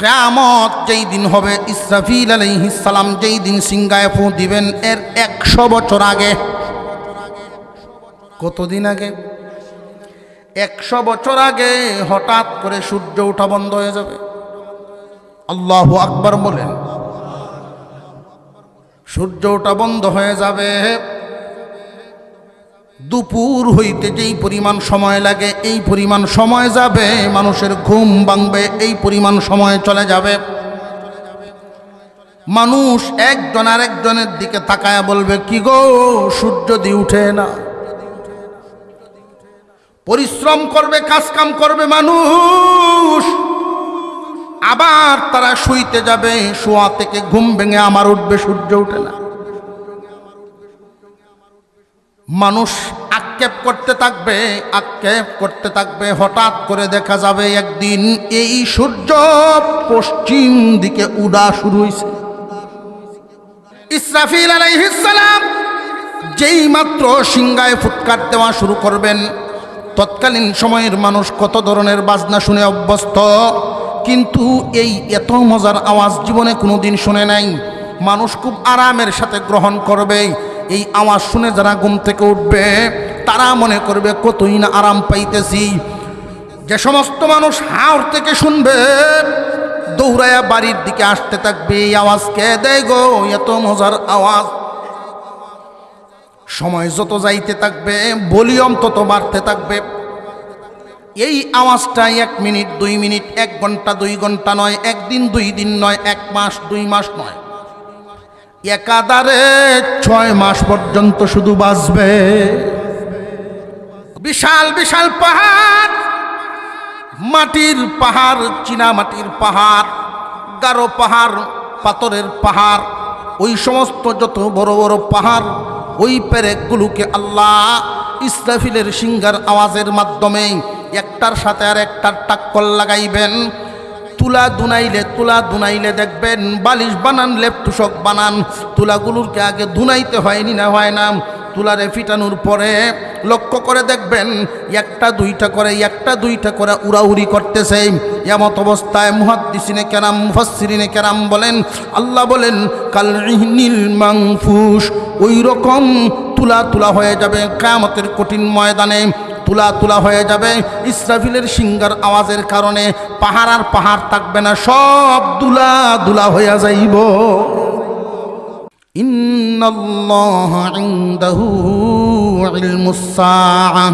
কিয়ামত যেই দিন হবে, ইসরাফিল আলাইহিস সালাম যেই দিন সিংহায় ফু দিবেন, এর 100 বছর আগে। কতদিন আগে? 100 বছর আগে হঠাৎ করে সূর্য ওঠা বন্ধ হয়ে যাবে। আল্লাহু আকবার বলেন। সূর্য ওঠা বন্ধ হয়ে যাবে। দুপুর হইতে যেই পরিমাণ সময় লাগে, এই পরিমাণ সময় যাবে। মানুষের ঘুম ভাঙবে, এই পরিমাণ সময় চলে যাবে। মানুষ একজন আরেকজনের দিকে তাকায়া বলবে, কি গো, সূর্য দি উঠে না। পরিশ্রম করবে, কাজ কাম করবে মানুষ, আবার তারা শুইতে যাবে। শোয়া থেকে ঘুম ভেঙে আমার উঠবে, সূর্য উঠে না। মানুষ আক্ষেপ করতে থাকবে, আক্ষেপ করতে থাকবে। হঠাৎ করে দেখা যাবে একদিন এই সূর্য পশ্চিম দিকে উড়া শুরু হয়েছে। ইসরাফিল আলাইহিস সালাম যেই মাত্র সিংহায় ফুৎকার দেওয়া শুরু করবেন, তৎকালীন সময়ের মানুষ কত ধরনের বাজনা শুনে অভ্যস্ত, কিন্তু এই এত মজার আওয়াজ জীবনে কোনোদিন শুনে নাই। মানুষ খুব আরামের সাথে গ্রহণ করবে। এই আওয়াজ শুনে যারা ঘুম থেকে উঠবে, তারা মনে করবে কতই না আরাম পাইতেছি। যে সমস্ত মানুষ হাওর থেকে শুনবে, দৌড়ায়া বাড়ির দিকে আসতে থাকবে, এই আওয়াজ কে দেয় গো, এত মজার আওয়াজ। সময় যত যাইতে থাকবে, ভলিউম তত বাড়তে থাকবে। এই আওয়াজটা 1 মিনিট 2 মিনিট 1 ঘন্টা 2 ঘন্টা নয়, 1 দিন 2 দিন নয়, 1 মাস 2 মাস নয়, একাধারে 6 মাস পর্যন্ত শুধু বাজবে। বিশাল বিশাল পাহাড়, মাটির পাহাড়, চীনা মাটির পাহাড়, গারো পাহাড়, পাথরের পাহাড়, ওই সমস্ত যত বড় বড় পাহাড়, ওই পেরেকগুলোকে আল্লাহ ইসরাফিলের সিংহার আওয়াজের মাধ্যমে একটার সাথে আর একটার টাক্কর লাগাইবেন। তুলা দুনাইলে দেখবেন বালিশ বানান, লেপটুসক বানান, তুলাগুলোকে আগে ধুনাইতে হয়নি না হয় না। তুলারে ফিটানোর পরে লক্ষ্য করে দেখবেন একটা দুইটা করে উড়াউড়ি করতেছে। এমত অবস্থায় মুহাদ্দিসিনে কেরাম, মুফাসসিরিনে কেরাম বলেন, আল্লাহ বলেন কাল ইহনিল মানফুস, ওই রকম তুলা হয়ে যাবে কিয়ামতের কঠিন ময়দানে। তুলা হয়ে যাবে ইসরাফিলের সিংহার আওয়াজের কারণে। পাহাড় আর পাহাড় থাকবে না, সব দুলা হয়ে যাইব। ইন্নাল্লাহা ইনদাহু ইলমুস সাআ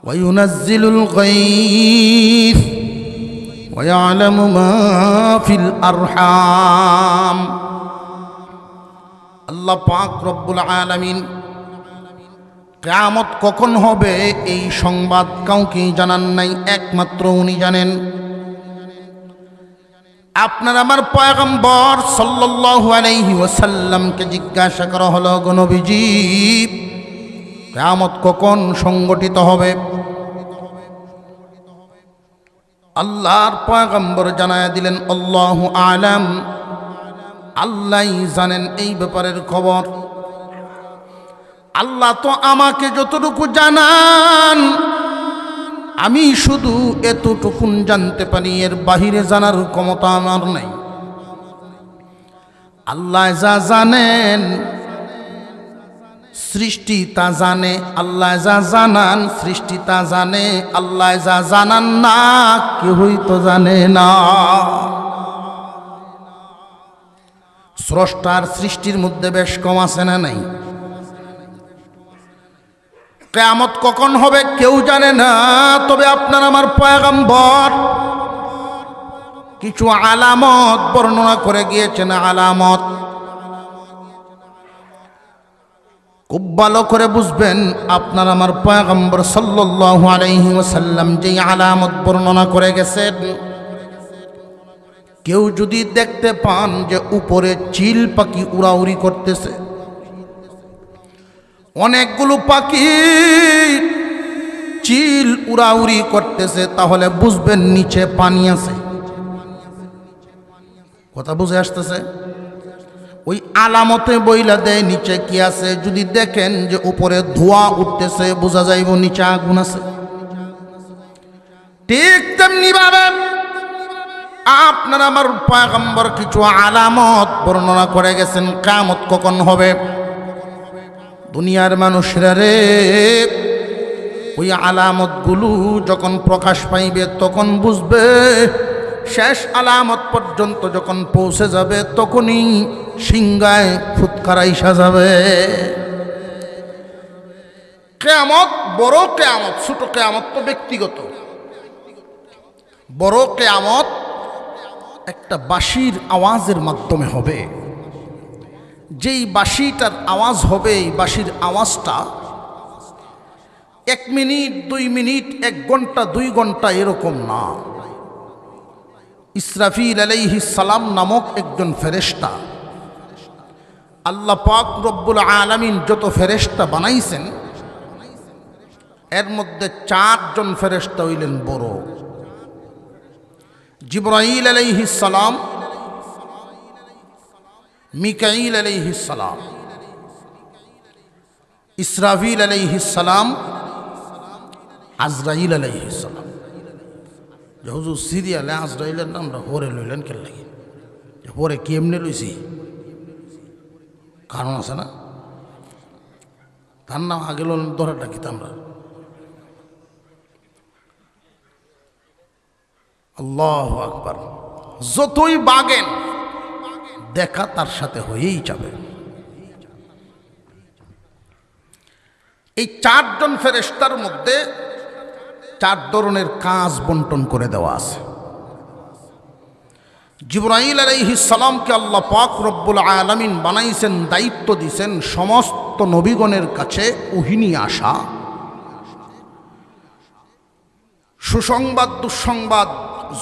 ওয়া ইউনাজ্জিলুল গায়থ ওয়া ইয়ালামু মা ফিল আরহাম। আল্লাহ পাক রব্বুল আলামিন কিয়ামত কখন হবে এই সংবাদ কাউকে জানান নাই, একমাত্র উনি জানেন। আপনার আমার পয়গম্বর সাল্লাল্লাহু আলাইহি ওয়াসাল্লামকে জিজ্ঞাসা করা হলো, গো নবীজি, কিয়ামত কখন সংগঠিত হবে? আল্লাহর পয়গম্বর জানায়া দিলেন, আল্লাহু আলাম, আল্লাহই জানেন এই ব্যাপারের খবর। আল্লাহ তো আমাকে যতটুকু জানান, আমি শুধু এতটুকুন জানতে পারি, এর বাহিরে জানার ক্ষমতা আমার নাই। আল্লাহ যা জানেন সৃষ্টি তা জানে, আল্লাহ যা জানান সৃষ্টি তা জানে, আল্লাহ যা জানান না কেউই তো জানে না। স্রষ্টার সৃষ্টির মধ্যে বেশ কম আছে না নাই? কিয়ামত কখন হবে কেউ জানে না, তবে আপনার আমার পয়গম্বর কিছু আলামত বর্ণনা করে গিয়েছেন। আলামত খুব ভালো করে বুঝবেন। আপনার আমার পয়গম্বর সাল্লাল্লাহু আলাইহি ওয়াসাল্লাম যেই আলামত বর্ণনা করে গেছেন, কেউ যদি দেখতে পান যে উপরে চিল পাখি উড়াউড়ি করতেছে, অনেকগুলো পাখি চিল উড়াউড়ি করতেছে, তাহলে বুঝবেন নিচে পানি আছে। কথা বুঝে আসতেছে? ওই আলামতে বইলা দেয় নিচে কি আছে। যদি দেখেন যে উপরে ধোঁয়া উঠতেছে, বোঝা যাইব নিচে আগুন আছে। ঠিক তেমনি ভাবে আপনার আমার পয়গম্বর কিছু আলামত বর্ণনা করে গেছেন কিয়ামত কখন হবে। দুনিয়ার মানুষরা রে, ওই আলামতগুলো যখন প্রকাশ পাইবে তখন বুঝবে, শেষ আলামত পর্যন্ত যখন পৌঁছে যাবে তখনই সিংহায় ফুৎকারাই সাজাবে। কিয়ামত বড় কিয়ামত, ছোট কিয়ামত তো ব্যক্তিগত। বড় কিয়ামত একটা বাঁশির আওয়াজের মাধ্যমে হবে। যেই বাঁশিটার আওয়াজ হবে, এই বাঁশির আওয়াজটা 1 মিনিট 2 মিনিট 1 ঘন্টা 2 ঘন্টা এরকম না। ইসরাফিল আলাইহিস সালাম নামক একজন ফেরেশতা, আল্লাহ পাক রব্বুল আলামিন যত ফেরেশতা বানাইছেন এর মধ্যে 4 জন ফেরেশতা হইলেন বড়। জিবরাইল আলাইহিস সালাম, মিকাইল আলাইহিস সালাম, ইসরাফিল আলাইহিস সালাম, আজরাইল আলাইহিস সালাম। যে হুজুর সিরিয়ালে আজরাইলের নামটা হরে লইলেন কেন লাগে? হরে কি এমনি লইছি? কারণ আছে না? তার নাম আগে লইলেন ধরাটা কি আমরা? আল্লাহু আকবার। যতই বাগেন দেখা তার সাথে হয়েই যাবে। এই 4 জন ফেরেশতার মধ্যে 4 ধরনের কাজ বন্টন করে দেওয়া আছে। জিবরাইল আলাইহিস সালামকে আল্লাহ পাক রব্বুল আলামিন বানাইছেন, দায়িত্ব দিয়েছেন সমস্ত নবীগণের কাছে ওহী নিয়ে আসা, সুসংবাদ দুঃসংবাদ,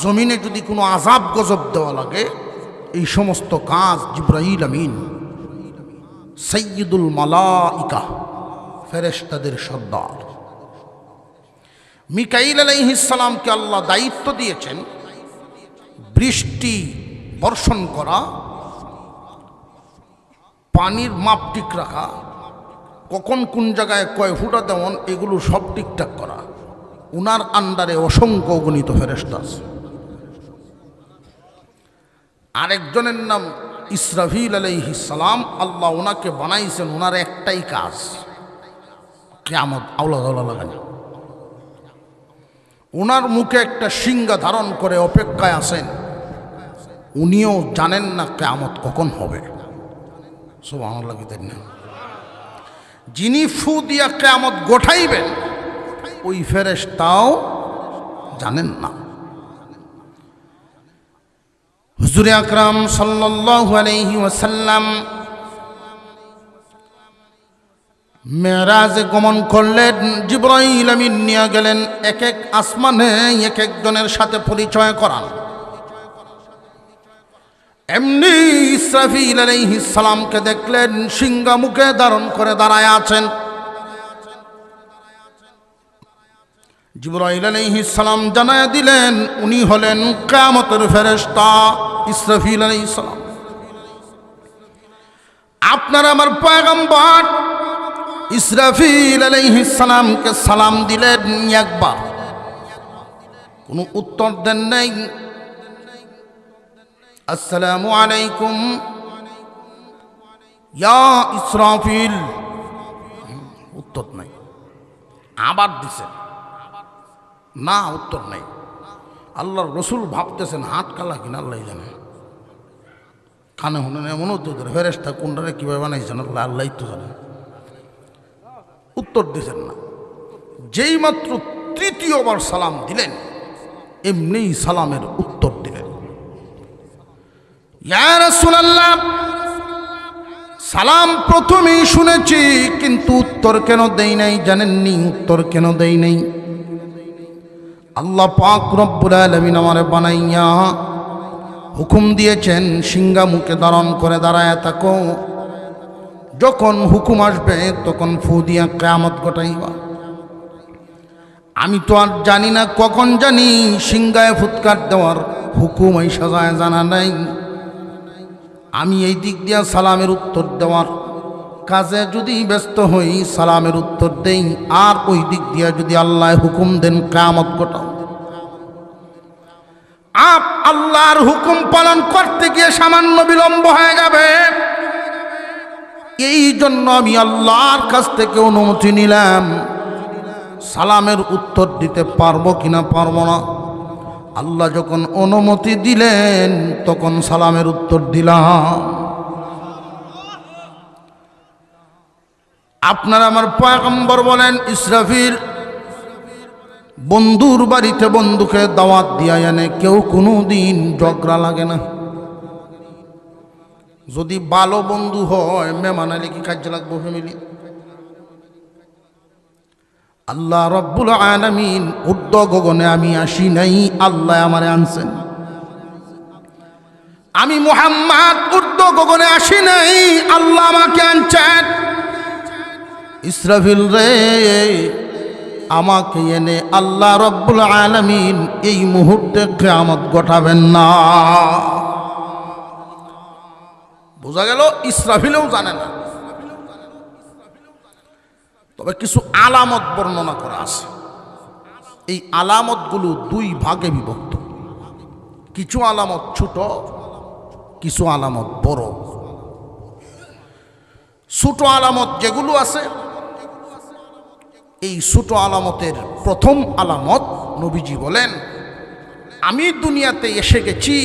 জমিনে যদি কোনো আযাব গজব দেওয়া লাগে এই সমস্ত কাজ জিবরাইল আমিন সাইয়্যিদুল মালাইকা, ফেরেশতাদের সর্দার। মিকাইল আলাইহিস সালামকে আল্লাহ দায়িত্ব দিয়েছেন বৃষ্টি বর্ষণ করা, পানির মাপ ঠিক রাখা, কখন কোন জায়গায় কয় ফুটা দেওয়ান এগুলো সব ঠিকঠাক করা। উনার আন্ডারে অসংখ্য গণিত ফেরেশতা আছে। আরেকজনের নাম ইসরাফিল আলাইহিস সালাম, আল্লাহ ওনাকে বানাইছেন, ওনার একটাই কাজ কিয়ামত আওলা দাওলা লাগানো। ওনার মুখে একটা সিংহা ধারণ করে অপেক্ষায় আছেন, উনিও জানেন না কিয়ামত কখন হবে। সুবহানাল্লাহ। যিনি ফু দিয়া কিয়ামত গোঠাইবেন ওই ফেরেশতাও জানেন না। হুজুর আকরাম সাল্লাল্লাহু আলাইহি ওয়াসাল্লাম মেরাজে গমন করলেন, জিবরাইল আমিন নিয়ে গেলেন, এক এক আসমানে এক একজনের সাথে পরিচয় করান। এমনি ইসরাফিল আলাইহিস সালামকে দেখলেন সিংহা মুখে ধারণ করে দাঁড়ায় আছেন। জিবরাইল আলাইহিস সালাম জানায় দিলেন উনি হলেন কিয়ামতের ফেরেশতা ইসরাফিল আলাইহিস সালাম। আপনার আমার পয়গম্বর ইসরাফিল আলাইহিস সালামকে সালাম দিলেন একবার, কোনো উত্তর দেন নাই। আসসালামু আলাইকুম ইয়া ইসরাফিল, উত্তর নাই। আবার দিছেন, না উত্তর নাই। আল্লাহর রসুল ভাবতেছেন হাত কালা কিনা আল্লাহ জানে, কানে শুনে এমন উত্তর করে ফেরেশতা কোনটারে কীভাবে বানাইছেন আল্লাহ আল্লাহ তো জানে। উত্তর দিছেন না। যেই মাত্র তৃতীয়বার সালাম দিলেন এমনি সালামের উত্তর দিলেন, ইয়া রাসূলুল্লাহ সালাম প্রথমেই শুনেছি কিন্তু উত্তর কেন দেই নাই জানেননি? উত্তর কেন দেই নাই? আল্লাহ পাক রব্বুল আলামিন আমারে বানাইয়া হুকুম দিয়েছেন সিংহা মুখে ধারণ করে দাঁড়ায় থাকো, যখন হুকুম আসবে তখন ফু দিয়া কিয়ামত ঘটাইবা। আমি তো আর জানি না কখন জানি সিংহায় ফুৎকার দেওয়ার হুকুম এই সাজায় জানা নাই। আমি এই দিক দিয়া সালামের উত্তর দেওয়ার কাজে যদি ব্যস্ত হই সালামের উত্তর দেই, আর ওই দিক দিয়া যদি আল্লাহ হুকুম দেন কিয়ামত ঘটাও। আল্লাহর হুকুম পালন করতে গিয়ে সামান্য বিলম্ব হয়ে যাবে। এই জন্য আমি আল্লাহর কাছ থেকে অনুমতি নিলাম, সালামের উত্তর দিতে পারবো কিনা পারবো না। আল্লাহ যখন অনুমতি দিলেন তখন সালামের উত্তর দিলাম। আপনার আমার পয়গম্বর বলেন, ইসরাফিল বন্ধুর বাড়িতে বন্ধুকে দাওয়াত দিয়া এনে কেউ কোনো দিন ঝগড়া লাগে না। যদি ভালো বন্ধু হয় মেহমান আলী কি কাজে লাগবো ফ্যামিলি? আল্লাহ রব্বুল আলামিন উর্ধ্ব গগনে আমি আসি নাই, আল্লাহ আমারে আনছেন। আমি মুহাম্মদ উর্ধ্ব গগনে আসি নাই, আল্লাহ আমাকে আনছেন। ইসরাফিল রে, আমাকে এনে আল্লাহ রব্বুল আলামিন এই মুহূর্তে কিয়ামত ঘটাবেন না। বোঝা গেল ইসরাফিলেও জানে না। তবে কিছু আলামত বর্ণনা করা আছে। এই আলামতগুলো দুই ভাগে বিভক্ত। কিছু আলামত ছোট, কিছু আলামত বড়। ছোট আলামত যেগুলো আছে, এই ছোট আলামতের প্রথম আলামত নবীজি বলেন, আমি দুনিয়াতে এসে গেছি,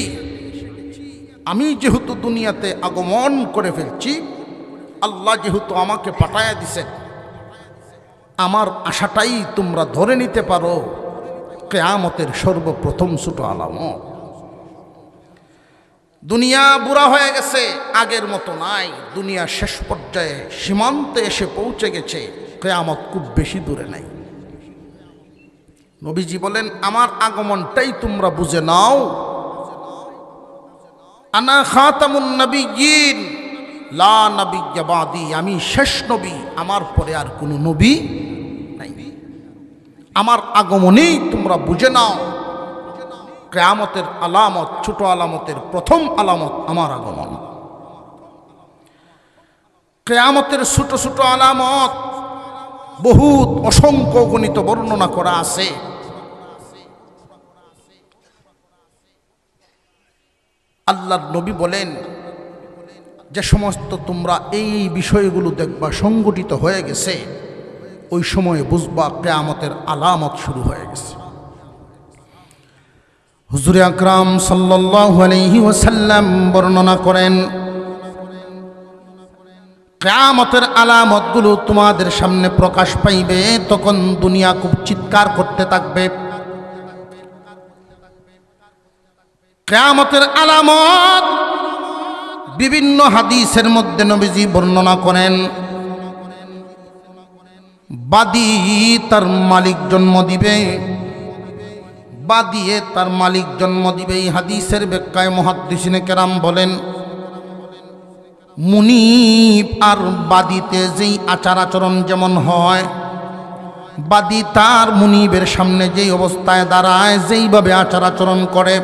আমি যেহেতু দুনিয়াতে আগমন করে ফেলছি, আল্লাহ যেহেতু আমাকে পাঠায়া দিছেন, আমার আশাটাই তোমরা ধরে নিতে পারো কিয়ামতের সর্বপ্রথম ছোট আলামত। দুনিয়া বুড়া হয়ে গেছে, আগের মতো নাই। দুনিয়া শেষ পর্যায়ে সীমান্তে এসে পৌঁছে গেছে, কিয়ামত খুব বেশি দূরে নাই। নবীজি বলেন, আমার আগমনটাই তোমরা বুঝে নাও। আনা খাতামুন নবিয়্যিন লা নবিয়্যা বাদি, আমি শেষ নবী, আমার পরে আর কোনো নবী নাই। আমার আগমনেই তোমরা বুঝে নাও কিয়ামতের আলামত, ছোট আলামতের প্রথম আলামত আমার আগমন। কিয়ামতের ছোট ছোট আলামত বহুত অসংখ্য গণিত বর্ণনা করা আছে। আল্লাহর নবী বলেন, যে সমস্ত তোমরা এই বিষয়গুলো দেখবা সংগঠিত হয়ে গেছে, ওই সময়ে বুঝবা কিয়ামতের আলামত শুরু হয়ে গেছে। হুজুর আকরাম সাল্লাল্লাহু আলাইহি ওয়াসাল্লাম বর্ণনা করেন, কিয়ামতের আলামতগুলো তোমাদের সামনে প্রকাশ পাইবে, তখন দুনিয়া খুব চিৎকার করতে থাকবে। কিয়ামতের আলামত বিভিন্ন হাদিসের মধ্যে নবীজি বর্ণনা করেন। বাদী তার মালিক জন্ম দিবে, বাদিয়ে তার মালিক জন্ম দিবে। এই হাদিসের ব্যাখ্যায় মুহাদ্দিসিনে কেরাম বলেন, মুনিব আর বাদীতে যেই আচার আচরণ যেমন হয়, বাদী তার মুনিবের সামনে যেই অবস্থায় দাঁড়ায়, যেইভাবে আচার আচরণ করে,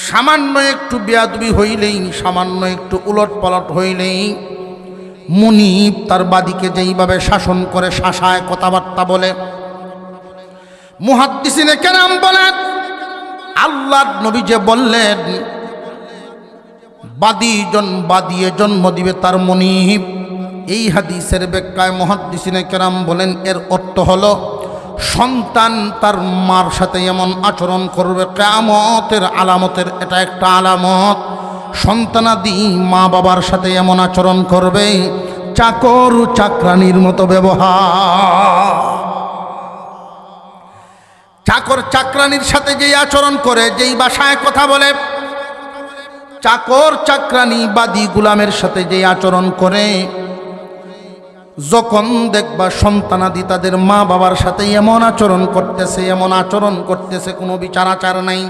সামান্য একটু বেয়াদবি হইলেই, সামান্য একটু উলট পালট হইলেই মুনিব তার বাদীকে যেইভাবে শাসন করে, শাসায়, কথাবার্তা বলে। মুহাদ্দিসিনে কেরাম বলেন, আল্লাহর নবী যে বললেন বাদিয়ে জন্ম দিবে তার মুনিব, এই হাদিসের ব্যাখ্যায় মুহাদ্দিসিনে কেরাম বলেন, এর অর্থ হলো সন্তান তার মার সাথে এমন আচরণ করবে, কিয়ামতের আলামতের এটা একটা আলামত। সন্তানাদি মা বাবার সাথে এমন আচরণ করবে, চাকর চাকরানির মতো ব্যবহার। চাকর চাকরানির সাথে যেই আচরণ করে, যেই ভাষায় কথা বলে, চাকর চাকরানি বাদী গুলামের সাথে যেই আচরণ করে, যখন দেখবা সন্তানাদি তাদের মা বাবার সাথে এমন আচরণ করতেছে, কোনো বিচার আচার নাই,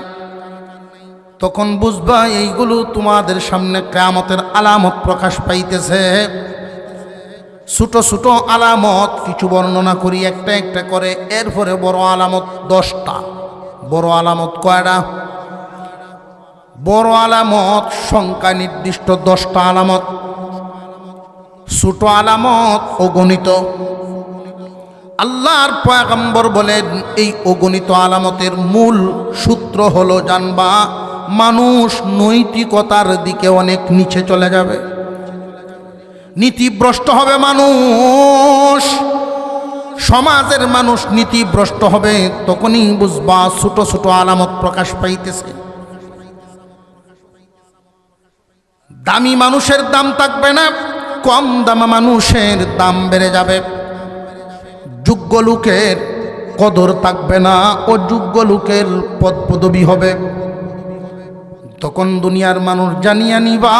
তখন বুঝবা এইগুলো তোমাদের সামনে কিয়ামতের আলামত প্রকাশ পাইতেছে। ছোট ছোট আলামত কিছু বর্ণনা করি একটা একটা করে, এরপরে বড় আলামত 10টা। বড় আলামত কয়টা? বড় আলামত সংখ্যা নির্দিষ্ট 10টা আলামত, ছোট আলামত অগণিত। আল্লাহর পয়গম্বর বলেন, এই অগণিত আলামতের মূল সূত্র সূত্র হলো জানবা মানুষ নৈতিকতার দিকে অনেক নিচে চলে যাবে, নীতিভ্রষ্ট হবে মানুষ, সমাজের মানুষ নীতিভ্রষ্ট হবে। তখনই বুঝবা ছোট ছোট আলামত প্রকাশ পাইতেছে। দামি মানুষের দাম থাকবে না, কম দামা মানুষের দাম বেড়ে যাবে। যোগ্য লোকের কদর থাকবে না, অযোগ্য লোকের পদপদবি হবে। তখন দুনিয়ার মানুষ জানিয়া নিবা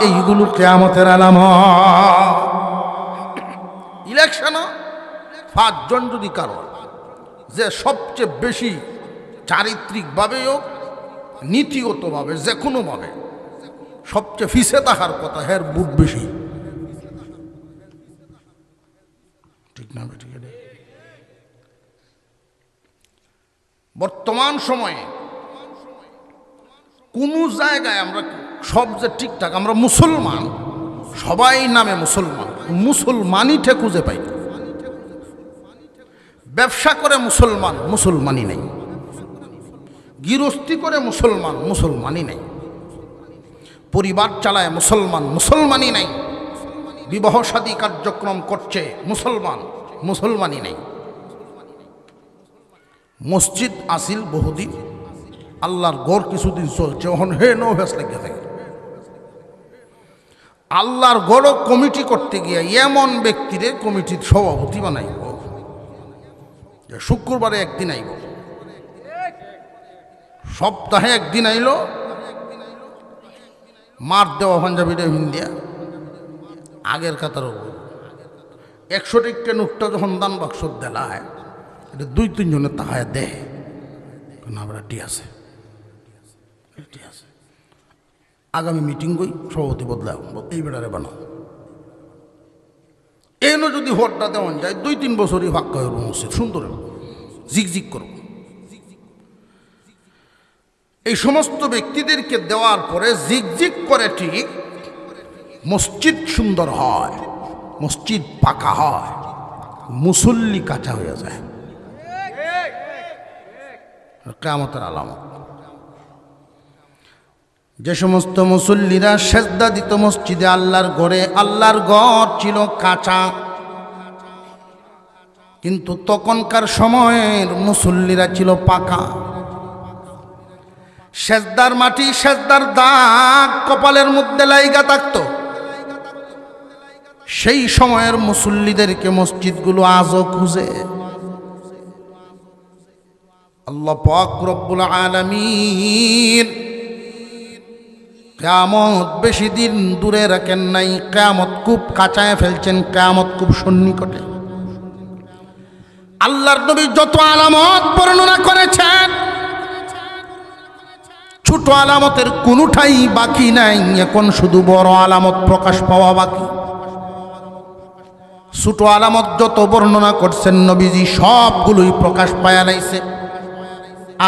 এইগুলো কিয়ামতের আলামত। ইলেকশন 5 জন যদি কারো যে সবচেয়ে বেশি চারিত্রিকভাবে হোক নীতিগতভাবে যে কোনোভাবে সবচেয়ে ফিসে থাকার কথা, হ্যার বুট বেশি, ঠিক না? ঠিক আছে। বর্তমান সময়ে কোন জায়গায় আমরা সব যে ঠিকঠাক, আমরা মুসলমান, সবাই নামে মুসলমান, মুসলমানই ঠে খুঁজে পাই না। ব্যবসা করে মুসলমান, মুসলমানই নেই। গৃহস্থী করে মুসলমান, মুসলমানই নেই। পরিবার চালায় মুসলমান, মুসলমানই নেই। বিবাহ শাদী কার্যক্রম করছে মুসলমান, মুসলমানই নেই। মসজিদ আসিল বহুদিন, আল্লাহর গড় কিছুদিন চলছে, ওখানে হে নো ভেস লেগে থাকে। আল্লাহর গড় কমিটি করতে গিয়ে এমন ব্যক্তিরে কমিটির সভাপতি বানাইব, শুক্রবারে একদিন আইব, সপ্তাহে একদিন আইল, মার দেওয়া পাঞ্জাবিটা হিন্দিয়া আগের কাতার 100 টিকা নোটটা যখন দান বাক্স দেলায়, এটা 2-3 জনের তাহায় দেয়, আমরা টি আছে, আগামী মিটিং কই সভাপতি বদলাও, এই বেড়ারে বানাও। এনো যদি ভোটটা দেওয়া যায় 2-3 বছরই ফাঁকা হইব, মসজিদ সুন্দর জিকজিক করব। এই সমস্ত ব্যক্তিদেরকে দেওয়ার পরে জিকজিক করে ঠিক মসজিদ সুন্দর হয়, মসজিদ পাকা হয়, মুসল্লি কাঁচা হয়ে যায়। কিয়ামতের আলামত। যে সমস্ত মুসল্লিরা সেজদা দিত মসজিদে আল্লাহর ঘরে, আল্লাহর ঘর ছিল কাঁচা, কিন্তু তখনকার সময়ের মুসল্লিরা ছিল পাকা। সেজদার মাটি, সেজদার দাগ কপালের মধ্যে লাইগা থাকত। সেই সময়ের মুসল্লিদেরকে মসজিদগুলো আজও খুঁজে। আল্লাহ পাক রব্বুল আলামিন কিয়ামত বেশি দিন দূরে রাখেন নাই, কিয়ামত খুব কাছায় ফেলছেন, কিয়ামত খুব সন্নিকটে। আল্লাহর নবী যত আলামত বর্ণনা করেছেন, ছোট আলামতের কোনোটাই বাকি নাই, এখন শুধু বড় আলামত প্রকাশ পাওয়া বাকি। ছোট আলামত যত বর্ণনা করছেন নবীজি, সবগুলোই প্রকাশ পায়া লাইছে।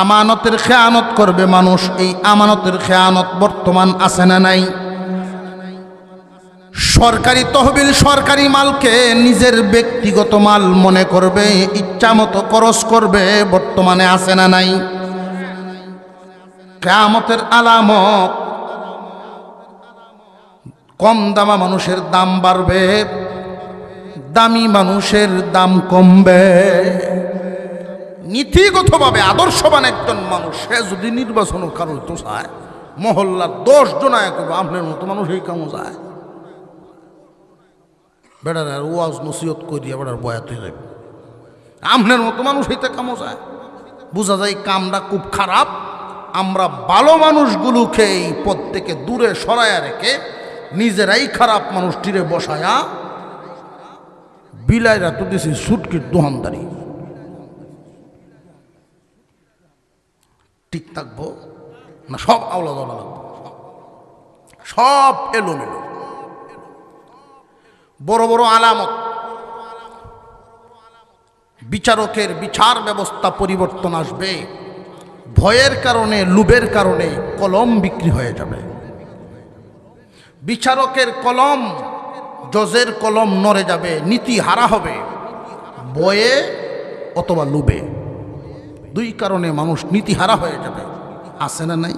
আমানতের খেয়ানত করবে মানুষ, এই আমানতের খেয়ানত বর্তমান আছে না নাই? সরকারি তহবিল, সরকারি মালকে নিজের ব্যক্তিগত মাল মনে করবে, ইচ্ছা মতো খরচ করবে, বর্তমানে আছে না নাই? কিয়ামতের আলামত, কম দামা মানুষের দাম বাড়বে, দামি মানুষের দাম কমবে। নীতিগতভাবে আদর্শবান একজন মানুষ, সে যদি নির্বাচনও কারো তো চায়, মহল্লার 10 জন আপনার মতো মানুষ এই কামও যায়, বেড়ার আর ওয়াজ নসিহত করিয়া বেড়ার বয়াত হয়ে যাবে। আপনার মতো মানুষ হইতে কামও যায়, বোঝা যায় কামটা খুব খারাপ। আমরা ভালো মানুষগুলোকে এই পথ থেকে দূরে সরাইয়া রেখে নিজেরাই খারাপ মানুষটিরে বসায়া বিলাইরা তো দিছি সুটকির দোহানদারি। ঠিক থাকবো না? সব আওলা দলা লাগবো, সব এলোমেলো। বড় বড় আলামত, বিচারকের বিচার ব্যবস্থা পরিবর্তন আসবে। ভয়ের কারণে, লোভের কারণে কলম বিক্রি হয়ে যাবে। বিচারকের কলম, জজের কলম নড়ে যাবে, নীতি হারা হবে, ভয়ে অথবা লোভে। 2 কারণে মানুষ নীতি হারা হয়ে যাবে। আছে না নাই?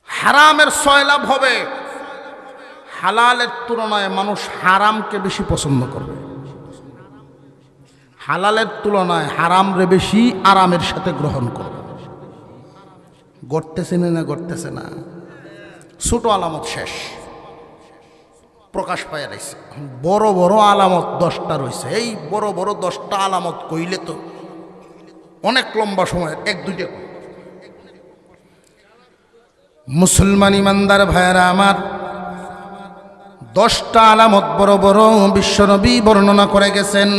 হারামের সয়লাভ হবে, হালালের তুলনায় মানুষ হারামকে বেশি পছন্দ করবে। হালালের তুলনায় হারামরে বেশি আরামের সাথে গ্রহণ করবে। গড়তেছে না গড়তেছে না? ছোট আলামত শেষ, প্রকাশ পায় রয়েছে। বড় বড় আলামত 10টা রয়েছে। এই বড় বড় 10টা আলামত কইলে তো অনেক লম্বা সময়, 1-2টা মুসলমান ইমানদার ভাইয়েরা আমার, 10টা আলামত বড় বড় বিশ্বনবী বর্ণনা করে গেছেন।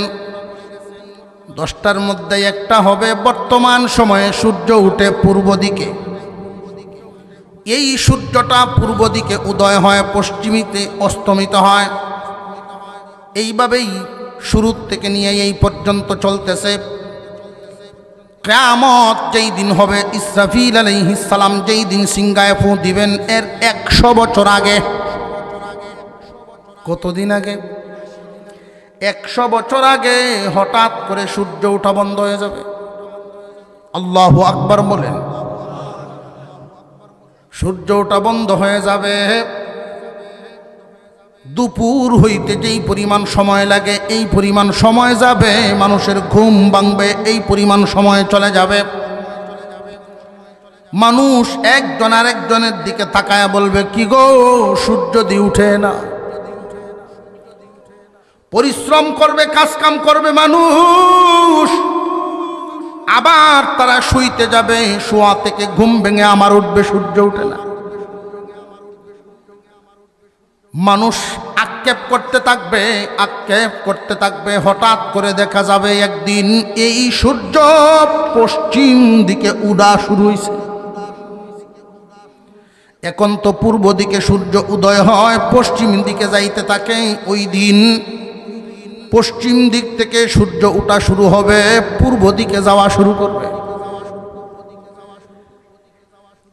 10টার মধ্যে একটা হবে বর্তমান সময়ে সূর্য উঠে পূর্ব দিকে। এই সূর্যটা পূর্ব দিকে উদয় হয়, পশ্চিমীতে অস্তমিত হয়। এইভাবেই শুরু থেকে নিয়ে এই পর্যন্ত চলতেছে। কিয়ামত যেই দিন হবে, ইসরাফিল আলাইহিস সালাম যেই দিন সিংহায় ফু দিবেন, এর 100 বছর আগে। কতদিন আগে? 100 বছর আগে হঠাৎ করে সূর্য ওঠা বন্ধ হয়ে যাবে। আল্লাহু আকবার বলেন। সূর্য ওঠা বন্ধ হয়ে যাবে। দুপুর হইতে যেই পরিমাণ সময় লাগে, এই পরিমাণ সময় যাবে। মানুষের ঘুম ভাঙবে, এই পরিমাণ সময় চলে যাবে। মানুষ একজন আরেকজনের দিকে তাকায় বলবে, কি গো, সূর্য দিয়ে উঠে না। পরিশ্রম করবে, কাজ কাম করবে মানুষ, আবার তারা শুইতে যাবে। শোয়া থেকে ঘুম ভেঙে আমার উঠবে, সূর্য উঠে না। মানুষ আক্ষেপ করতে থাকবে, আক্ষেপ করতে থাকবে। হঠাৎ করে দেখা যাবে একদিন এই সূর্য পশ্চিম দিকে উড়া শুরু হয়েছে। এখন তো পূর্ব দিকে সূর্য উদয় হয়, পশ্চিম দিকে যাইতে থাকে। ওই দিন পশ্চিম দিক থেকে সূর্য উঠা শুরু হবে, পূর্ব দিকে যাওয়া শুরু করবে।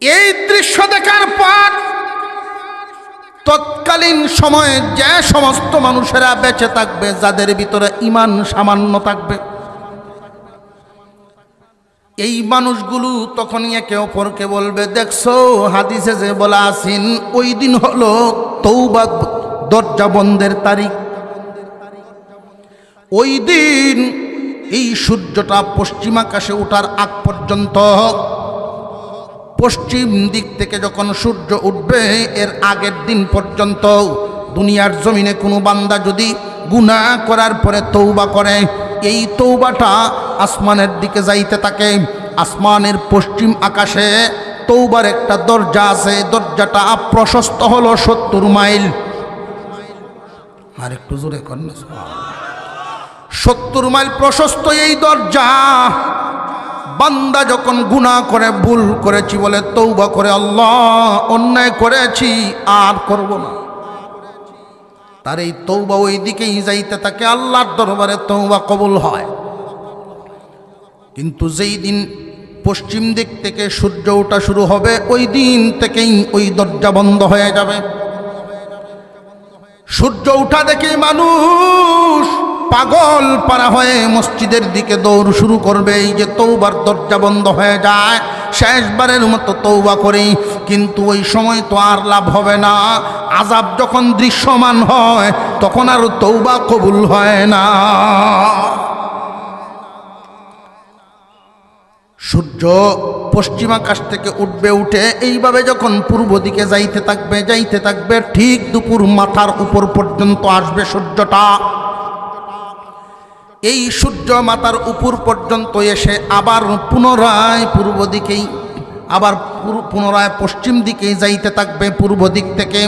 এই দৃশ্য দেখার পর তৎকালীন সময়ে যে সমস্ত মানুষেরা বেঁচে থাকবে, যাদের ভিতরে ঈমান সামান্য থাকবে, এই মানুষগুলো তখনই একে অপরকে বলবে, দেখছো হাদিসে যে বলা আছেন, ওই দিন হলো তওবা দরজা বন্ধের তারিখ। ওই দিন এই সূর্যটা পশ্চিম আকাশে ওঠার আগ পর্যন্ত, পশ্চিম দিক থেকে যখন সূর্য উঠবে এর আগের দিন পর্যন্ত দুনিয়ার জমিনে কোনো বান্দা যদি গুনাহ করার পরে তওবা করে, এই তওবাটা আসমানের দিকে যাইতে থাকে। আসমানের পশ্চিম আকাশে তওবার একটা দরজা আছে, দরজাটা প্রশস্ত হলো 70 মাইল। আর একটু জোরে কর না। 70 মাইল প্রশস্ত এই দরজা। বান্দা যখন গুনাহ করে, ভুল করেছি বলে তওবা করে, আল্লাহ অন্যায় করেছি আর করব না, তার এই তওবা ওই দিকেই যাইতে থাকে, আল্লাহর দরবারে তওবা কবুল হয়। কিন্তু যেই দিন পশ্চিম দিক থেকে সূর্য ওঠা শুরু হবে, ওই দিন থেকেই ওই দরজা বন্ধ হয়ে যাবে। সূর্য ওঠা দেখে মানুষ পাগল পারা হয়ে মসজিদের দিকে দৌড় শুরু করবে। এই যে তওবার দরজা বন্ধ হয়ে যায়, শেষবারের মতো তওবা করি, কিন্তু ওই সময় তো আর লাভ হবে না। আযাব যখন দৃশ্যমান হয় তখন আর তওবা কবুল হয় না। সূর্য পশ্চিম আকাশ থেকে উঠবে, উঠে এইভাবে যখন পূর্ব দিকে যাইতে থাকবে, যাইতে থাকবে, ঠিক দুপুর মাথার উপর পর্যন্ত আসবে সূর্যটা। এই সূর্য মাথার উপর পর্যন্ত এসে আবার পুনরায় পূর্ব দিকেই, আবার পুনরায় পশ্চিম দিকেই যাইতে থাকবে। পূর্ব দিক থেকে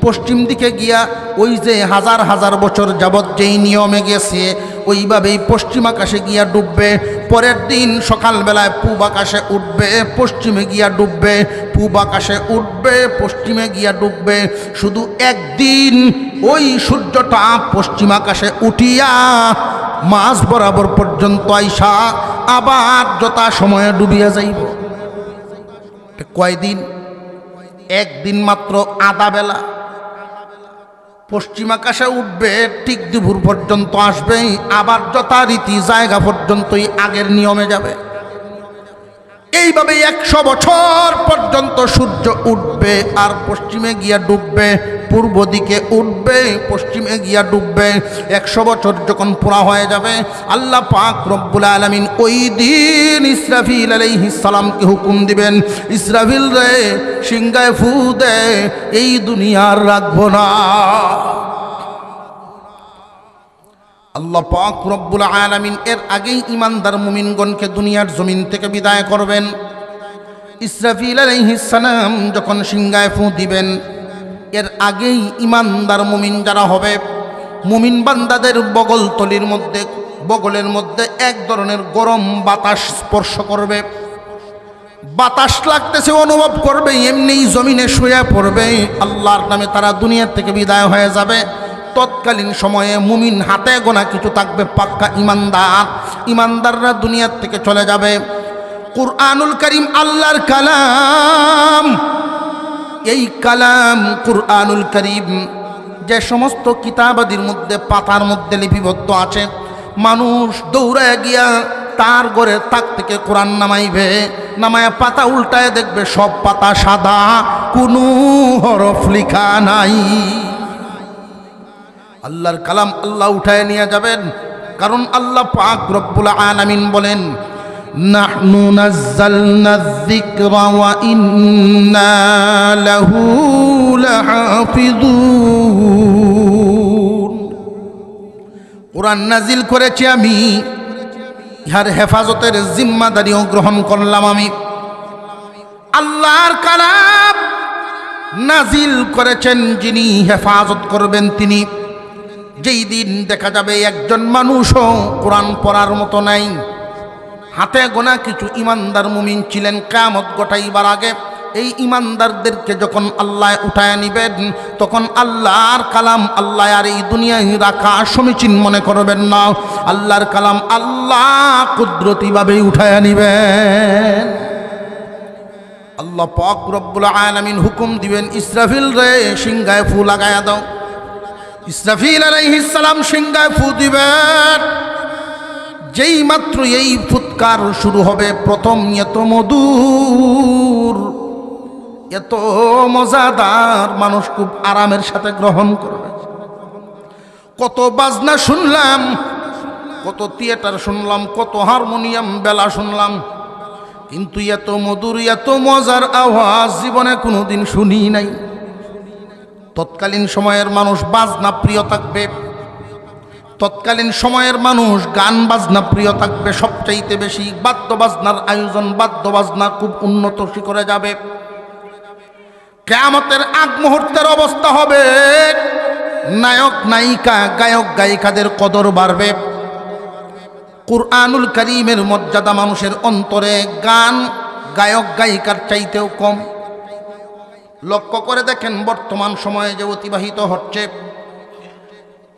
পশ্চিম দিকে গিয়া ওই যে হাজার হাজার বছর যাবৎ যেই নিয়মে গেছে, ওইভাবেই পশ্চিম আকাশে গিয়া ডুববে। পরের দিন সকালবেলায় পূব আকাশে উঠবে, পশ্চিমে গিয়া ডুববে, পূব আকাশে উঠবে, পশ্চিমে গিয়া ডুববে। শুধু একদিন ওই সূর্যটা পশ্চিম আকাশে উঠিয়া মাঝ বরাবর পর্যন্ত আইসা আবার যথা সময়ে ডুবিয়া যাইব। কয়দিন? একদিন মাত্র, আধা বেলা। পশ্চিম আকাশে উঠবে, ঠিক দুপুর পর্যন্ত আসবে, আবার যথারীতি জায়গা পর্যন্তই আগের নিয়মে যাবে। এইভাবে 100 বছর পর্যন্ত সূর্য উঠবে আর পশ্চিমে গিয়া ডুববে, পূর্ব দিকে উঠবে পশ্চিমে গিয়া ডুববে। 100 বছর যখন পুরা হয়ে যাবে, আল্লাহ পাক রব্বুল আলামিন ওই দিন ইসরাফিল আলাইহিস সালামকে হুকুম দিবেন, ইসরাফিল রে সিংহায় ফু দে, এই দুনিয়ার রাখবো না। আল্লাহ পাক রব্বুল আলামিন এর আগেই ইমানদার মুমিনগণকে দুনিয়ার জমিন থেকে বিদায় করবেন। ইসরাফিল আলাইহিস সালাম যখন সিংহায় ফু দিবেন, এর আগেই ইমানদার মুমিন যারা হবে, মুমিন বান্দাদের বগলের মধ্যে এক ধরনের গরম বাতাস স্পর্শ করবে। বাতাস লাগতেছে অনুভব করবে, এমনি জমিনে শুয়ে পড়বে। আল্লাহর নামে তারা দুনিয়া থেকে বিদায় হয়ে যাবে। তৎকালীন সময়ে মুমিন হাতে গোনা কিছু থাকবে পাক্কা ইমানদাররা দুনিয়ার থেকে চলে যাবে। কুরআনুল কারীম আল্লাহর কালাম, এই কালাম কুরআনুল কারীম যে সমস্ত কিতাবাদির মধ্যে পাতার মধ্যে লিপিবদ্ধ আছে, মানুষ দৌড়ায় গিয়া তার ঘরের তাক থেকে কোরআন নামাইবে, নামায় পাতা উল্টায় দেখবে সব পাতা সাদা, কোনো হরফ লেখা নাই। আল্লাহর কালাম আল্লাহ উঠায় নিয়ে যাবেন, কারণ আল্লাহ পাক রব্বুল আলামিন বলেন, নাহনু নাযালনা যিকরা ওয়া ইন্না লাহু লাহাফিজুন। কোরআন নাজিল করেছি আমি, ইহার হেফাজতের জিম্মাদারিও গ্রহণ করলাম আমি। আল্লাহর কালাম নাজিল করেছেন যিনি, হেফাজত করবেন তিনি। যেই দিন দেখা যাবে একজন মানুষও কোরআন পড়ার মতো নাই। হাতে গোনা কিছু ইমানদার মুমিন ছিলেন, কিয়ামত ঘটাইবার আগে এই ইমানদারদেরকে যখন আল্লাহ উঠায় নিবেন, তখন আল্লাহর কালাম আল্লাহ আর এই দুনিয়ায় রাখা সমীচীন মনে করবেন না। আল্লাহর কালাম আল্লাহ কুদরতিভাবে উঠায় নিবেন। আল্লাহ পাক রব্বুল আলামিন হুকুম দিবেন, ইসরাফিল রে সিংহায় ফু লাগায়া দাও। ইসরাফিল আলাইহিস সালাম সিংহায় ফু দিবেন। যেই মাত্র এই ফুৎকার শুরু হবে, প্রথম এত মধুর, এত মজাদার, মানুষ খুব আরামের সাথে গ্রহণ করবে। কত বাজনা শুনলাম, কত থিয়েটার শুনলাম, কত হারমোনিয়াম বেলা শুনলাম, কিন্তু এত মধুর এত মজার আওয়াজ জীবনে কোনোদিন শুনি নাই। তৎকালীন সময়ের মানুষ বাজনা প্রিয় থাকবে, তৎকালীন সময়ের মানুষ গান বাজনা প্রিয় থাকবে সবচাইতে বেশি। বাদ্য বাজনার আয়োজন, বাদ্য বাজনা খুব উন্নত শিখরে যাবে। কিয়ামতের আগ মুহূর্তের অবস্থা হবে, নায়ক নায়িকা গায়ক গায়িকাদের কদর বাড়বে। কুরআনুল কারীমের মর্যাদা মানুষের অন্তরে গান গায়ক গায়িকার চাইতেও কম। লক্ষ্য করে দেখেন বর্তমান সময়ে যে অতিবাহিত হচ্ছে,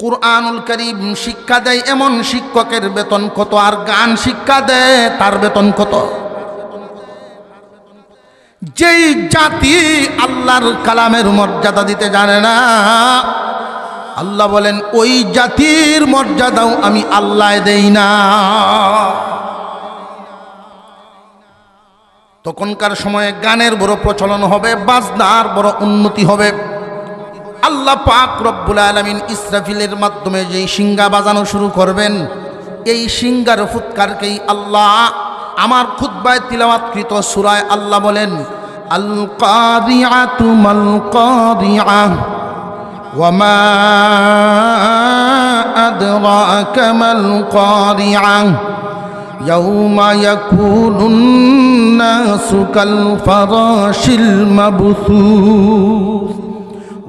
কুরআনুল কারীম শিক্ষা দেয় এমন শিক্ষকের বেতন কত, আর গান শিক্ষা দেয় তার বেতন কত। যেই জাতি আল্লাহর কালামের মর্যাদা দিতে জানে না, আল্লাহ বলেন ওই জাতির মর্যাদাও আমি আল্লাহ দেই না। তখনকার সময়ে গানের বড় প্রচলন হবে, বাজনার বড় উন্নতি হবে। আল্লাহ পাক রব্বুল আলামিন ইসরাফিলের মাধ্যমে যেই সিংহা বাজানো শুরু করবেন, এই সিংহার ফুৎকারকেই আল্লাহ আমার খুতবায় তিলাওয়াতকৃত সূরায় আল্লাহ বলেন, আল কারিআতু মাল কারিআহ ওয়া মা আদরাকা মাল কারিআহ ইয়াউমা ইয়াকুনুন নাসু কাল ফারাশিল মাবথুস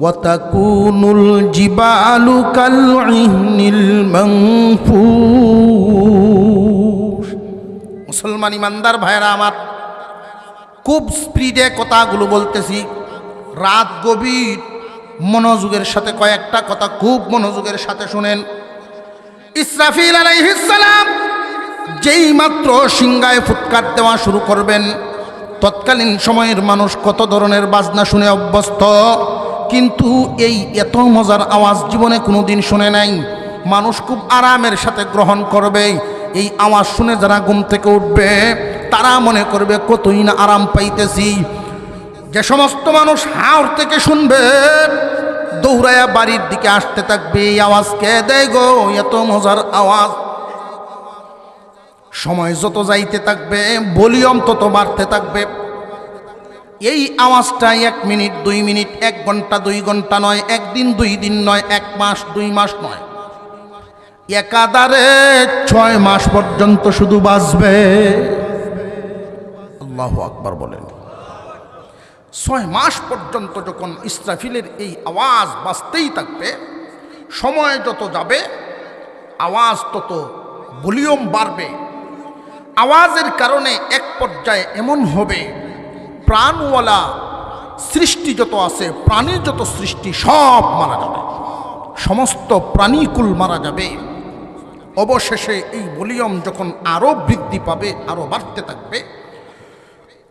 ওয়া তাকুনুল জিবালু কাল ইহনিল মানফুস। মুসলমান ইমানদার ভাইরা আমার, খুব স্পিডে কথাগুলো বলতেছি, রাত গভীর, মনোযোগের সাথে কয়েকটা কথা খুব মনোযোগের সাথে শুনেন। ইসরাফিল আলাইহিস সালাম যেই মাত্র সিংহায় ফুৎকার দেওয়া শুরু করবেন, তৎকালীন সময়ের মানুষ কত ধরনের বাজনা শুনে অভ্যস্ত, কিন্তু এই এত মজার আওয়াজ জীবনে কোনোদিন শুনে নাই। মানুষ খুব আরামের সাথে গ্রহণ করবে। এই আওয়াজ শুনে যারা ঘুম থেকে উঠবে তারা মনে করবে কতই না আরাম পাইতেছি। যে সমস্ত মানুষ হাওর থেকে শুনবে দৌড়ায়া বাড়ির দিকে আসতে থাকবে, এই আওয়াজ কে দেয় গো, এত মজার আওয়াজ। সময় যত যাইতে থাকবে ভলিউম তত বাড়তে থাকবে। এই আওয়াজটা 1 মিনিট 2 মিনিট 1 ঘন্টা 2 ঘন্টা নয়, 1 দিন 2 দিন নয়, 1 মাস 2 মাস নয়, একাধারে 6 মাস পর্যন্ত শুধু বাজবে। আল্লাহু আকবার বলেন। 6 মাস পর্যন্ত যখন ইসরাফিলের এই আওয়াজ বাজতেই থাকবে, সময় যত যাবে আওয়াজ তত ভলিউম বাড়বে। আওয়াজের কারণে এক পর্যায়ে এমন হবে প্রাণওয়ালা সৃষ্টি যত আছে, প্রাণীর যত সৃষ্টি সব মারা যাবে, সমস্ত প্রাণীকুল মারা যাবে। অবশেষে এই ভলিউম যখন আরো বৃদ্ধি পাবে, আরো বাড়তে থাকবে,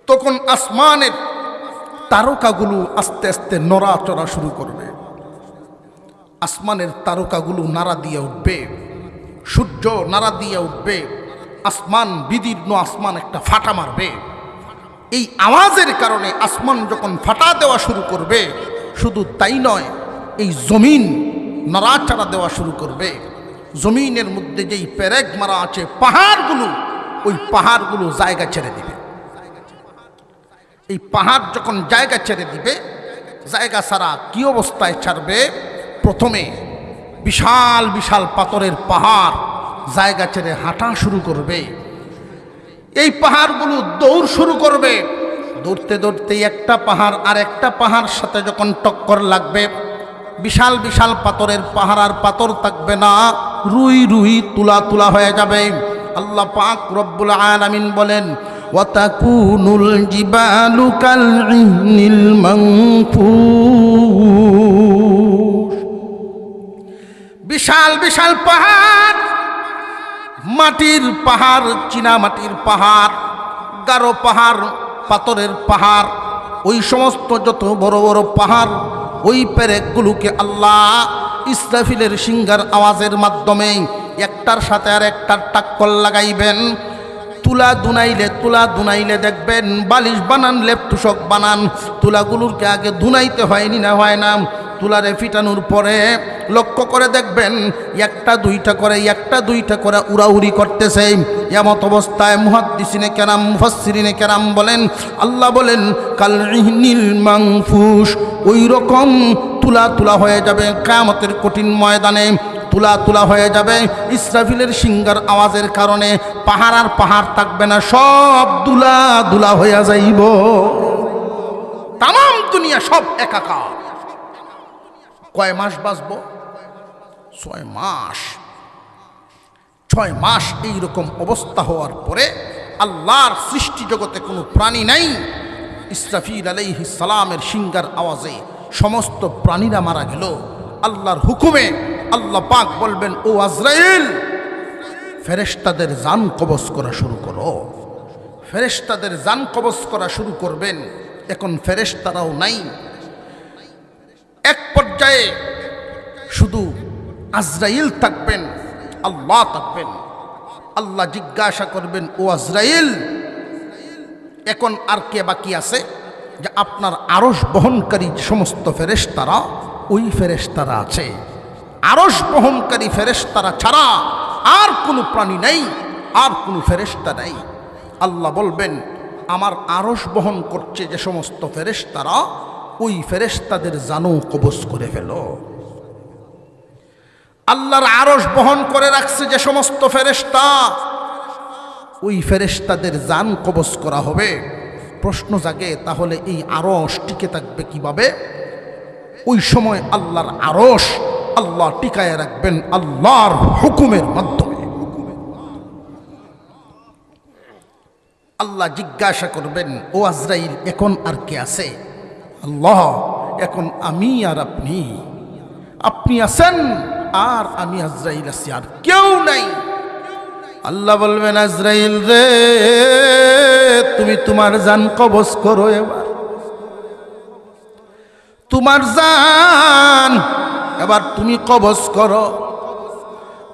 তখন আসমানের তারকাগুলো আস্তে আস্তে নড়াচড়া শুরু করবে। আসমানের তারকাগুলো নাড়া দিয়ে উঠবে, সূর্য নাড়া দিয়ে উঠবে, আসমান বিদীর্ণ আসমান একটা ফাটা মারবে। এই আওয়াজের কারণে আসমান যখন ফাটা দেওয়া শুরু করবে, শুধু তাই নয়, এই জমিন নড়াচড়া দেওয়া শুরু করবে। জমিনের মধ্যে যেই পেরেক মারা আছে পাহাড়গুলো, ওই পাহাড়গুলো জায়গা ছেড়ে দিবে। এই পাহাড় যখন জায়গা ছেড়ে দিবে, জায়গা ছাড়া কি অবস্থায় ছাড়বে? প্রথমে বিশাল বিশাল পাথরের পাহাড় জায়গা ছেড়ে হাঁটা শুরু করবে। এই পাহাড়গুলো দৌড় শুরু করবে। দৌড়তে দৌড়তে একটা পাহাড় আর একটা পাহাড় সাথে যখন টক্কর লাগবে, বিশাল বিশাল পাথরের পাহাড় আর পাথর থাকবে না, রুই রুই তুলা তুলা হয়ে যাবে। আল্লাহ পাক রব্বুল আলামিন বলেন, ওয়াতাকুনুল জিবালু কালইহনিল মানফুশ। বিশাল বিশাল পাহাড়, মাটির পাহাড়, চীনা মাটির পাহাড়, গারো পাহাড়, পাথরের পাহাড়, ওই সমস্ত যত বড় বড় পাহাড়, ওই পেরেকগুলোকে আল্লাহ ইসরাফিলের সিংহার আওয়াজের মাধ্যমে একটার সাথে আর একটার টাক্কর লাগাইবেন। তুলা দুনাইলে দেখবেন বালিশ বানান, লেপ তুষক বানান, তুলাগুলোকে আগে দুনাইতে হয়নি না হয় না, তুলারে ফিটানোর পরে লক্ষ্য করে দেখবেন একটা দুইটা করে উড়াউড়ি করতেছে। এমত অবস্থায় মুহাদ্দিসিনে কেরাম, মুফাসসিরিনে কেরাম বলেন, আল্লাহ বলেন কাল ইহনিল মানফুশ, ওই রকম তুলা তুলা হয়ে যাবে কিয়ামতের কঠিন ময়দানে, তুলা তুলা হয়ে যাবে ইসরাফিলের সিংহার আওয়াজের কারণে। পাহাড় আর পাহাড় থাকবে না, সব দুলা দুলা হইয়া যাইব, তাম দুনিয়া সব একাকার। কয় মাস বাঁচব? 6 মাস। 6 মাস এইরকম অবস্থা হওয়ার পরে আল্লাহর সৃষ্টি জগতে কোনো প্রাণী নাই। ইসরাফিল আলাইহিস সালামের সিংহার আওয়াজে সমস্ত প্রাণীরা মারা গেল। আল্লাহর হুকুমে আল্লাহ পাক বলবেন, ও আজরাইল, ফেরেশতাদের জান কবজ করা শুরু করো। ফেরেশতাদের জান কবজ করা শুরু করবেন। এখন ফেরেশতারাও নাই। এক পর্যায়ে শুধু আজরাইল থাকবেন, আল্লাহ থাকবেন। আল্লাহ জিজ্ঞাসা করবেন, ও আজরাইল, এখন আর কে বাকি আছে? যে আপনার আরশ বহনকারী সমস্ত ফেরেশতারা, ওই ফেরেশতারা আছে। আরশ বহনকারী ফেরেশতারা ছাড়া আর কোনো প্রাণী নাই, আর কোনো ফেরেশতা নাই। আল্লাহ বলবেন, আমার আরশ বহন করছে যে সমস্ত ফেরেশতারা, ওই ফেরেশতাদের জানও কবজ করে ফেলো। আল্লাহর আরশ বহন করে রাখছে যে সমস্ত ফেরেশতা, ওই ফেরেশতাদের জান কবজ করা হবে। প্রশ্ন জাগে, তাহলে এই আরশ টিকে থাকবে কিভাবে? ওই সময় আল্লাহর আরশ আল্লাহ টিকায় রাখবেন আল্লাহর হুকুমের মাধ্যমে। আল্লাহ জিজ্ঞাসা করবেন, ও আজরাইল, এখন আর কে আছে? আল্লাহ, এখন আমি আর আপনি। আপনি আছেন আর আমি আজরাইল আছি, আর কেউ নাই। আল্লাহ বলবেন, আজরাইল রে, তুমি তোমার জান কবজ করো। এবার তোমার জান এবার তুমি কবজ করো।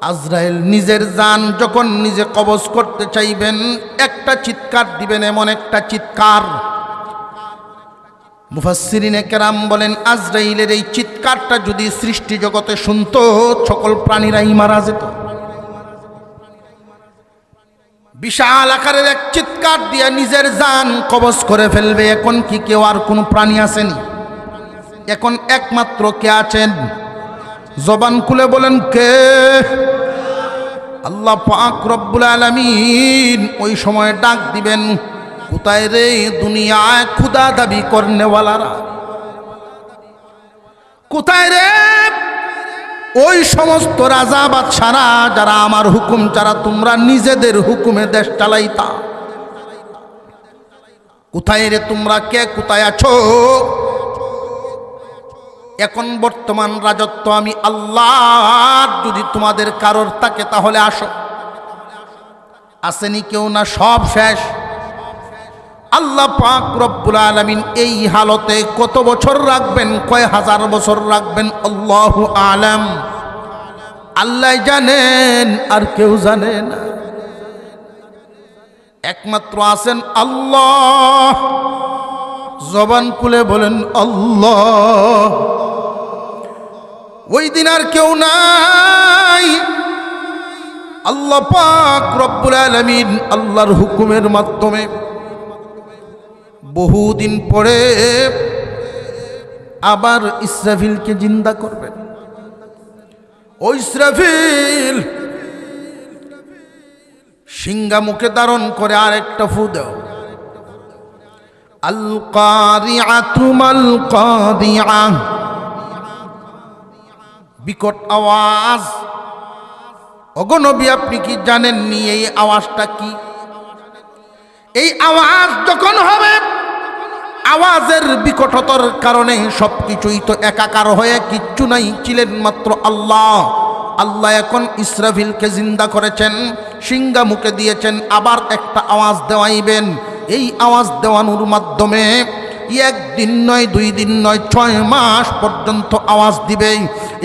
আজরাইল নিজের জান যখন নিজে কবজ করতে চাইবেন, একটা চিৎকার দিবেন, এমন একটা চিৎকার, মুফাসসিরিনে কেরাম বলেন আজরাইলের এই চিৎকারটা যদি সৃষ্টি জগতে শুনতো, সকল প্রাণীরাই মারা যেত। বিশাল আকারের এক চিৎকার দিয়ে নিজের জান কবজ করে ফেলবে। এখন কি কেউ আর কোনো প্রাণী আসেনি? এখন একমাত্র কে আছেন? জবান খুলে বলেন কে? আল্লাহ পাক রব্বুল আলামিন ওই সময় ডাক দিবেন, কোথায় রে দুনিয়ায় খুদা দাবি করনেওয়ালারা? কোথায় রে ওই সমস্ত রাজা বাদশারা যারা আমার হুকুম ছাড়া তোমরা নিজেদের হুকুমে দেশ চালাইতা? কোথায় রে তোমরা? কে কোথায় আছো? এখন বর্তমান রাজত্ব আমি আল্লাহ, যদি তোমাদের কারোর থাকে তাহলে আসো। আসেনি কেউ না, সব শেষ। আল্লাহ পাক রব্বুল আলামিন এই হালতে কত বছর রাখবেন, কয় হাজার বছর রাখবেন, আল্লাহু আলাম, আল্লাহ জানেন, আর কেউ জানে না। একমাত্র আছেন আল্লাহ। জবান খুলে বলেন আল্লাহ। ওই দিন আর কেউ নাই। আল্লাহ পাক রব্বুল আলামিন আল্লাহর হুকুমের মাধ্যমে বহুদিন পরে আবার ইসরাফিলকে জিন্দা করবেন। ওই ইসরাফিল সিংহা মুখে ধারণ করে আরেকটা ফু দাও, আল কারিআতু মাল কাদিআ, বিকট আওয়াজ। ওগো নবী, আপনি কি জানেননি এই আওয়াজটা কি? এই আওয়াজ যখন হবে, আওয়াজের বিকটতার কারণে সবকিছুই তো একাকার হয়ে কিচ্ছু নাই, ছিলেন মাত্র আল্লাহ। আল্লাহ এখন ইসরাফিলকে জিন্দা করেছেন, সিংহা মুখে দিয়েছেন, আবার একটা আওয়াজ দেওয়াইবেন। এই আওয়াজ দেওয়ানোর মাধ্যমে একদিন নয়, 2 দিন নয়, 6 মাস পর্যন্ত আওয়াজ দিবে।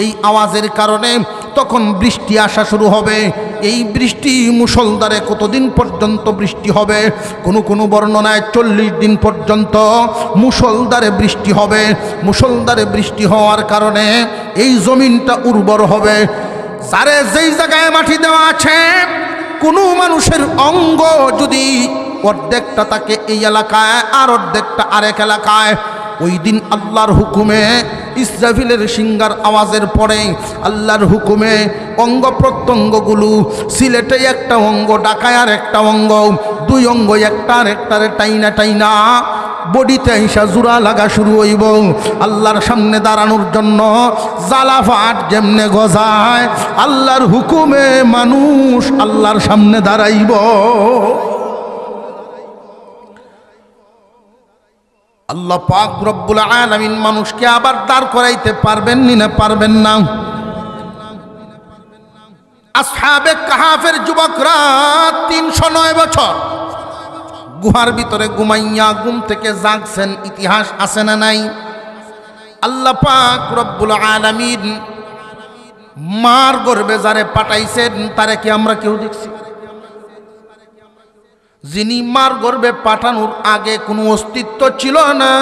এই আওয়াজের কারণে তখন বৃষ্টি আসা শুরু হবে। এই বৃষ্টি মুষলধারে কতদিন পর্যন্ত বৃষ্টি হবে? কোনো বর্ণনায় 40 দিন পর্যন্ত মুষলধারে বৃষ্টি হবে। মুষলধারে বৃষ্টি হওয়ার কারণে এই জমিনটা উর্বর হবে। সারে যেই জায়গায় মাটি দেওয়া আছে, কোনো মানুষের অঙ্গ যদি অর্ধেকটা থাকে এই এলাকায় আর অর্ধেকটা আরেক এলাকায়, ওই দিন আল্লাহর হুকুমে ইসরাফিলের সিংহার আওয়াজের পরে আল্লাহর হুকুমে অঙ্গ প্রত্যঙ্গগুলো, সিলেটে একটা অঙ্গ, ঢাকায় আর একটা অঙ্গ, 2 অঙ্গ একটা আর একটারে টাইনা টাইনা বডিতে আইসা জোড়া লাগা শুরু হইব। আল্লাহর সামনে দাঁড়ানোর জন্য জালাফাট যেমনে গজায়, আল্লাহর হুকুমে মানুষ আল্লাহর সামনে দাঁড়াইব। আল্লাহ পাক রব্বুল আলামিন মানুষকে আবার দাঁড় করাইতে পারবেন না? পারবেন না। আসহাবে কাহাফের যুবকরা 309 বছর গুহার ভিতরে ঘুমাইয়া ঘুম থেকে জাগছেন, ইতিহাস আছে না নাই? আল্লাহ পাক রব্বুল আলামিন মার গর্ভে যারে পাঠাইছেন তারে কি আমরা কেউ দেখছি? যিনি মার গর্ভে পাঠানোর আগে কোনো অস্তিত্ব ছিল না,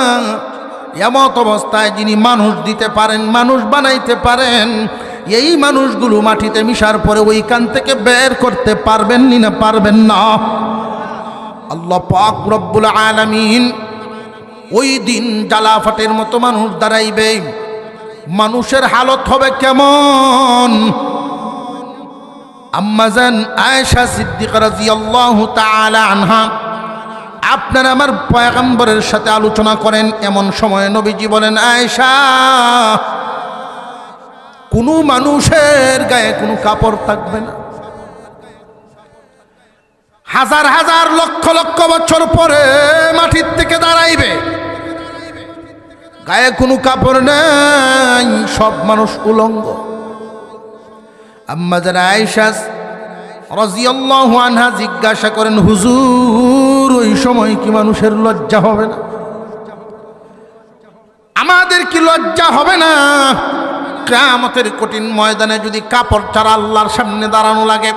এমত অবস্থায় যিনি মানুষ দিতে পারেন, মানুষ বানাইতে পারেন, এই মানুষগুলো মাটিতে মিশার পরে ওইখান থেকে বের করতে পারবেন না? পারবেন না। আল্লাহ পাক রব্বুল আলামিন ওই দিন জালাফাটের মতো মানুষ দাঁড়াইবে। মানুষের হালত হবে কেমন? আম্মাজান আয়েশা সিদ্দিকা রাদিয়াল্লাহু তাআলা আনহা আপনার আমার পয়গম্বরের সাথে আলোচনা করেন। এমন সময় নবীজি বলেন, আয়েশা, কোনো মানুষের গায়ে কোনো কাপড় থাকবে না। হাজার হাজার লক্ষ লক্ষ বছর পরে মাটির থেকে দাঁড়াইবে, গায়ে কোনো কাপড় নেই, সব মানুষ উলঙ্গ। আম্মাজান আয়েশা রাদিয়াল্লাহু আনহা জিজ্ঞাসা করেন, হুজুর, ওই সময় কি মানুষের লজ্জা হবে না? আমাদের কি লজ্জা হবে না? কিয়ামতের কঠিন ময়দানে যদি কাপড় ছাড়া আল্লাহর সামনে দাঁড়ানো লাগে,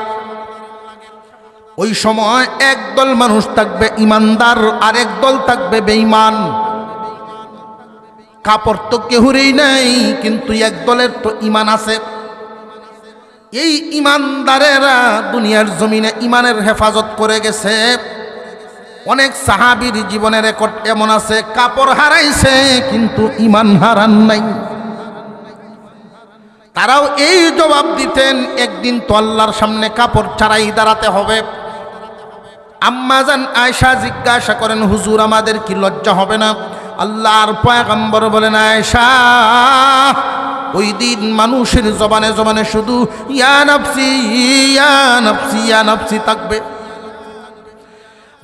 ওই সময় একদল মানুষ থাকবে ইমানদার আর একদল থাকবে বেঈমান। কাপড় তো কেহুরেই নাই, কিন্তু একদলের তো ইমান আছে। এই ইমানদারেরা দুনিয়ার জমিনে ইমানের হেফাজত করে গেছে। অনেক সাহাবীর জীবনের রেকর্ড এমন আছে, কাপড় হারাইছে কিন্তু ইমান হারান নাই। তারাও এই জবাব দিতেন, একদিন তো আল্লাহর সামনে কাপড় ছাড়াই দাঁড়াতে হবে। আম্মাজান আয়েশা জিজ্ঞাসা করেন, হুজুর আমাদের কি লজ্জা হবে না? আল্লাহর পয়গম্বর বলেন, আয়েশা ওই দিন মানুষের জবানে জবানে শুধু ইয়া নাফসি ইয়া নাফসি ইয়া নাফসি থাকবে।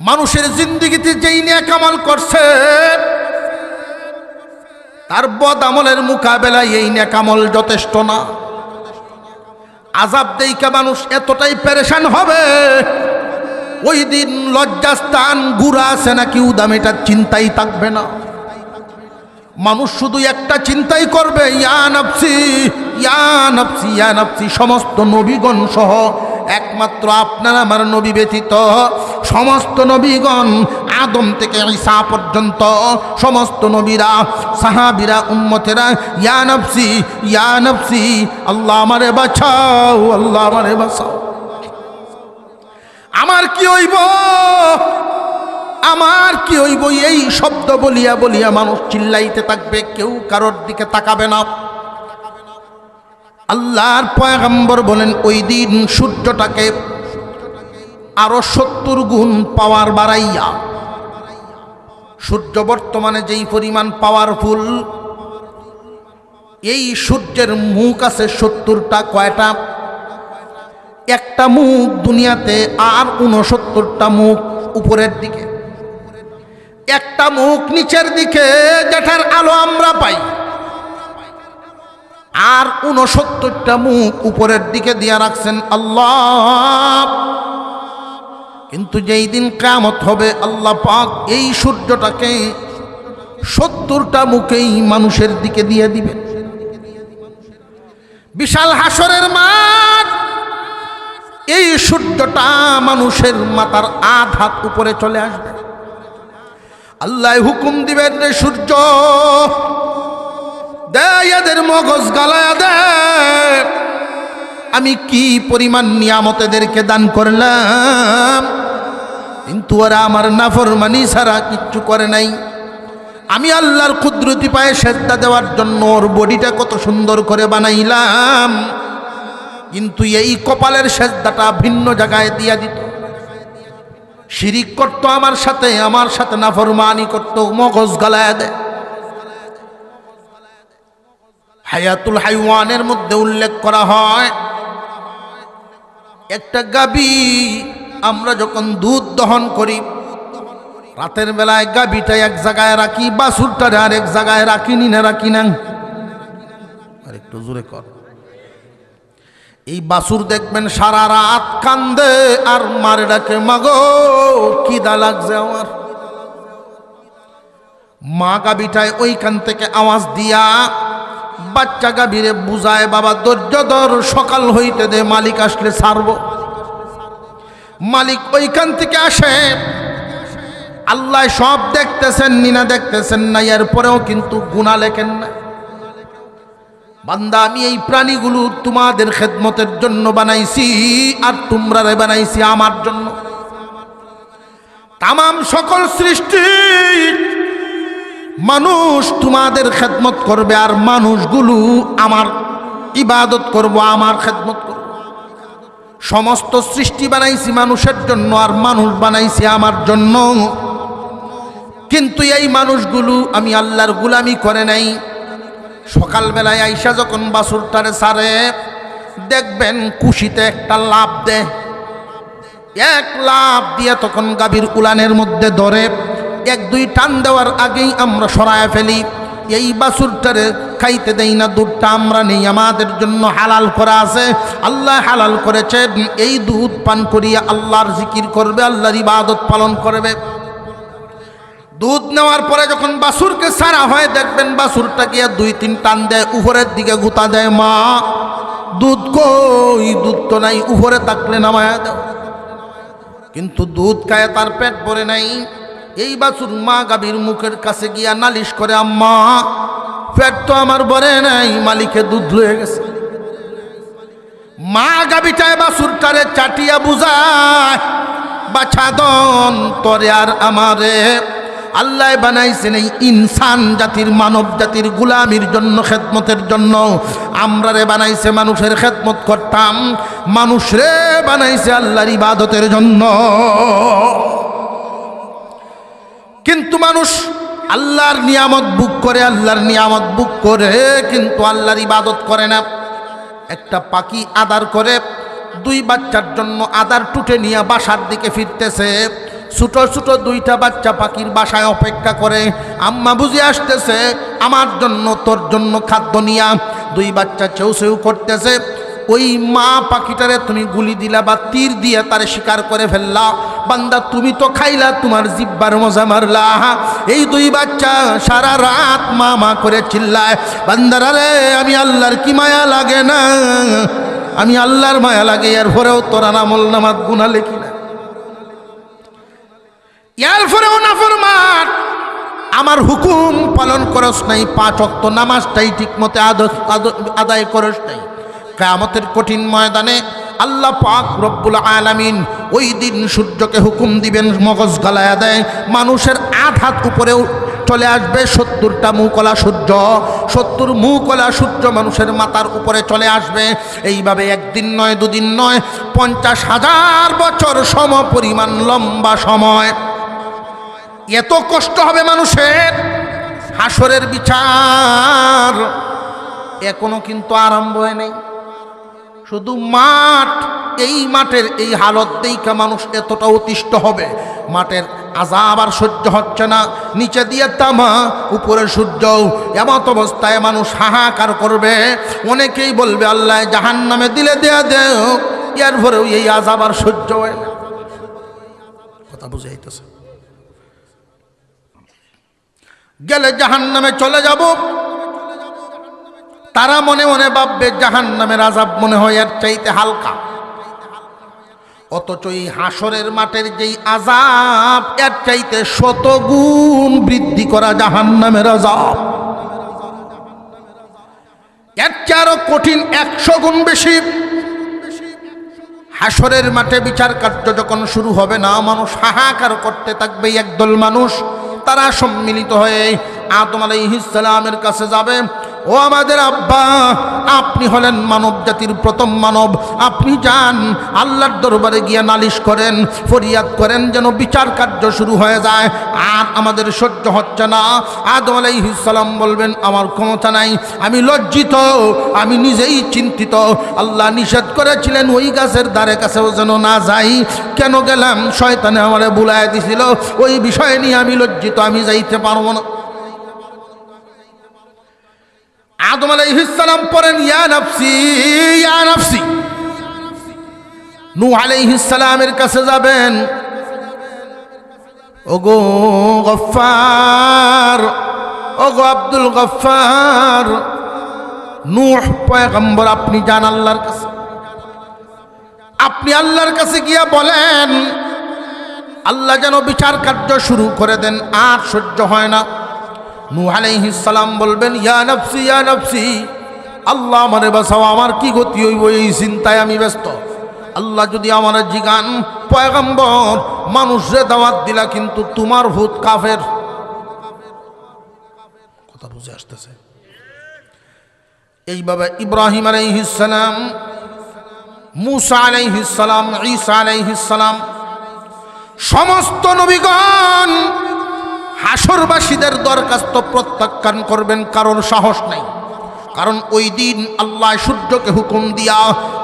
মানুষের জিন্দেগিতে যেই নেক আমল করছে তার বদ আমলের মোকাবেলায় এই নেক আমল যথেষ্ট না। আযাব দেইকা মানুষ এতটাই পেরেশান হবে, ওই দিন লজ্জাস্থান গুড়া আছে নাকি উদাম এটার চিন্তাই থাকবে না। মানুষ শুধু একটা চিন্তাই করবে, ইয়া নাফসি ইয়া নাফসি ইয়া নাফসি। সমস্ত নবীগণ সহ একমাত্র আপনার আমার নবী ব্যতীত সমস্ত নবীগণ আদম থেকে ঈসা পর্যন্ত সমস্ত নবীরা, সাহাবীরা, উম্মতেরা ইয়া নাফসি ইয়া নাফসি, আল্লাহ আমারে বাঁচাও, আল্লাহ আমারে বাঁচাও। আমার কি হইব, আমার কি হইব, এই শব্দ বলিয়া বলিয়া মানুষ চিল্লাইতে থাকবে, কেউ কারোর দিকে তাকাবে না। আল্লাহর পয়গম্বর বলেন, ওই দিন সূর্যটাকে আরো 70 গুণ পাওয়ার বাড়াইয়া, সূর্য বর্তমানে যেই পরিমাণ পাওয়ারফুল, এই সূর্যের মুখ আছে 70টা। কয়টা? একটা মুখ দুনিয়াতে, আর 69টা মুখ উপরের দিকে, একটা মুখ নিচের দিকে যেটার আলো আমরা পাই, আর 69টা মুখ উপরের দিকে দিয়া রাখছেন আল্লাহ। কিন্তু যেই দিন কিয়ামত হবে আল্লাহ পাক এই সূর্যটাকে 70টা মুখেই মানুষের দিকে দিয়ে দিবেন। বিশাল হাসরের মাঠ, এই সূর্যটা মানুষের মাথার আধ হাত উপরে চলে আসবে। আল্লাহ হুকুম দিবেন, রে সূর্য দে এদের মগজ গালায়া দে। আমি কি পরিমাণ নিয়ামত এদেরকে দান করলাম, কিন্তু ওরা আমার নাফরমানি ছাড়া কিচ্ছু করে নাই। আমি আল্লাহর কুদরতি পায়ে সেজদা দেওয়ার জন্য ওর বডিটা কত সুন্দর করে বানাইলাম, কিন্তু এই কপালের সেজদাটা ভিন্ন জায়গায় দিয়া দিত। শিরিক করতো আমার সাথে নাফরমানি করতো, মগজ গালায়া দেয়। হায়াতুল হাইওয়ানের মধ্যে উল্লেখ করা হয়, একটা গাবি আমরা যখন দুধ দহন করি, রাতের বেলায় গাবিটা এক জায়গায় রাখি, বাছুরটারে আরেক জায়গায় রাখি, না রাখি না? আর একটু জোরে কর। এই বাছুর দেখবেন সারা রাত কান্দে আর মারে ডাকে, মাগো খিদা লাগছে আমার। মা গাবিটায় ওইখান থেকে আওয়াজ দিয়া বাচ্চা গাভীরে বুঝায়, বাবা ধৈর্য ধর, সকাল হইতে দে, মালিক আসলে ছাড়ব। মালিক ওইখান থেকে আসে, আল্লাহ সব দেখতেছেন নিনা দেখতেছেন না, এরপরেও কিন্তু গুনাহ লেখেন না। বান্দা আমি এই প্রাণীগুলো তোমাদের খেদমতের জন্য বানাইছি, আর তোমরা বানাইছি আমার জন্য। তামাম সকল সৃষ্টি মানুষ তোমাদের খেদমত করবে, আর মানুষগুলো আমার ইবাদত করব, আমার খেদমত করব। সমস্ত সৃষ্টি বানাইছি মানুষের জন্য, আর মানুষ বানাইছি আমার জন্য। কিন্তু এই মানুষগুলো আমি আল্লাহর গোলামি করে নাই। সকালবেলায় আইসা যখন বাছুরটারে ছাড়ে, দেখবেন কুশিতে একটা লাফ দেয়, এক লাফ দিয়ে তখন গাভীর উলানের মধ্যে ধরে, এক দুই টান দেওয়ার আগেই আমরা সরায় ফেলি। এই বাছুরটারে খাইতে দেই না, দুধটা আমরা নেই, আমাদের জন্য হালাল করা আছে, আল্লাহ হালাল করেছেন। এই দুধ পান করিয়া আল্লাহর জিকির করবে, আল্লাহর ইবাদত পালন করবে। দুধ নেওয়ার পরে যখন বাছুরকে ছাড়া হয় দেখবেন বাছুরটা গিয়ে 2-3 টান দেয়, উপরের দিকে গুতা দেয়, মা দুধ কই? দুধ তো নাই, উপরে তাকলে নামায়া দাও। কিন্তু দুধ খায় তার পেট ভরে নাই। এই বাছুর মা গাভীর মুখের কাছে গিয়া নালিশ করে, আম্মা পেট তো আমার ভরে নাই, মালিকে দুধ লয়ে গেছে। মা গাভীটায় বাছুরটারে চাটিয়া বুঝায়, বাছাদন তোরে আর আমারে আল্লাহ বানাইছেন এই ইনসান জাতির, মানব জাতির গুলামির জন্য, খেদমতের জন্য। আমরা রে বানাইছে মানুষের খেদমত করতাম, মানুষ রে বানাইছে আল্লাহর ইবাদতের জন্য। কিন্তু মানুষ আল্লাহর নিয়ামত বুক করে, আল্লাহর নিয়ামত বুক করে কিন্তু আল্লাহর ইবাদত করে না। একটা পাখি আদার করে, 2 বাচ্চার জন্য আদার টুটে নিয়ে বাসার দিকে ফিরতেছে। ছোট ছোট 2টা বাচ্চা পাখির বাসায় অপেক্ষা করে, আম্মা বুঝে আসতেছে আমার জন্য, তোর জন্য খাদ্য নিয়া। 2 বাচ্চা চেউ চেউ করতেছে। ওই মা পাখিটারে তুমি গুলি দিলা বা তীর দিয়ে তারে শিকার করে ফেললা, বান্দা তুমি তো খাইলা, তোমার জিব্বার মজা মারলা। এই 2 বাচ্চা সারা রাত মা মা করে চিল্লায়, বান্দারা রে আমি আল্লাহর কি মায়া লাগে না, আমি আল্লাহর মায়া লাগে, এরপরেও তোরা আমল নামাত গুনাহ লেখি না, এরপরেও নাফরমান, আমার হুকুম পালন করস নাই, 5 ওয়াক্ত নামাজটাই ঠিক মতে আদায় করস নাই। কিয়ামতের কঠিন ময়দানে আল্লাহ পাক রব্বুল আলামিন ওই দিন সূর্যকে হুকুম দিবেন, মগজ গালায়া দেয়, মানুষের 8 হাত উপরেও চলে আসবে 70টা মুকলা সূর্য, 70 মুকলা সূর্য মানুষের মাথার উপরে চলে আসবে। এইভাবে একদিন নয়, 2 দিন নয়, 50,000 বছর সম পরিমাণ লম্বা সময়। এত কষ্ট হবে মানুষের, হাসরের বিচার এখনো কিন্তু আরম্ভ হয় নাই। শুধু মাঠ, এই মাঠের এই হালত দেইখা মানুষ এতটা অতিষ্ঠ হবে, মাঠের আযাব আর সহ্য হচ্ছে না, নিচে দিয়ে তামা, উপরে সূর্য, এমত অবস্থায় মানুষ হাহাকার করবে। অনেকেই বলবে আল্লাহ জাহান্নামে দিলে দেয়া দেও, এরপরেও এই আযাব আর সহ্য হয় না। কথা বুঝাইতেছে? গেলে জাহান্নামে চলে যাব, তারা মনে মনে ভাববে জাহান্নামের আযাব মনে হয় এর চাইতে হালকা। অথচ এই হাসরের মাঠের যেই আযাব, এর চাইতে 100 গুণ বৃদ্ধি করা জাহান্নামের আযাব, এর চেয়ে আরো কঠিন 100 গুণ বেশি। হাসরের মাঠে বিচার কার্য যখন শুরু হবে না, মানুষ হাহাকার করতে থাকবে। একদল মানুষ তারা সম্মিলিত হয়ে আদম আলাইহিস সালামের কাছে যাবে, ও আমাদের আব্বা, আপনি হলেন মানব জাতির প্রথম মানব, আপনি যান আল্লাহর দরবারে গিয়ে নালিশ করেন, ফরিয়াদ করেন যেন বিচার কার্য শুরু হয়ে যায়, আর আমাদের সহ্য হচ্ছে না। আদম আলাইহিস সালাম বলবেন আমার ক্ষমতা নাই, আমি লজ্জিত, আমি নিজেই চিন্তিত, আল্লাহ নিষেধ করেছিলেন ওই গাছের ধারে কাছেও যেন না যাই, কেন গেলাম? শয়তানে আমারে বুলায় দিছিল, ওই বিষয় নিয়ে আমি লজ্জিত, আমি যাইতে পারবো না। আদম আলাইহিস সালাম পড়েন ইয়া নাফসি ইয়া নাফসি। নূহ আলাইহিস সালামের কাছে যাবেন, ওগো গফফার, ওগো আব্দুল গফফার, নূহ পয়গম্বর আপনি যান আল্লাহর কাছে, আপনি আল্লাহর কাছে গিয়া বলেন আল্লাহ যেন বিচার কার্য শুরু করে দেন, আর সহ্য হয় না। নূহ আলাইহিস সালাম বলবেন ইয়া নাফসি ইয়া নাফসি, আল্লাহ আমারে বাঁচাও, আমার কি গতি হইব এই চিন্তায় আমি ব্যস্ত। আল্লাহ যদি আমার জিগান, পয়গম্বর মানুষরে দাওয়াত দিলা কিন্তু তোমার ভূত কাফের। কথা বুঝে আসতেছে? এইভাবে ইব্রাহিম আলাইহিস সালাম, মুসা আলাইহিস সালাম, ঈসা আলাইহিস সালাম, সমস্ত নবীগণ হাসরবাসীদের দরখাস্ত প্রত্যাখ্যান করবেন, কারণ সাহস নাই। কারণ ওই দিন আল্লাহ সূর্যকে হুকুম দিয়া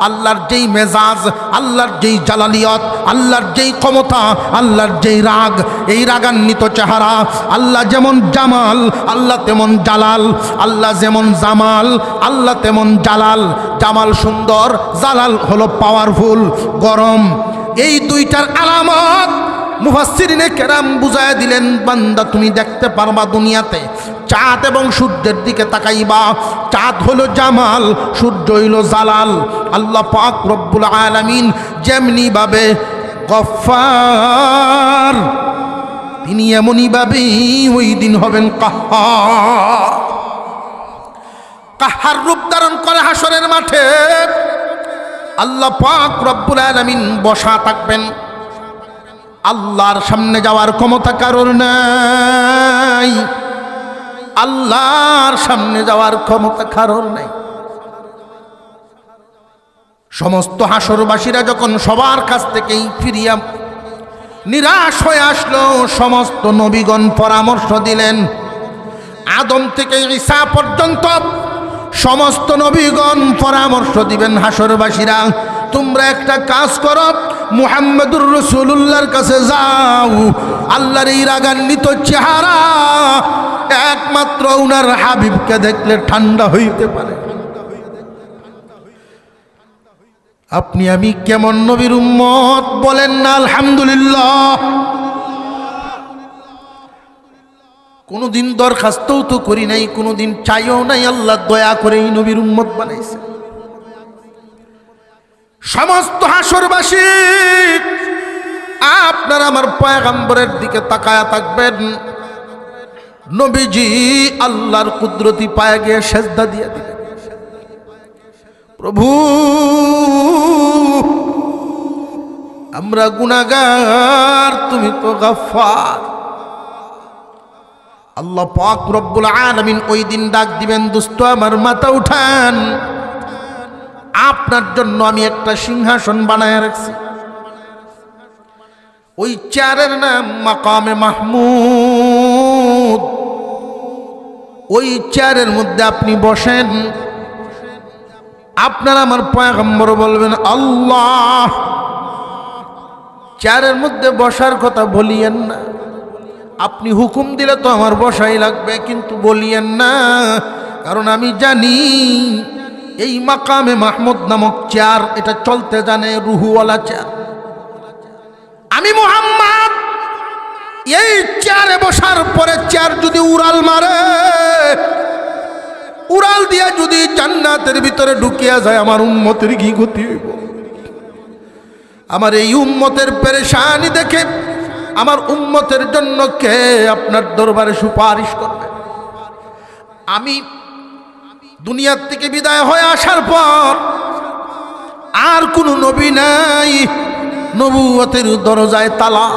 আল্লাহর যেই মেজাজ, আল্লাহর যেই জালালিয়ত, আল্লাহর যেই ক্ষমতা, আল্লাহর যেই রাগ, এই রাগান্বিত চেহারা, আল্লাহ যেমন জামাল আল্লাহ তেমন জালাল, আল্লাহ যেমন জামাল আল্লাহ তেমন জালাল। জামাল সুন্দর, জালাল হলো পাওয়ারফুল, গরম। এই দুইটার আলামত মুফাসসিরিনে কেরাম বুঝায় দিলেন, বান্দা তুমি দেখতে পারবা দুনিয়াতে চাঁদ এবং সূর্যের দিকে তাকাইবা, চাঁদ হলো জামাল, সূর্য হইল জালাল। আল্লাহ পাক রব্বুল আলামিন যেমনি ভাবে গফফার, তিনি এমনই ভাবে ওই দিন হবেন কাহ্হার। কাহ্হার রূপ ধারণ করে হাসরের মাঠে আল্লাহ পাক রব্বুল আলামিন বসা থাকবেন। আল্লাহর সামনে যাওয়ার ক্ষমতা কারোর নাই, আল্লাহর সামনে যাওয়ার ক্ষমতা কারোর নাই। সমস্ত হাসরবাসীরা যখন সবার কাছ থেকেই ফিরিয়া নিরাশ হয়ে আসলো, সমস্ত নবীগণ পরামর্শ দিলেন। আদম থেকে ঈসা পর্যন্ত সমস্ত নবীগণ পরামর্শ দিবেন হাসরবাসীরা, তোমরা একটা কাজ করো, মুহাম্মদুর রাসূলুল্লাহর কাছে যাও। আল্লাহর এই রাগান্বিত চেহারা একমাত্র উনার হাবিবকে দেখলে ঠান্ডা হইতে পারে। আপনি আমি কেমন নবীর উম্মত বলেন না আলহামদুলিল্লাহ। কোনদিন দরখাস্তও তো করি নাই, কোনদিন চাইও নাই, আল্লাহ দয়া করে এই নবীর উম্মত বানাইছে। সমস্ত হাসরবাসী আপনারা আমার পয়গম্বরের দিকে তাকায়া থাকবেন। নবীজি আল্লাহর কুদরতি পায়ে গিয়ে সেজদা দিয়ে দিলেন, প্রভু আমরা গুনাহগার, তুমি তো গফফার। আল্লাহ পাক রব্বুল আলামিন ওই দিন ডাক দিবেন, দোস্ত আমার মাথা উঠান, আপনার জন্য আমি একটা সিংহাসন বানায় রাখছি। ওই চেয়ারের নাম মাকামে মাহমুদ। ওই চেয়ারের মধ্যে আপনি বসেন, আপনার আমার পয়গম্বর বলবেন আল্লাহ। চেয়ারের মধ্যে বসার কথা বলিয়েন না, আপনি হুকুম দিলে তো আমার বসাই লাগবে, কিন্তু বলিয়েন না, কারণ আমি জানি এই মাকামে মাহমুদ নামক চেয়ার এটা চলতে জানে, রুহুওয়ালা চেয়ার। আমি মুহাম্মদ এই চেয়ারে বসার পরে চেয়ার যদি উড়াল মারে, উড়াল দিয়া যদি জান্নাতের ভিতরে ঢুকিয়া যায়, আমার উম্মতের কি গতি হইব? আমার এই উম্মতের পেরেশানি দেখে আমার উম্মতের জন্য কে আপনার দরবারে সুপারিশ করবে? আমি দুনিয়ার থেকে বিদায় হয়ে আসার পর আর কোনো নবী নাই, নবুয়তের দরজায় তালা।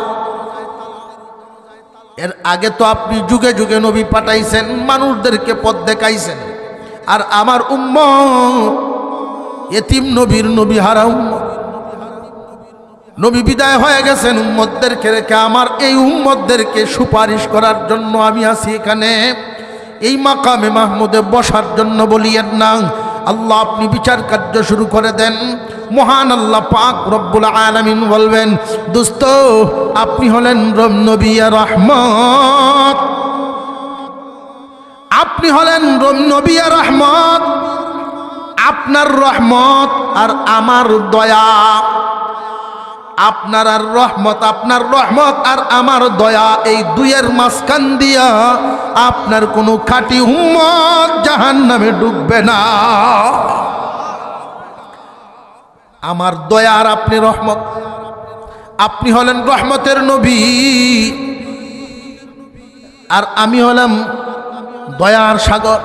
এর আগে তো আপনি যুগে যুগে নবী পাঠাইছেন, মানুষদেরকে পথ দেখাইছেন, আর আমার উম্মত এতিম নবীর নবী হারা উম্মত। নবী বিদায় হয়ে গেছেন, উম্মতদেরকে রেখে আমার এই উম্মতদেরকে সুপারিশ করার জন্য আমি আছি এখানে, এই মাকামে মাহমুদে বসার জন্য বলিয়েন না। আল্লাহ আপনি বিচার কার্য শুরু করে দেন। মহান আল্লাহ পাক রব্বুল আলামিন বলবেন, দোস্ত আপনি হলেন নবী রহমত, আপনি হলেন নবী রহমত। আপনার রহমত আর আমার দয়া, আপনার আর রহমত, আপনার রহমত আর আমার দয়া, এই দুইয়ের মাঝখান দিয়া আপনার কোনো খাঁটি উম্মত জাহান্নামে ডুববে না। আমার দয়া আর আপনি রহমত, আপনি হলেন রহমতের নবী আর আমি হলাম দয়ার সাগর।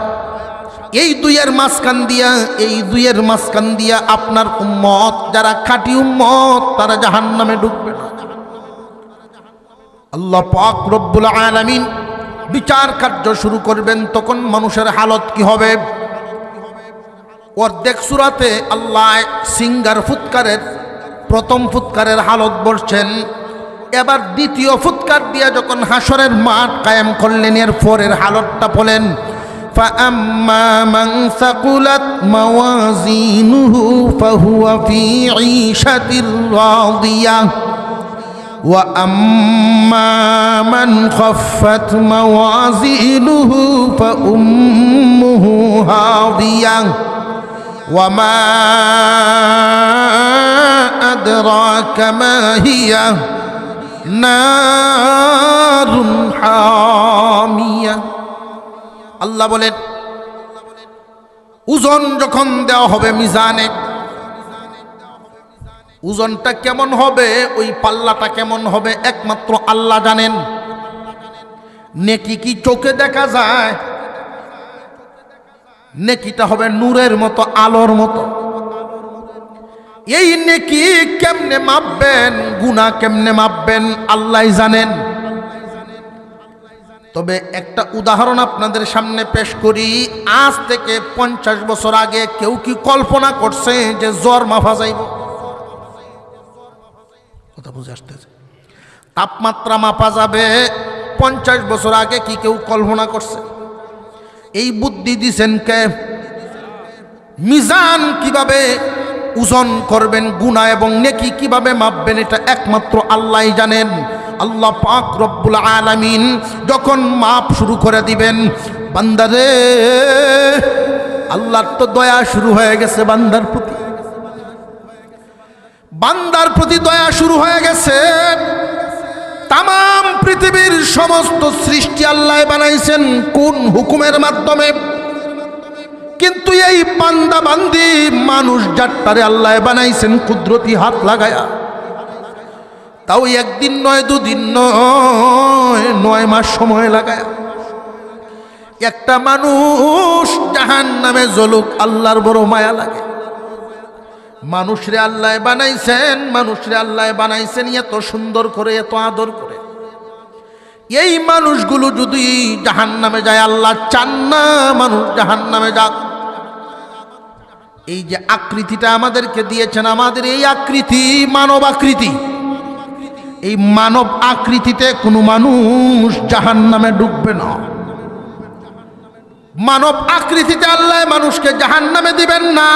এই দুইয়ের মাঝখান দিয়া, এই দুইয়ের মাঝখান দিয়া আপনার উম্মত যারা খাঁটি উম্মত তারা জাহান্নামে ডুববে না। আল্লাহ পাক রব্বুল আলামিন বিচার কার্য শুরু করবেন, তখন মানুষের হালত কি হবে? অর্ধেক সূরাতে আল্লাহ সিঙ্গার ফুৎকারের প্রথম ফুৎকারের হালত বলছেন, এবার দ্বিতীয় ফুৎকার দিয়া যখন হাসরের মাঠ কায়েম করলেন, এর পরের হালতটা বলেন, فأما من ثقلت موازينه فهو في عيشة راضية وأما من خفت موازينه فأمه هاوية وما أدراك ما هي নারুন হামিয়া। আল্লাহ বলেন ওজন যখন দেওয়া হবে মিজানে, ওজনটা কেমন হবে, ওই পাল্লাটা কেমন হবে একমাত্র আল্লাহ জানেন। নেকি কি চোখে দেখা যায়? নেকিটা হবে নূরের মতো, আলোর মতো। এই নেকি কেমনে মাপবেন, গুনাহ কেমনে মাপবেন আল্লাহ জানেন। তবে একটা উদাহরণ আপনাদের সামনে পেশ করি। আজ থেকে 50 বছর আগে কেউ কি কল্পনা করছে যে জ্বর মাপা যাইব? কথা বুঝে আসতেছে? তাপমাত্রা মাপা যাবে 50 বছর আগে কি কেউ কল্পনা করছে? এই বুদ্ধি দিছেন কে? মিজান কিভাবে ওজন করবেন, গুনাহ এবং নেকি কিভাবে মাপবেন, এটা একমাত্র আল্লাহই জানেন। আল্লাহ পাক রব্বুল আলামিন যখন মাপ শুরু করে দিবেন, বান্দারে, আল্লাহর তো দয়া শুরু হয়ে গেছে বান্দার প্রতি, বান্দার প্রতি দয়া শুরু হয়ে গেছে। তামাম পৃথিবীর সমস্ত সৃষ্টি আল্লাহ বানাইছেন কোন হুকুমের মাধ্যমে? কিন্তু এই বান্দা বান্দি মানুষ জাতটারে আল্লাহ বানাইছেন কুদরতি হাত লাগায়া। তাও একদিন নয়, দুদিন নয়, 9 মাস সময় লাগায় একটা মানুষ জাহান্নামে জ্বলুক, আল্লাহর বড় মায়া লাগে। মানুষরে আল্লাহ বানাইছেন, মানুষরে আল্লাহ বানাইছেন এত সুন্দর করে, এত আদর করে। এই মানুষগুলো যদি জাহান্নামে যায়, আল্লাহ চান না মানুষ জাহান্নামে যাক। এই যে আকৃতিটা আমাদেরকে দিয়েছেন, আমাদের এই আকৃতি মানব আকৃতি। এই মানব আকৃতিতে কোনো মানুষ জাহান্নামে ডুববে না। মানব আকৃতিতে আল্লাহ মানুষকে জাহান্নামে দিবেন না।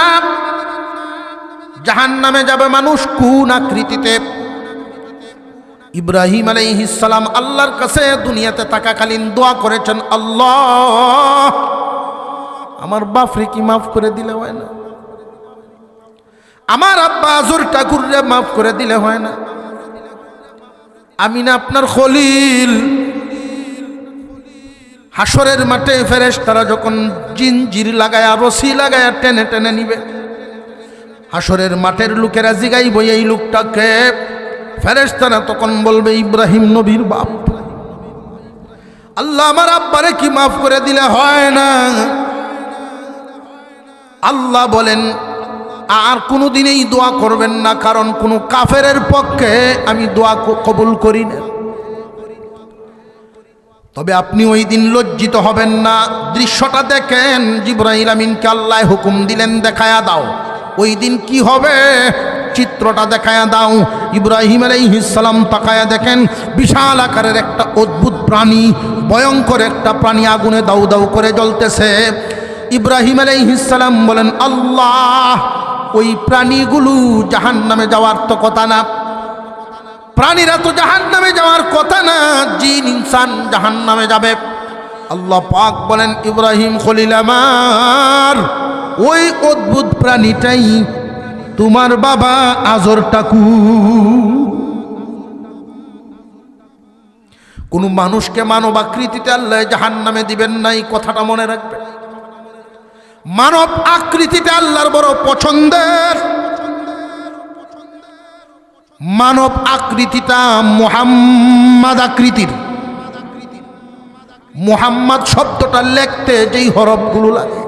জাহান্নামে যাবে মানুষ কোন আকৃতিতে? ইব্রাহিম আলাইহিস সালাম আল্লাহর কাছে দুনিয়াতে থাকাকালীন দোয়া করেছেন, আল্লাহ আমার বাপরে কি মাফ করে দিলে হয় না? আমার আব্বা আজর ঠাকুররে মাফ করে দিলে হয় না? আমি না আপনার খলিল? হাসরের মাঠে ফেরেশতারা যখন জিনজির লাগায়া, রশি লাগায়া টেনে টেনে নিবে, হাসরের মাঠের লোকেরা জিগাইব এই লোকটাকে। ফেরেশতারা তখন বলবে ইব্রাহিম নবীর বাপ। আল্লাহ আমার আব্বারে কি মাফ করে দিলে হয় না? আল্লাহ বলেন আর কোনোদিন এই দোয়া করবেন না, কারণ কোনো কাফেরের পক্ষে আমি দোয়া কবুল করি না। তবে আপনি ওই দিন লজ্জিত হবেন না। দৃশ্যটা দেখেন, জিবরাইল আমিনকে আল্লাহ হুকুম দিলেন দেখায়া দাও ওই দিন কি হবে, চিত্রটা দেখায়া দাও। ইব্রাহিম আলাইহিস সালাম তাকায়া দেখেন বিশাল আকারের একটা অদ্ভুত প্রাণী, ভয়ঙ্কর একটা প্রাণী আগুনে দাউ দাউ করে জ্বলতেছে। ইব্রাহিম আলাইহিস সালাম বলেন, আল্লাহ ওই প্রাণীগুলো জাহান্নামে যাওয়ার তো কথা না, প্রাণীরা তো জাহান্নামে যাওয়ার কথা না, জিন ইনসান জাহান্নামে যাবে। আল্লাহ পাক বলেন, ইব্রাহিম খলিল আমার, ওই অদ্ভুত প্রাণীটাই তোমার বাবা আজর টাকু। কোন মানুষকে মানব আকৃতিতে আল্লাহ জাহান্নামে দিবেন না, এই কথাটা মনে রাখবেন। মানব আকৃতিতে আল্লাহর বড় পছন্দের। মানব আকৃতিটা মুহাম্মদ আকৃতির। মুহাম্মদ শব্দটা লিখতে যেই হরফগুলো লাগে,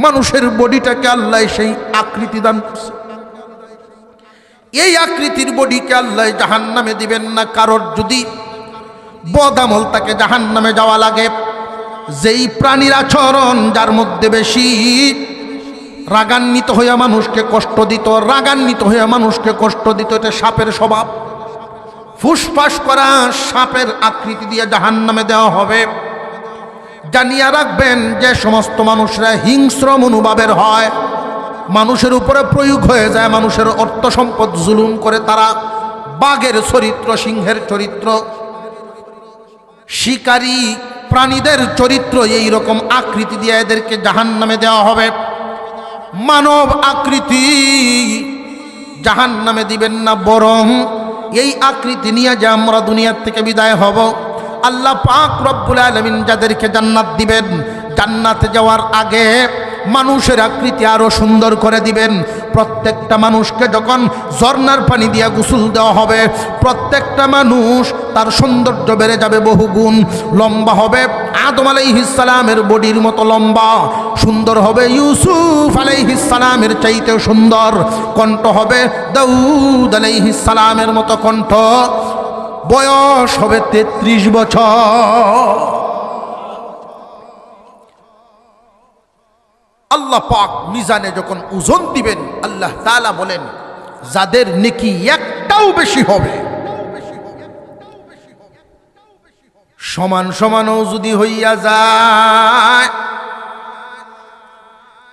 মানুষের বডিটাকে আল্লাহ সেই আকৃতি দান করছে। এই আকৃতির বডিকে আল্লাহ জাহান্নামে দিবেন না। কারোর যদি বদামল তাকে জাহান্নামে যাওয়া লাগে, যেই প্রাণীর আচরণ যার মধ্যে বেশি রাগান্বিত হইয়া মানুষকে কষ্ট দিত, রাগান্বিত হইয়া মানুষকে কষ্ট দিত, এটা সাপের স্বভাব। ফুসফাস করা সাপের আকৃতি দিয়ে জাহান্নামে দেওয়া হবে। জানিয়া রাখবেন, যে সমস্ত মানুষরা হিংস্র মনোভাবের হয়, মানুষের উপরে প্রয়োগ হয়ে যায়, মানুষের অর্থ সম্পদ জুলুম করে, তারা বাঘের চরিত্র, সিংহের চরিত্র, শিকারী প্রাণীদের চরিত্র, এই রকম আকৃতি দিয়ে এদেরকে জাহান্নামে দেওয়া হবে। মানব আকৃতি জাহান্নামে দিবেন না, বরং এই আকৃতি নিয়ে যে আমরা দুনিয়ার থেকে বিদায় হব, আল্লাহ পাক রব্বুল আলামিন যাদেরকে জান্নাত দিবেন, জান্নাতে যাওয়ার আগে মানুষের আকৃতি আরো সুন্দর করে দিবেন। প্রত্যেকটা মানুষকে যখন ঝর্ণার পানি দিয়ে গোসল দেওয়া হবে, প্রত্যেকটা মানুষ তার সৌন্দর্য বেড়ে যাবে বহুগুণ। লম্বা হবে আদম আলাইহিস সালামের বডির মতো লম্বা, সুন্দর হবে ইউসুফ আলাইহিস সালামের চাইতেও সুন্দর, কণ্ঠ হবে দাউদ আলাইহিস সালামের মতো কণ্ঠ, বয়স হবে 33 বছর। আল্লাহ পাক মিজানে যখন ওজন দিবেন, আল্লাহ তাআলা বলেন যাদের নেকি একটাও বেশি হবে, সমান সমানও যদি হইয়া যায়,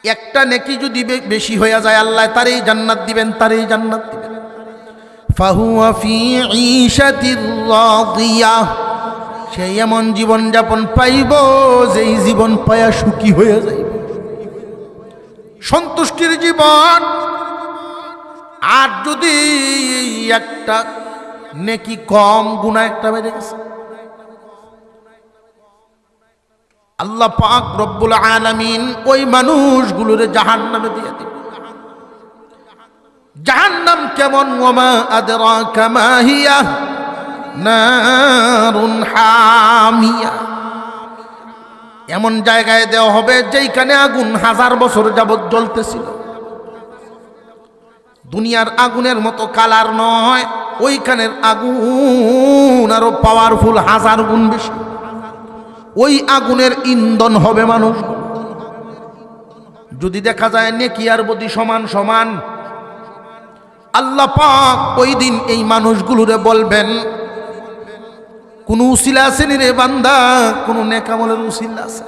একটা নেকি যদি বেশি হইয়া যায়, আল্লাহ তারই জান্নাত দিবেন, তারই জান্নাত দিবেন। ফাহুয়া ফি ঈশাতির রাদিয়াহ, সে এমন জীবন যাপন পাইব যেই জীবন পায়া সুখী হয়ে যায়, সন্তুষ্টির জীবন। আর যদি একটা নেকি কম, গুনাহ একটা বেড়ে গেছে, আল্লাহ পাক রব্বুল আলামিন ওই মানুষগুলোরে জাহান্নামে দিয়ে দিবেন। জাহান্নাম কেমন? ওয়ামা আদরাকা মা হিয়া নারুন হামিয়া, এমন জায়গায় দেওয়া হবে যেইখানে আগুন 1000 বছর যাবৎ জ্বলতেছিল। দুনিয়ার আগুনের মতো কালার নয়, ওইখানের আগুন আরো পাওয়ারফুল 1000 গুণ বেশি। ওই আগুনের ইন্ধন হবে মানুষ। যদি দেখা যায় নেকি আর বদি সমান সমান, আল্লাহ পাক ওই দিন এই মানুষগুলোরে বলবেন, কোন উসিলা আছে নি রে বান্দা? কোন নেকামলের উসিলা আছে?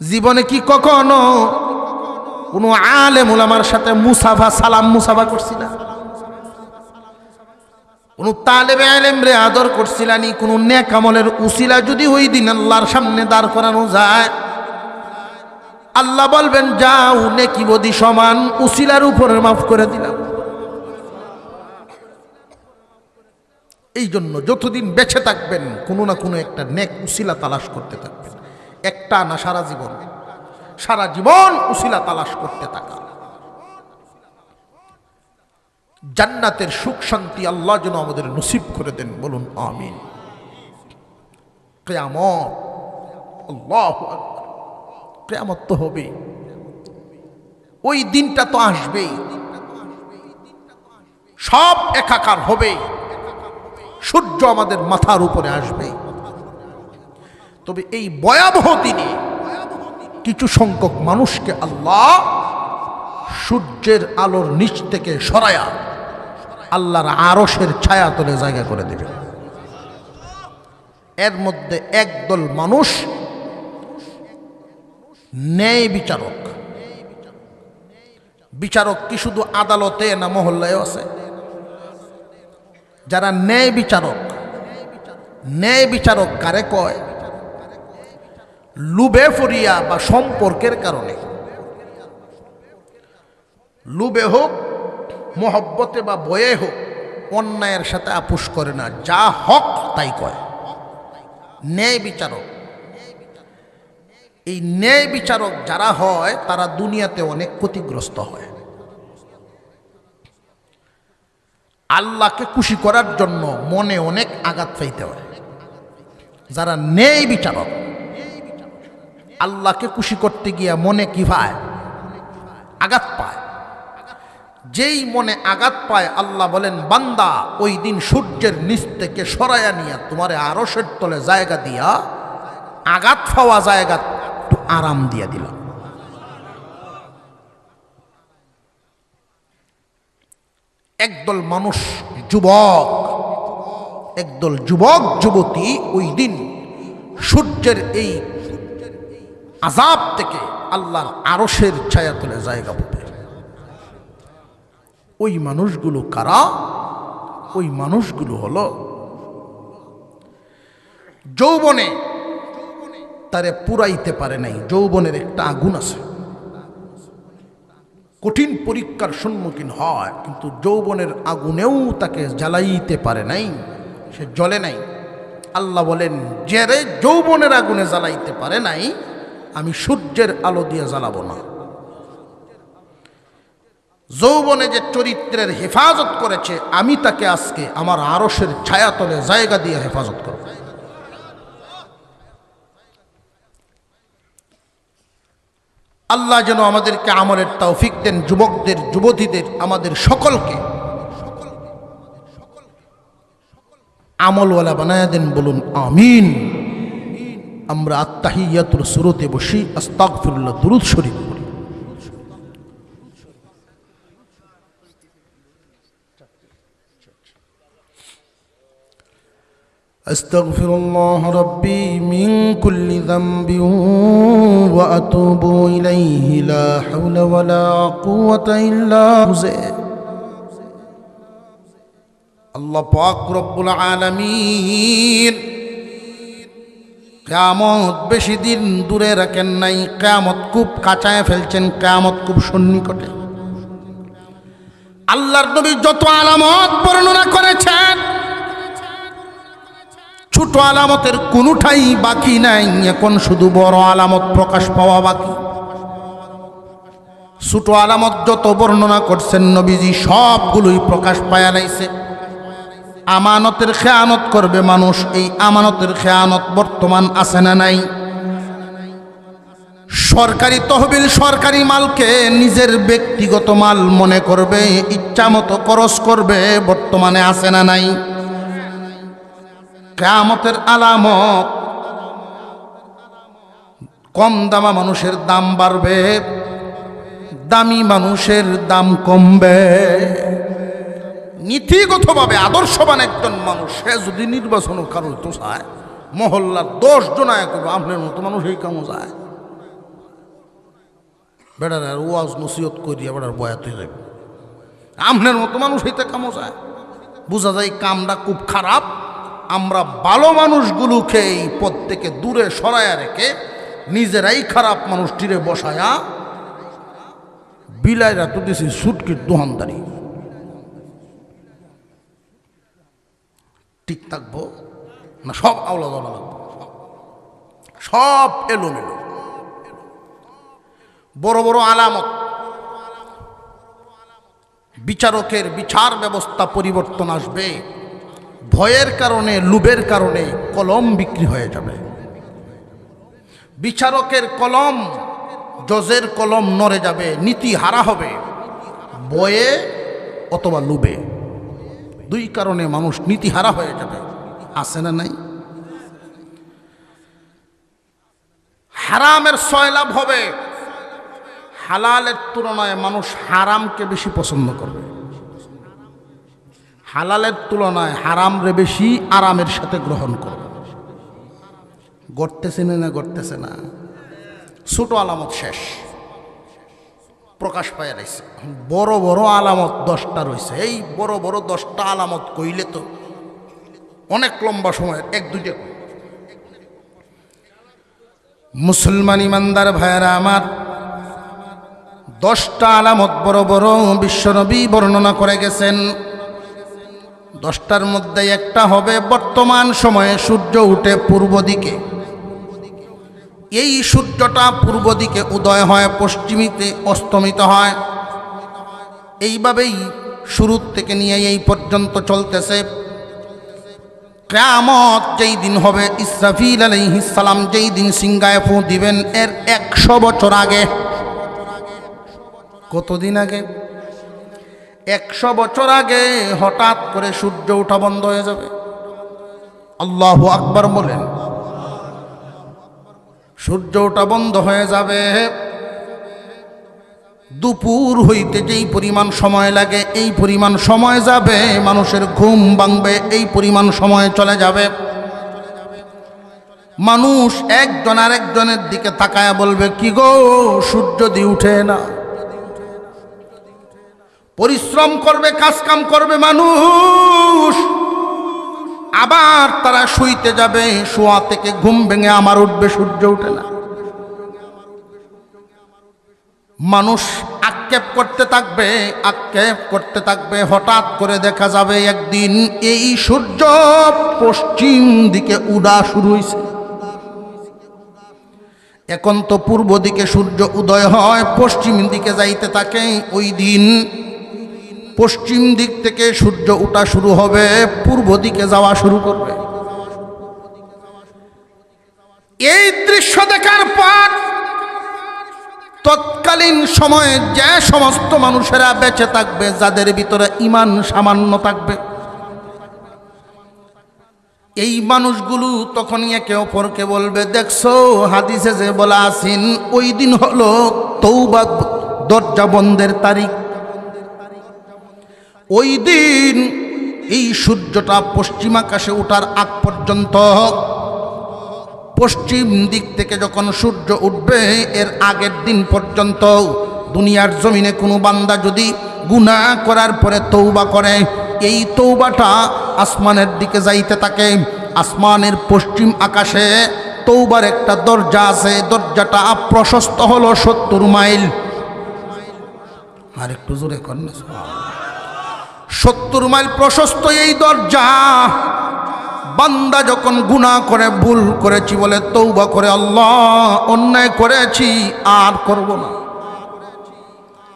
জীবনে কি কখনো কোন আলেম উলামার সাথে মুসাফা, সালাম মুসাফা করছিলা? কোন তালেবে ইলম রে আদর করছিলানি? কোন নেকামলের উসিলা যদি ওই দিন আল্লাহর সামনে দাঁড় করানো যায়, আল্লাহ বলবেন যাও, নেকি বদি সমান, উসিলার উপরে মাফ করে দিলাম। এই জন্য যতদিন বেঁচে থাকবেন কোনো না কোনো একটা নেক উসিলা তালাশ করতে থাকবেন। একটা না, সারা জীবন, সারা জীবন উসিলা তালাশ করতে থাকা। জান্নাতের সুখ শান্তি আল্লাহ যেন আমাদের নসিব করে দেন, বলুন আমিন। কিয়ামত, আল্লাহু আকবার, কিয়ামত তো হবে, ওই দিনটা তো আসবেই, সব একাকার হবে, সূর্য আমাদের মাথার উপরে আসবে। তবে এই ভয়াবহ দিনে কিছু সংখ্যক মানুষকে আল্লাহ সূর্যের আলোর নিচ থেকে সরায়া আল্লাহর আরশের ছায়া তলে জায়গা করে দেবে। এর মধ্যে একদল মানুষ ন্যায় বিচারক। বিচারক কি শুধু আদালতে না মহল্লায় আছে? যারা ন্যায় বিচারক, ন্যায় বিচারক কারে কয়? লুবে ফরিয়া বা সম্পর্কের কারণে, লুবে হোক, মোহব্বতে বা বয়ে হোক, অন্যায়ের সাথে আপোষ করে না, যা হক তাই কয় ন্যায় বিচারক। এই ন্যায় বিচারক যারা হয় তারা দুনিয়াতে অনেক ক্ষতিগ্রস্ত হয়। আল্লাহকে খুশি করার জন্য মনে অনেক আঘাত পাইতে হয়। যারা ন্যায় বিচারক, আল্লাহকে খুশি করতে গিয়া মনে কি পায়? আঘাত পায়। যেই মনে আঘাত পায়, আল্লাহ বলেন বান্দা ওই দিন সূর্যের নিচ থেকে সরাইয়া নিয়া তোমারে আরশের তলে জায়গা দিয়া, আঘাত পাওয়া জায়গা একটু আরাম দিয়া দিলাম। একদল মানুষ, যুবক, একদল যুবক যুবতী ওই দিন সূর্যের এই আযাব থেকে আল্লাহর আরশের ছায়া তলে জায়গা পাবে। ওই মানুষগুলো কারা? ওই মানুষগুলো হলো যৌবনে তারে পুরাইতে পারে নাই। যৌবনের একটা আগুন আছে, কঠিন পরীক্ষার সম্মুখীন হয়, কিন্তু যৌবনের আগুনেও তাকে জ্বালাইতে পারে নাই, সে জ্বলে নাই। আল্লাহ বলেন, যে রে যৌবনের আগুনে জ্বালাইতে পারে নাই, আমি সূর্যের আলো দিয়ে জ্বালাবো না। যৌবনে যে চরিত্রের হেফাজত করেছে, আমি তাকে আজকে আমার আরশের ছায়াতলে জায়গা দিয়ে হেফাজত করব। আল্লাহ যেন আমাদেরকে আমলের তৌফিক দেন, যুবকদের, যুবতীদের, আমাদের সকলকে আমলওয়ালা বানায়া দেন, বলুন আমিন। আমরা আত্তাহিয়াতুর সুরতে বসি, আস্তাগফিরুল্লাহ দুরূদ শরীফ পড়ি। আস্তাগফিরুল্লাহ রাব্বি মিন কুল্লি যামবিন ওয়া আতুবু ইলাইহি লা হাওলা ওয়ালা কুওয়াতা ইল্লা বিল্লাহ। আল্লাহ পাক রব্বুল আলামিন কিয়ামত বেশি দিন দূরে রাখেন নাই, কিয়ামত খুব কাছায় ফেলছেন, কিয়ামত খুব সন্নিকটে। আল্লাহর নবী যত আলামত বর্ণনা করেছেন, ছোট আলামতের কোনটাই বাকি নাই, এখন শুধু বড় আলামত প্রকাশ পাওয়া বাকি। ছোট আলামত যত বর্ণনা করছেন নবীজি, সবগুলোই প্রকাশ পায়া লাইছে। আমানতের খেয়ানত করবে মানুষ, এই আমানতের খেয়ানত বর্তমান আছে না নাই? সরকারি তহবিল, সরকারি মালকে নিজের ব্যক্তিগত মাল মনে করবে, ইচ্ছা মতো খরচ করবে, বর্তমানে আছে না নাই? কিয়ামতের আলামত, কম দামা মানুষের দাম বাড়বে, দামি মানুষের দাম কমবে। নীতিগতভাবে আদর্শবান একজন মানুষ, সে যদি নির্বাচন কারণ তো চায়, মহল্লার 10 জন আয় করবে, আপনার মতো মানুষ এই কামও যায়। বেড়ার আর ওয়াজ নসিহত করিয়া বেড়ার বয়াতে যাবে, আপনার মতো মানুষ হইতে কামও যায়। বোঝা যায় কামটা খুব খারাপ। আমরা ভালো মানুষগুলোকে এই পদ থেকে দূরে সরাইয়া রেখে নিজেরাই খারাপ মানুষটিরে বসায়া বিলাইরা তো দিছি সুটকির দোহানদারি। ঠিক থাকবো না? সব আওলা দলা লাগবো, সব এলোমেলো। বড় বড় আলামত, বিচারকের বিচার ব্যবস্থা পরিবর্তন আসবে। ভয়ের কারণে, লোভের কারণে কলম বিক্রি হয়ে যাবে। বিচারকের কলম, জজের কলম নড়ে যাবে, নীতি হারা হবে, ভয়ে অথবা লোভে। দুই কারণে মানুষ নীতি হারা হয়ে যাবে। আছে না নাই? হারামের সয়লাভ হবে, হালালের তুলনায় মানুষ হারামকে বেশি পছন্দ করবে। হালালের তুলনায় হারামরে বেশি আরামের সাথে গ্রহণ করবে। গড়তেছে না? গড়তেছে না? ছোট আলামত শেষ, প্রকাশ পায় রয়েছে। বড় বড় আলামত 10টা রয়েছে। এই বড় বড় 10টা আলামত কইলে তো অনেক লম্বা সময়ের, 1-2টা কই। মুসলমান ইমানদার ভাইয়েরা আমার, 10টা আলামত বড় বড় বিশ্বনবী বর্ণনা করে গেছেন। 10টার মধ্যে একটা হবে, বর্তমান সময়ে সূর্য উঠে পূর্ব দিকে। এই সূর্যটা পূর্ব দিকে উদয় হয়, পশ্চিমীতে অস্তমিত হয়। এইভাবেই শুরু থেকে নিয়ে এই পর্যন্ত চলতেছে। কিয়ামত যেই দিন হবে, ইসরাফিল আলাইহিস সালাম যেই দিন সিংহায় ফু দিবেন, এর 100 বছর আগে। কতদিন আগে? 100 বছর আগে হঠাৎ করে সূর্য ওঠা বন্ধ হয়ে যাবে। আল্লাহু আকবার বলেন। সূর্য ওঠা বন্ধ হয়ে যাবে। দুপুর হইতে যেই পরিমাণ সময় লাগে, এই পরিমাণ সময় যাবে। মানুষের ঘুম ভাঙবে, এই পরিমাণ সময় চলে যাবে। মানুষ একজন আরেকজনের দিকে তাকায়া বলবে, কি গো, সূর্য দি উঠে না। পরিশ্রম করবে, কাজকাম করবে মানুষ, আবার তারা শুইতে যাবে। শোয়া থেকে ঘুম ভেঙে আমার উঠবে, সূর্য উঠে না। মানুষ আক্ষেপ করতে থাকবে, আক্ষেপ করতে থাকবে। হঠাৎ করে দেখা যাবে একদিন এই সূর্য পশ্চিম দিকে উদা শুরু হয়েছে। এখন তো পূর্ব দিকে সূর্য উদয় হয়, পশ্চিম দিকে যাইতে থাকে। ওই দিন পশ্চিম দিক থেকে সূর্য ওঠা শুরু হবে, পূর্ব দিকে যাওয়া শুরু করবে। এই দৃশ্য দেখার পর তৎকালীন সময়ে যে সমস্ত মানুষেরা বেঁচে থাকবে, যাদের ভিতরে ঈমান সামান্য থাকবে, এই মানুষগুলো তখনই একে অপরকে বলবে, দেখছো হাদিসে যে বলা আছেন ওই দিন হলো তওবা দরজা বন্ধের তারিখ। ওই দিন এই সূর্যটা পশ্চিম আকাশে ওঠার আগ পর্যন্ত, পশ্চিম দিক থেকে যখন সূর্য উঠবে এর আগের দিন পর্যন্ত দুনিয়ার জমিনে কোনো বান্দা যদি গুনাহ করার পরে তওবা করে, এই তওবাটা আসমানের দিকে যাইতে থাকে। আসমানের পশ্চিম আকাশে তওবার একটা দরজা আছে, দরজাটা প্রশস্ত হলো 70 মাইল। আর একটু জোরে করেন, 70 মাইল প্রশস্ত এই দরজা। বান্দা যখন গুনাহ করে, ভুল করেছি বলে তওবা করে, আল্লাহ অন্যায় করেছি আর করব না,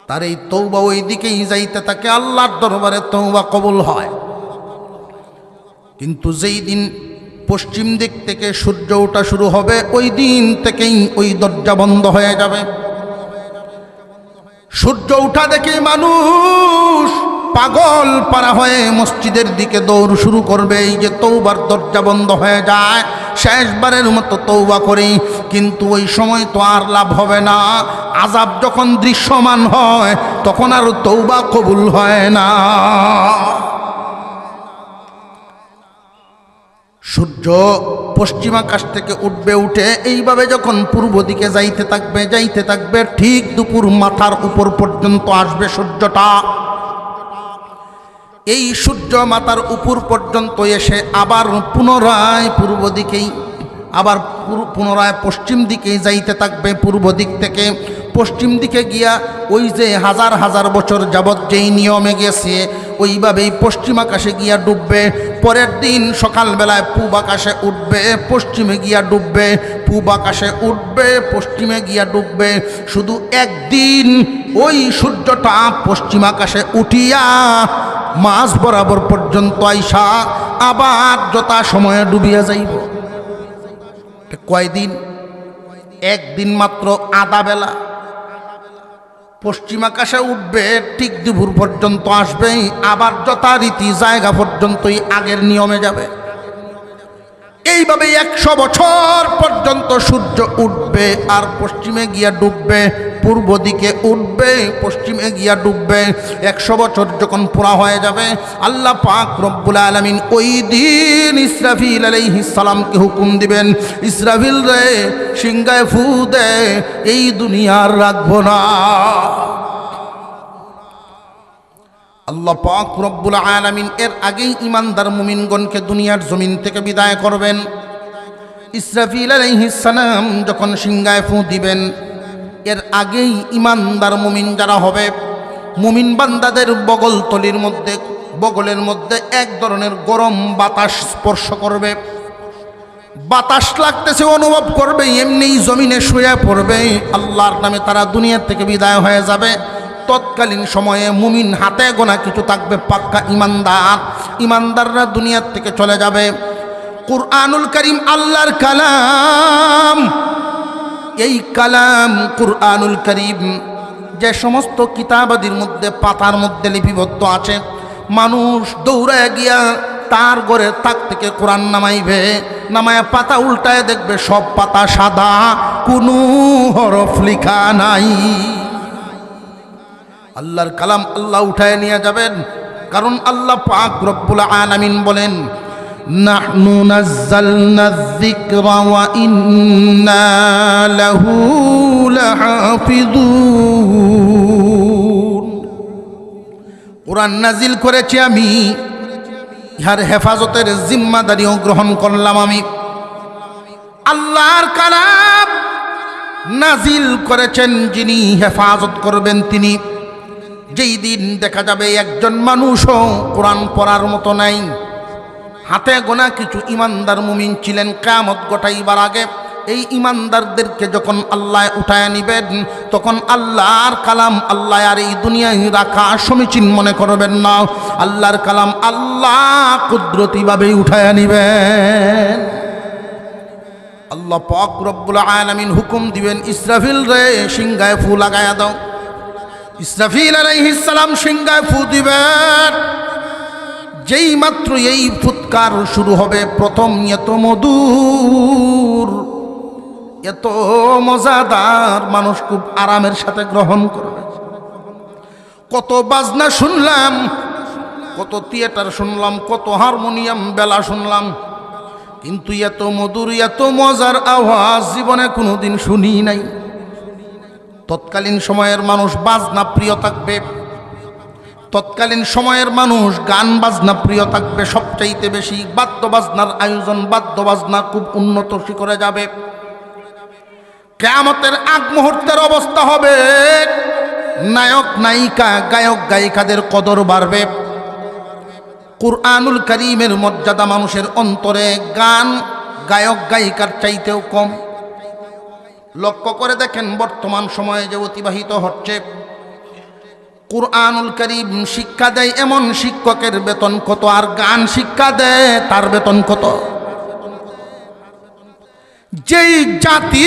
তার এই তওবা ওই দিকেই যাইতে থাকে, আল্লাহর দরবারে তওবা কবুল হয়। কিন্তু যেই দিন পশ্চিম দিক থেকে সূর্য ওঠা শুরু হবে, ওই দিন থেকেই ওই দরজা বন্ধ হয়ে যাবে। সূর্য ওঠা দেখে মানুষ পাগল পারা হয়ে মসজিদের দিকে দৌড় শুরু করবে। এই যে তওবার দরজা বন্ধ হয়ে যায়, শেষবারের মতো তওবা করি, কিন্তু ওই সময় তো আর লাভ হবে না। আযাব যখন দৃশ্যমান হয় তখন আর তওবা কবুল হয় না। সূর্য পশ্চিম আকাশ থেকে উঠবে, উঠে এইভাবে যখন পূর্ব দিকে যাইতে থাকবে, যাইতে থাকবে, ঠিক দুপুর মাথার উপর পর্যন্ত আসবে সূর্যটা। এই সূর্য মাথার উপর পর্যন্ত এসে আবার পুনরায় পূর্ব দিকেই, আবার পুনরায় পশ্চিম দিকে যাইতে থাকবে। পূর্ব দিক থেকে পশ্চিম দিকে গিয়া ওই যে হাজার হাজার বছর যাবৎ যেই নিয়মে গেছে ওইভাবেই পশ্চিম আকাশে গিয়া ডুববে। পরের দিন সকালবেলায় পূব আকাশে উঠবে, পশ্চিমে গিয়া ডুববে, পূব আকাশে উঠবে, পশ্চিমে গিয়া ডুববে। শুধু একদিন ওই সূর্যটা পশ্চিম আকাশে উঠিয়া মাঝ বরাবর পর্যন্ত আইসা আবার যথা সময়ে ডুবিয়া যাইব। কয়দিন? একদিন মাত্র, আধা বেলা পশ্চিম আকাশে উঠবে, ঠিক দুপুর পর্যন্ত আসবে, আবার যথারীতি জায়গা পর্যন্তই আগের নিয়মে যাবে। এইভাবে 100 বছর পর্যন্ত সূর্য উঠবে আর পশ্চিমে গিয়া ডুববে, পূর্ব দিকে উঠবে, পশ্চিমে গিয়া ডুববে। 100 বছর যখন পুরা হয়ে যাবে, আল্লাহ পাক রব্বুল আলামিন ওই দিন ইসরাফিল আলাইহিস সালামকে হুকুম দিবেন, ইসরাফিল রে সিংহায় ফু দে, এই দুনিয়ার রাখবো না। আল্লাহ পাক রব্বুল আলামিন এর আগেই ঈমানদার মুমিনগণকে দুনিয়ার জমিন থেকে বিদায় করবেন। ইসরাফিল আলাইহিস সালাম যখন সিংহায় ফু দিবেন, এর আগেই ঈমানদার মুমিন যারা হবে, মুমিন বান্দাদের বগলতলির মধ্যে, বগলের মধ্যে এক ধরনের গরম বাতাস স্পর্শ করবে। বাতাস লাগতেছে অনুভব করবে, এমনিই জমিনে শুয়ে পড়বে। আল্লাহর নামে তারা দুনিয়া থেকে বিদায় হয়ে যাবে। তৎকালীন সময়ে মুমিন হাতে গোনা কিছু থাকবে, পাক্কা ইমানদার, ইমানদাররা দুনিয়ার থেকে চলে যাবে। কুরআনুল কারীম আল্লাহর কালাম, এই কালাম কুরআনুল কারীম যে সমস্ত কিতাবাদির মধ্যে, পাতার মধ্যে লিপিবদ্ধ আছে, মানুষ দৌড়ায় গিয়া তার ঘরের তাক থেকে কোরআন নামাইবে, নামায় পাতা উল্টায় দেখবে সব পাতা সাদা, কোনো হরফ লেখা নাই। আল্লাহর কালাম আল্লাহ উঠায় নিয়ে যাবেন, কারণ আল্লাহ পাক রব্বুল আলামিন বলেন, নাহনু নাযালনা যিকরা ওয়া ইন্না লাহু লাহাফিযুন। কোরআন নাজিল করেছি আমি, ইহার হেফাজতের জিম্মাদারিও গ্রহণ করলাম আমি। আল্লাহর কালাম নাজিল করেছেন যিনি, হেফাজত করবেন তিনি। যেই দিন দেখা যাবে একজন মানুষও কোরআন পড়ার মতো নাই। হাতে গোনা কিছু ইমানদার মুমিন ছিলেন, কিয়ামত ঘটাইবার আগে এই ইমানদারদেরকে যখন আল্লাহ উঠায় নিবেন, তখন আল্লাহর কালাম আল্লাহ আর এই দুনিয়ায় রাখা সমীচীন মনে করবেন না। আল্লাহর কালাম আল্লাহ কুদরতিভাবে উঠায় নিবেন। আল্লাহ পাক রব্বুল আলামিন হুকুম দিবেন, ইসরাফিল রে সিংহায় ফু লাগায়া দাও। ইসরাফিল আলাইহিস সালাম সিংহায় ফু দিবেন। যেই মাত্র এই ফুৎকার শুরু হবে, প্রথম এত মধুর, এত মজাদার, মানুষ খুব আরামের সাথে গ্রহণ করবে। কত বাজনা শুনলাম, কত থিয়েটার শুনলাম, কত হারমোনিয়াম বেলা শুনলাম, কিন্তু এত মধুর এত মজার আওয়াজ জীবনে কোনোদিন শুনি নাই। তৎকালীন সময়ের মানুষ বাজনা প্রিয় থাকবে, তৎকালীন সময়ের মানুষ গান বাজনা প্রিয় থাকবে সবচাইতে বেশি। বাদ্য বাজনার আয়োজন, বাদ্য বাজনা খুব উন্নত শিখরে যাবে। কিয়ামতের আগ মুহূর্তের অবস্থা হবে, নায়ক নায়িকা গায়ক গায়িকাদের কদর বাড়বে। কুরআনুল কারীমের মর্যাদা মানুষের অন্তরে গান গায়ক গায়িকার চাইতেও কম। লক্ষ্য করে দেখেন বর্তমান সময়ে যে অতিবাহিত হচ্ছে, কুরআনুল কারীম শিক্ষা দেয় এমন শিক্ষকের বেতন কত, আর গান শিক্ষা দেয় তার বেতন কত। যেই জাতি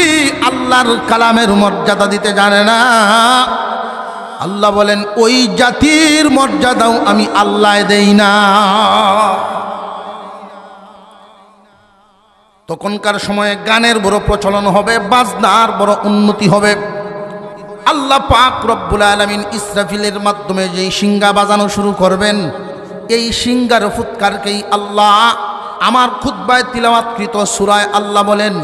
আল্লাহর কালামের মর্যাদা দিতে জানে না, আল্লাহ বলেন ওই জাতির মর্যাদাও আমি আল্লাহ দেই না। তখনকার সময়ে গানের বড় প্রচলন হবে, বাজনার বড় উন্নতি হবে। আল্লাহ পাক রব্বুল আলামিন ইসরাফিলের মাধ্যমে যেই সিংহা বাজানো শুরু করবেন, এই সিংহার ফুৎকারকেই আল্লাহ আমার খুতবায় তিলাওয়াতকৃত সূরায় আল্লাহ বলেন,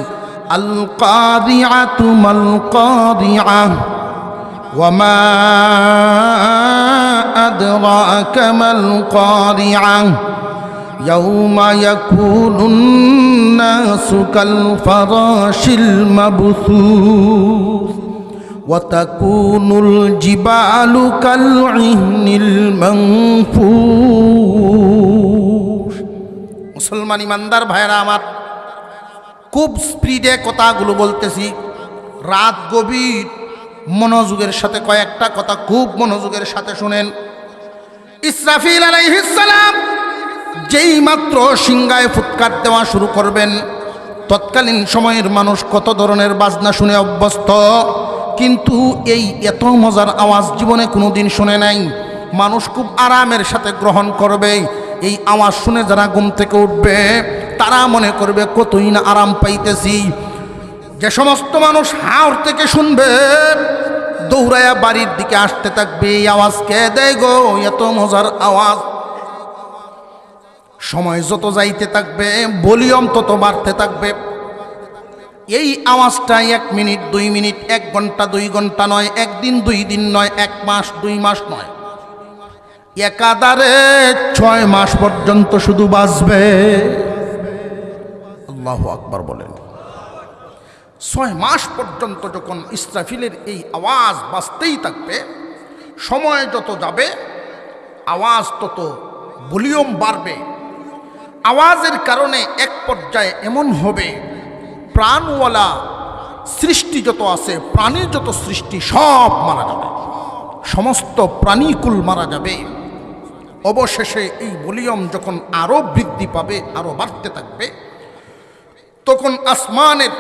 আল কারিআতু মাল কারিআহ ওয়া মা আদরাকা মাল কারিআহ ইয়াউমা ইয়াকুনুন নাসু কাল ফারাশিল মাবথুস ওয়া তাকুনুল জিবালু কাল ইহনিল মানফুস। মুসলমান ইমানদার ভাইরা আমার, খুব স্পিডে কথাগুলো বলতেছি, রাত গভীর, মনোযোগের সাথে কয়েকটা কথা খুব মনোযোগের সাথে শুনেন। ইসরাফিল আলাইহিস সালাম যেই মাত্র সিংহায় ফুৎকার দেওয়া শুরু করবেন, তৎকালীন সময়ের মানুষ কত ধরনের বাজনা শুনে অভ্যস্ত, কিন্তু এই এত মজার আওয়াজ জীবনে কোনোদিন শুনে নাই। মানুষ খুব আরামের সাথে গ্রহণ করবে। এই আওয়াজ শুনে যারা ঘুম থেকে উঠবে তারা মনে করবে কতই না আরাম পাইতেছি। যে সমস্ত মানুষ হাওড় থেকে শুনবে, দৌড়ায়া বাড়ির দিকে আসতে থাকবে, এই আওয়াজ কে দেয় গো, এত মজার আওয়াজ। সময় যত যাইতে থাকবে ভলিউম তত বাড়তে থাকবে। এই আওয়াজটা 1 মিনিট 2 মিনিট 1 ঘন্টা 2 ঘন্টা নয়, 1 দিন 2 দিন নয়, 1 মাস 2 মাস নয়, একাধারে 6 মাস পর্যন্ত শুধু বাজবে। আল্লাহু আকবার বলেন। 6 মাস পর্যন্ত যখন ইসরাফিলের এই আওয়াজ বাজতেই থাকবে, সময় যত যাবে আওয়াজ তত ভলিউম বাড়বে। আওয়াজের কারণে এক পর্যায়ে এমন হবে, প্রাণওয়ালা সৃষ্টি যত আছে, প্রাণীর যত সৃষ্টি সব মারা যাবে, সমস্ত প্রাণীকুল মারা যাবে। অবশেষে এই ভলিউম যখন আরো বৃদ্ধি পাবে, আরো বাড়তে থাকবে, তখন আসমানের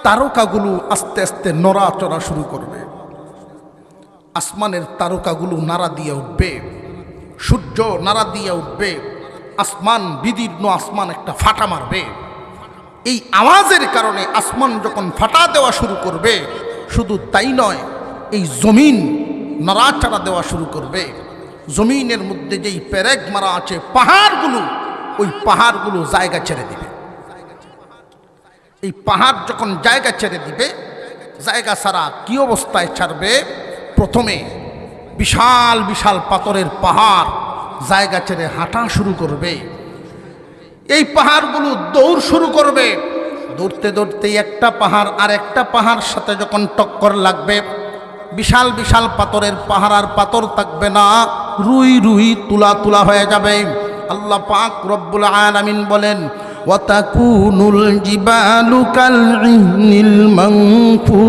তারকাগুলো আস্তে আস্তে নড়াচড়া শুরু করবে। আসমানের তারকাগুলো নাড়া দিয়ে উঠবে, সূর্য নাড়া দিয়ে উঠবে, আসমান বিদীর্ণ আসমান একটা ফাটা মারবে। এই আওয়াজের কারণে আসমান যখন ফাটা দেওয়া শুরু করবে, শুধু তাই নয়, এই জমিন নাড়াচাড়া দেওয়া শুরু করবে। জমিনের মধ্যে যেই পেরেক মারা আছে পাহাড়গুলো, ওই পাহাড়গুলো জায়গা ছেড়ে দিবে। এই পাহাড় যখন জায়গা ছেড়ে দিবে, জায়গা ছাড়া কি অবস্থায় ছাড়বে? প্রথমে বিশাল বিশাল পাথরের পাহাড় জায়গা ছেড়ে হাঁটা শুরু করবে। এই পাহাড়গুলো দৌড় শুরু করবে। দৌড়তে দৌড়তে একটা পাহাড় আর একটা পাহাড় সাথে যখন টক্কর লাগবে, বিশাল বিশাল পাথরের পাহাড় আর পাথর থাকবে না, রুই রুই তুলা তুলা হয়ে যাবে। আল্লাহ পাক রব্বুল আলামিন বলেন ওয়াতাকুনুল জিবালু কালইহনিল মানফুশ।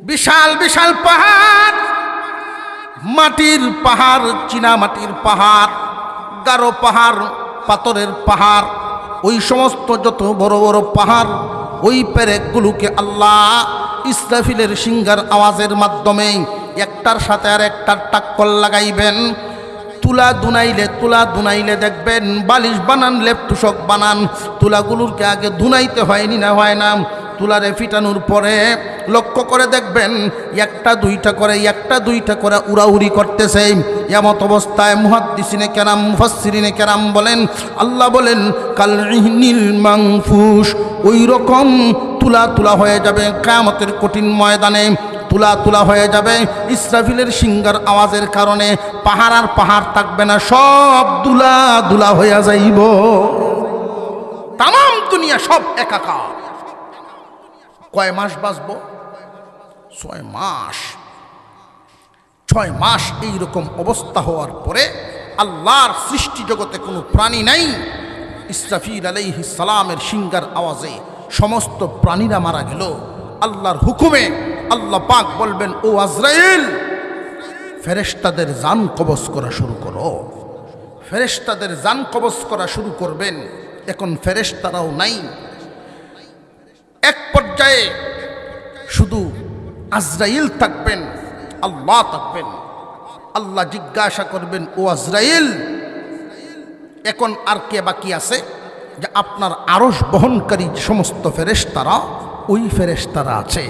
বিশাল বিশাল পাহাড়, মাটির পাহাড়, চীনা মাটির পাহাড়, গারো পাহাড়, পাথরের পাহাড়, ওই সমস্ত যত বড় বড় পাহাড়, ওই পেরেকগুলোকে আল্লাহ ইসরাফিলের সিংহার আওয়াজের মাধ্যমে একটার সাথে আর একটার টাক্কর লাগাইবেন। তুলা দুনাইলে দেখবেন বালিশ বানান, লেপ তুষক বানান, তুলাগুলোকে আগে ধুনাইতে হয়নি না হয় না, তুলারে ফিটানোর পরে লক্ষ্য করে দেখবেন একটা দুইটা করে উড়াউড়ি করতেছে। এমত অবস্থায় মুহাদ্দিসিনে কেরাম, মুফাসসিরিনে কেরাম বলেন, আল্লাহ বলেন কালইহনিল মানফুশ, ওই রকম তুলা তুলা হয়ে যাবে কিয়ামতের কঠিন ময়দানে, তুলা তুলা হয়ে যাবে ইসরাফিলের সিংহার আওয়াজের কারণে। পাহাড় আর পাহাড় থাকবে না, সব দুলা দুলা হইয়া যাইব, তামাম দুনিয়া সব একাকার। কয় মাস বাঁচব? 6 মাস। 6 মাস এইরকম অবস্থা হওয়ার পরে আল্লাহর সৃষ্টি জগতে কোনো প্রাণী নাই। ইসরাফিল আলাইহিস সালামের সিংহার আওয়াজে সমস্ত প্রাণীরা মারা গেল। আল্লাহর হুকুমে আল্লাহ পাক বলবেন, ও আজরাইল, ফেরেশতাদের জান কবজ করা শুরু করো। ফেরেশতাদের জান কবজ করা শুরু করবেন। এখন ফেরেশতারাও নাই, এক পর্যায়ে শুধু আজরাইল থাকবেন, আল্লাহ থাকবেন। আল্লাহ জিজ্ঞাসা করবেন, ও আজরাইল, এখন আর কে বাকি আছে? যে আপনার আরশ বহনকারী সমস্ত ফেরেশতারা, ওই ফেরেশতারা আছে।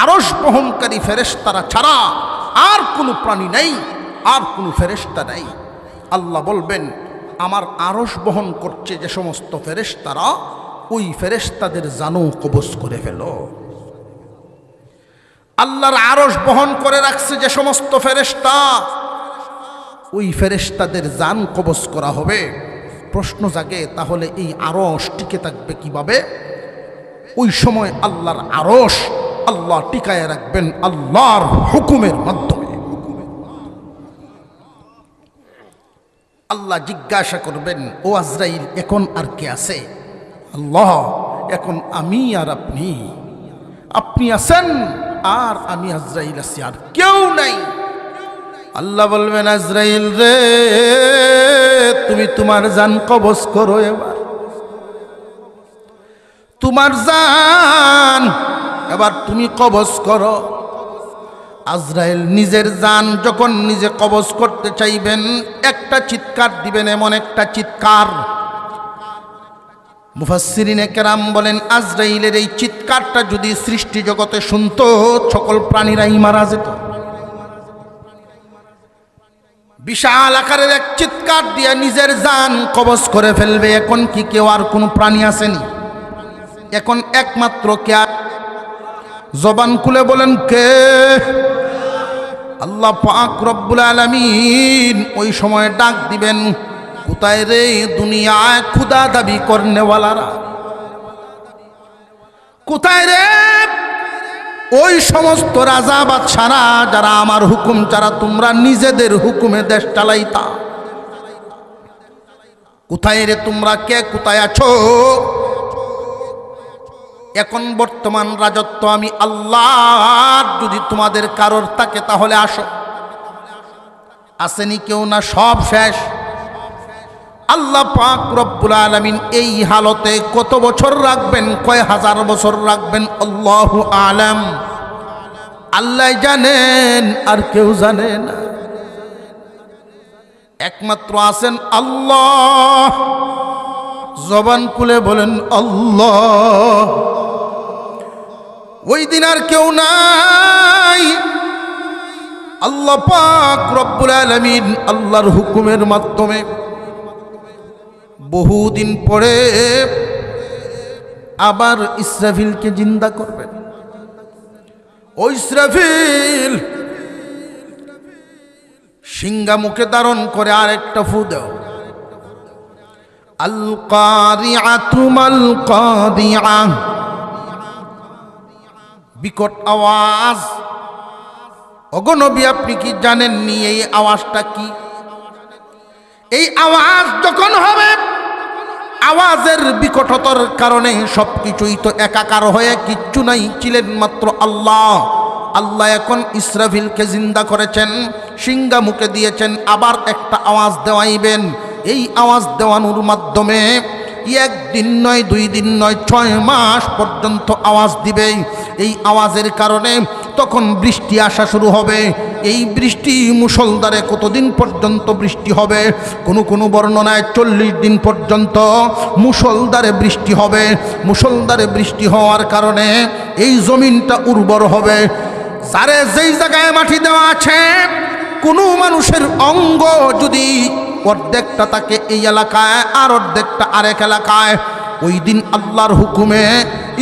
আরশ বহনকারী ফেরেশতারা ছাড়া আর কোনো প্রাণী নেই, আর কোনো ফেরেশতা নেই। আল্লাহ বলবেন, আমার আরশ বহন করছে যে সমস্ত ফেরেশতারা, ওই ফেরেশতাদের জানও কবজ করে ফেল। আল্লাহর আরশ বহন করে রাখছে যে সমস্ত ফেরেশতা, ওই ফেরেশতাদের জান কবজ করা হবে। প্রশ্ন জাগে, তাহলে এই আরশ টিকে থাকবে কিভাবে? ওই সময় আল্লাহর আরশ আল্লাহ টিকায় রাখবেন আল্লাহর হুকুমের মাধ্যমে। আল্লাহ জিজ্ঞাসা করবেন, ও আজরাইল, এখন আর কে আছে? আল্লাহ, এখন আমি আর আপনি। আপনি আছেন আর আমি আজরাইল আছি, আর কেউ নাই। আল্লাহ বলবেন, আজরাইল রে, তুমি তোমার জান কবজ করো। এবার তোমার জান এবার তুমি কবজ করো। আজরাইল নিজের জান যখন নিজে কবজ করতে চাইবেন, একটা চিৎকার দিবেন, এমন একটা চিৎকার, মুফাসসিরিনে কেরাম বলেন আজরাইলের এই চিৎকারটা যদি সৃষ্টি জগতে শুনতো, সকল প্রাণীরাই মারা যেত। বিশাল আকারের এক চিৎকার দিয়ে নিজের জান কবজ করে ফেলবে। এখন কি কেউ আর কোনো প্রাণী আসেনি? এখন একমাত্র কে? জবান খুলে বলেন কে? আল্লাহ পাক রব্বুল আলামিন ওই সময় ডাক দিবেন, কোথায় রে দুনিয়ায় খুদা দাবি করনেওয়ালারা? কোথায় রে ওই সমস্ত রাজা বাদশারা যারা আমার হুকুম ছাড়া তোমরা নিজেদের হুকুমে দেশ চালাইতা? কোথায় রে তোমরা? কে কোথায় আছো? এখন বর্তমান রাজত্ব আমি আল্লাহ, যদি তোমাদের কারোর থাকে তাহলে আসো। আসেনি কেউ না, সব শেষ। আল্লাহ পাক রব্বুল আলামিন এই হালতে কত বছর রাখবেন, কয় হাজার বছর রাখবেন, আল্লাহু আলাম, আল্লাহ জানেন, আর কেউ জানে না। একমাত্র আছেন আল্লাহ। জবান খুলে বলেন আল্লাহ। ওই দিন আর কেউ নাই। আল্লাহ পাক রব্বুল আলামিন আল্লাহর হুকুমের মাধ্যমে বহুদিন পরে আবার ইসরাফিলকে জিন্দা করবেন। ওই ইসরাফিল সিংহা মুখে ধারণ করে আরেকটা ফু দাও, আল কারিআতু মাল কারিআ, বিকট আওয়াজ। ওগো নবী, আপনি কি জানেননি এই আওয়াজটা কি? এই আওয়াজ যখন হবে, আওয়াজের বিকটতার কারণে সবকিছুই তো একাকার হয়ে কিচ্ছু নাই, ছিলেন মাত্র আল্লাহ। আল্লাহ এখন ইসরাফিলকে জিন্দা করেছেন, সিংহা মুখে দিয়েছেন, আবার একটা আওয়াজ দেওয়াইবেন। এই আওয়াজ দেওয়ানোর মাধ্যমে একদিন নয়, 2 দিন নয়, 6 মাস পর্যন্ত আওয়াজ দিবে। এই আওয়াজের কারণে তখন বৃষ্টি আসা শুরু হবে। এই বৃষ্টি মুষলধারে কতদিন পর্যন্ত বৃষ্টি হবে? কোনো বর্ণনায় 40 দিন পর্যন্ত মুষলধারে বৃষ্টি হবে। মুষলধারে বৃষ্টি হওয়ার কারণে এই জমিনটা উর্বর হবে। যারে যেই জায়গায় মাটি দেওয়া আছে, কোনো মানুষের অঙ্গ যদি অর্ধেকটা থাকে এই এলাকায় আর অর্ধেকটা আরেক এলাকায়, ওই দিন আল্লাহর হুকুমে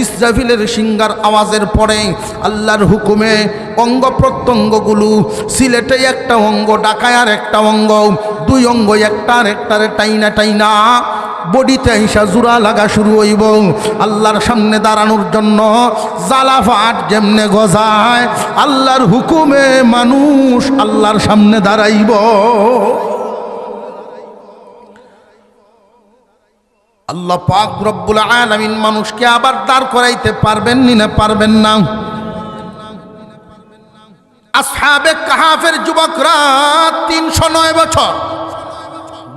ইসরাফিলের সিংহার আওয়াজের পরে আল্লাহর হুকুমে অঙ্গ প্রত্যঙ্গগুলো, সিলেটে একটা অঙ্গ, ঢাকায় আর একটা অঙ্গ, 2 অঙ্গ একটা আর একটারে টাইনা টাইনা বডিতে আইসা জোড়া লাগা শুরু হইব। আল্লাহর সামনে দাঁড়ানোর জন্য জালাফাট যেমনে গজায়, আল্লাহর হুকুমে মানুষ আল্লাহর সামনে দাঁড়াইব। আল্লাহ পাক রব্বুল আলামিন মানুষকে আবার দাঁড় করাইতে পারবেন না? পারবেন না? আসহাবে কাহাফের যুবকরা 309 বছর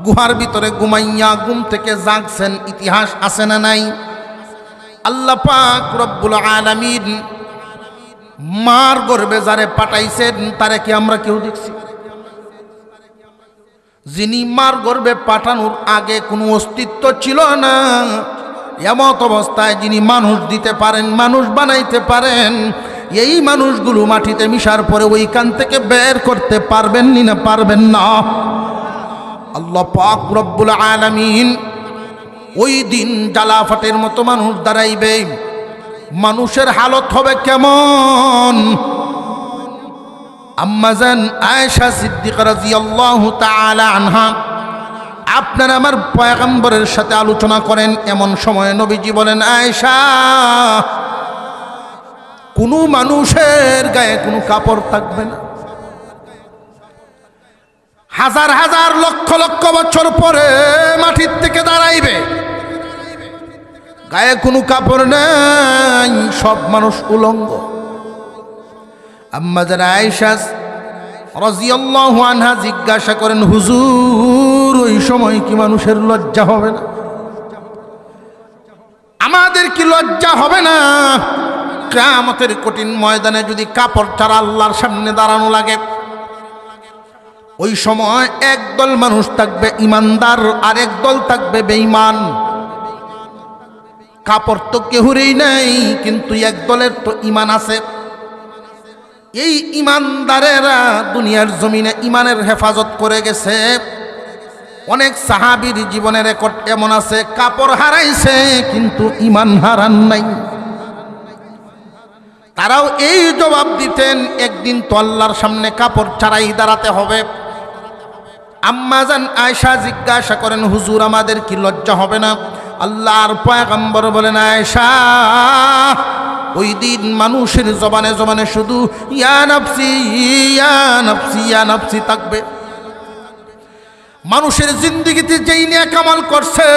গুহার ভিতরে ঘুমাইয়া ঘুম থেকে জাগছেন, ইতিহাস আছে না নাই? আল্লাহ পাক রব্বুল আলামিন মার গর্ভে যারে পাঠাইছেন তারে কি আমরা কেউ দেখছি? যিনি মার গর্ভে পাঠানোর আগে কোনো অস্তিত্ব ছিল না, এমত অবস্থায় যিনি মানুষ দিতে পারেন, মানুষ বানাইতে পারেন, এই মানুষগুলো মাটিতে মিশার পরে ওইখান থেকে বের করতে পারবেন না? পারবেন না? আল্লাহ পাক রব্বুল আলামিন ওই দিন জালাফাটের মতো মানুষ দাঁড়াইবে। মানুষের হালত হবে কেমন? আম্মাজান আয়েশা সিদ্দিকা রাদিয়াল্লাহু তাআলা আনহা আপনার আমার পয়গম্বরের সাথে আলোচনা করেন। এমন সময় নবীজি বলেন, আয়েশা, কোনো মানুষের গায়ে কোনো কাপড় থাকবে না। হাজার হাজার লক্ষ লক্ষ বছর পরে মাটির থেকে দাঁড়াইবে, গায়ে কোনো কাপড় নাই, সব মানুষ উলঙ্গ। আম্মাজান আয়েশা রাদিয়াল্লাহু আনহা জিজ্ঞাসা করেন, হুজুর, ওই সময় কি মানুষের লজ্জা হবে না? আমাদের কি লজ্জা হবে না? কিয়ামতের কঠিন ময়দানে যদি কাপড় ছাড়া আল্লাহর সামনে দাঁড়ানো লাগে, ওই সময় একদল মানুষ থাকবে ইমানদার, আর একদল থাকবে বেঈমান। কাপড় তো কেউরই নাই, কিন্তু একদলের তো ইমান আছে। এই ইমানদারেরা দুনিয়ার জমিনে ইমানের হেফাজত করে গেছে। অনেক সাহাবীর জীবনের রেকর্ড এমন আছে, কাপড় হারাইছে কিন্তু ইমান হারান নাই। তারাও এই জবাব দিতেন, একদিন তো আল্লাহর সামনে কাপড় ছাড়াই দাঁড়াতে হবে। আম্মাজান আয়েশা জিজ্ঞাসা করেন, হুজুর, আমাদের কি লজ্জা হবে না? আল্লাহর পয়গম্বর বলেন, আয়েশা, ওই দিন মানুষের জবানে জবানে শুধু ইয়া নাফসি ইয়া নাফসি ইয়া নাফসি থাকবে। মানুষের জিন্দেগিতে যেই নেক আমল করছে,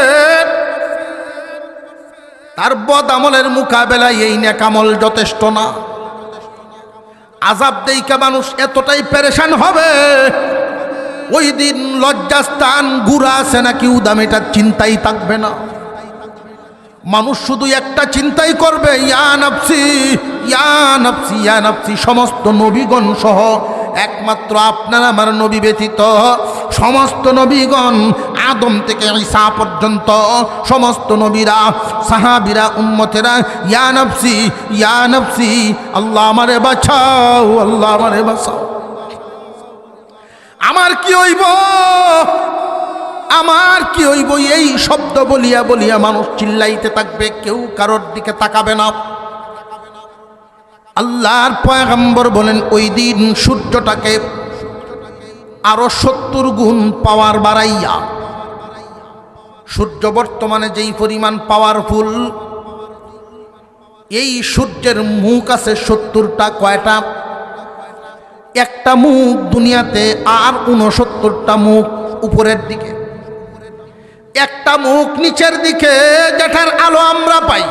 তার বদ আমলের মোকাবেলায় এই নেক আমল যথেষ্ট না। আযাব দেইকা মানুষ এতটাই পেরেশান হবে, ওই দিন লজ্জাস্থান গুড়া আছে নাকি উদাম এটা চিন্তাই থাকবে না। মানুষ শুধু একটা চিন্তাই করবে, ইয়া নাফসি ইয়া নাফসি ইয়া নাফসি। সমস্ত নবীগণ সহ একমাত্র আপনার আমার নবী ব্যতীত সমস্ত নবীগণ, আদম থেকে ঈসা পর্যন্ত সমস্ত নবীরা, সাহাবীরা, উম্মতেরা ইয়া নাফসি ইয়া নাফসি, আল্লাহ আমারে বাঁচাও, আল্লাহ আমারে বাঁচাও। আমার কি হইব, আমার কি হইব, এই শব্দ বলিয়া বলিয়া মানুষ চিল্লাইতে থাকবে, কেউ কারোর দিকে তাকাবে না। আল্লাহর পয়গম্বর বলেন, ওই দিন সূর্যটাকে আরো 70 গুণ পাওয়ার বাড়াইয়া, সূর্য বর্তমানে যেই পরিমাণ পাওয়ারফুল, এই সূর্যের মুখ আছে 70টা। কয়টা? একটা মুখ দুনিয়াতে, আর 69টা মুখ উপরের দিকে, একটা মুখ নিচের দিকে যেটার আলো আমরা পাই,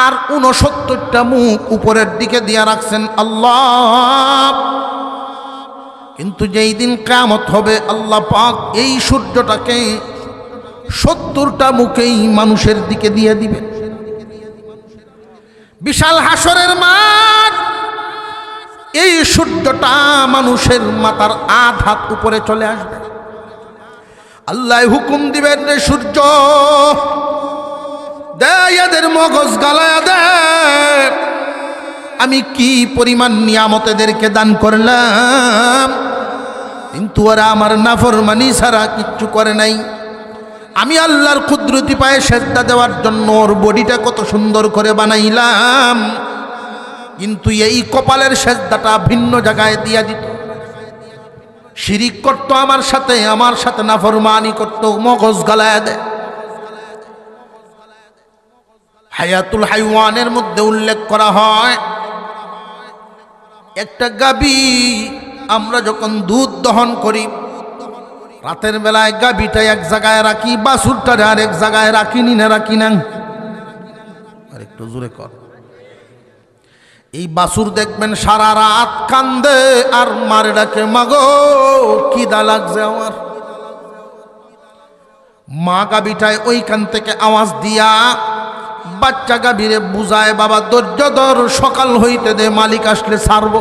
আর 69টা মুখ উপরের দিকে দিয়ে রাখছেন আল্লাহ। কিন্তু যেই দিন কিয়ামত হবে আল্লাহ পাক এই সূর্যটাকে 70টা মুখেই মানুষের দিকে দিয়ে দিবেন। বিশাল হাসরের মাঠ, এই সূর্যটা মানুষের মাথার আধ হাত উপরে চলে আসবে। আল্লাহ হুকুম দিবেন, রে সূর্য দে এদের মগজ গালায়া দে। আমি কি পরিমাণ নিয়ামত এদেরকে দান করলাম, কিন্তু ওরা আমার নাফরমানি ছাড়া কিচ্ছু করে নাই। আমি আল্লাহর কুদরতি পায়ে সেজদা দেওয়ার জন্য ওর বডিটা কত সুন্দর করে বানাইলাম, কিন্তু এই কপালের সেজদাটা ভিন্ন জায়গায় দিয়া দিত। শিরিক করতো আমার সাথে নাফরমানি করতো, মগজ গালায়া দেয়। হায়াতুল হাইওয়ানের মধ্যে উল্লেখ করা হয়, একটা গাবি আমরা যখন দুধ দহন করি, রাতের বেলায় গাবিটা এক জায়গায় রাখি, বাছুরটারে আর এক জায়গায় রাখি, না রাখি না? আর একটু জোরে কর। এই বাছুর দেখবেন সারা রাত কান্দে আর মারে ডাকে, মাগো খিদা লাগছে আমার। মা গাবিটায় ওইখান থেকে আওয়াজ দিয়া বাচ্চা গাভীরে বুঝায়, বাবা ধৈর্য ধর, সকাল হইতে দে, মালিক আসলে ছাড়ব।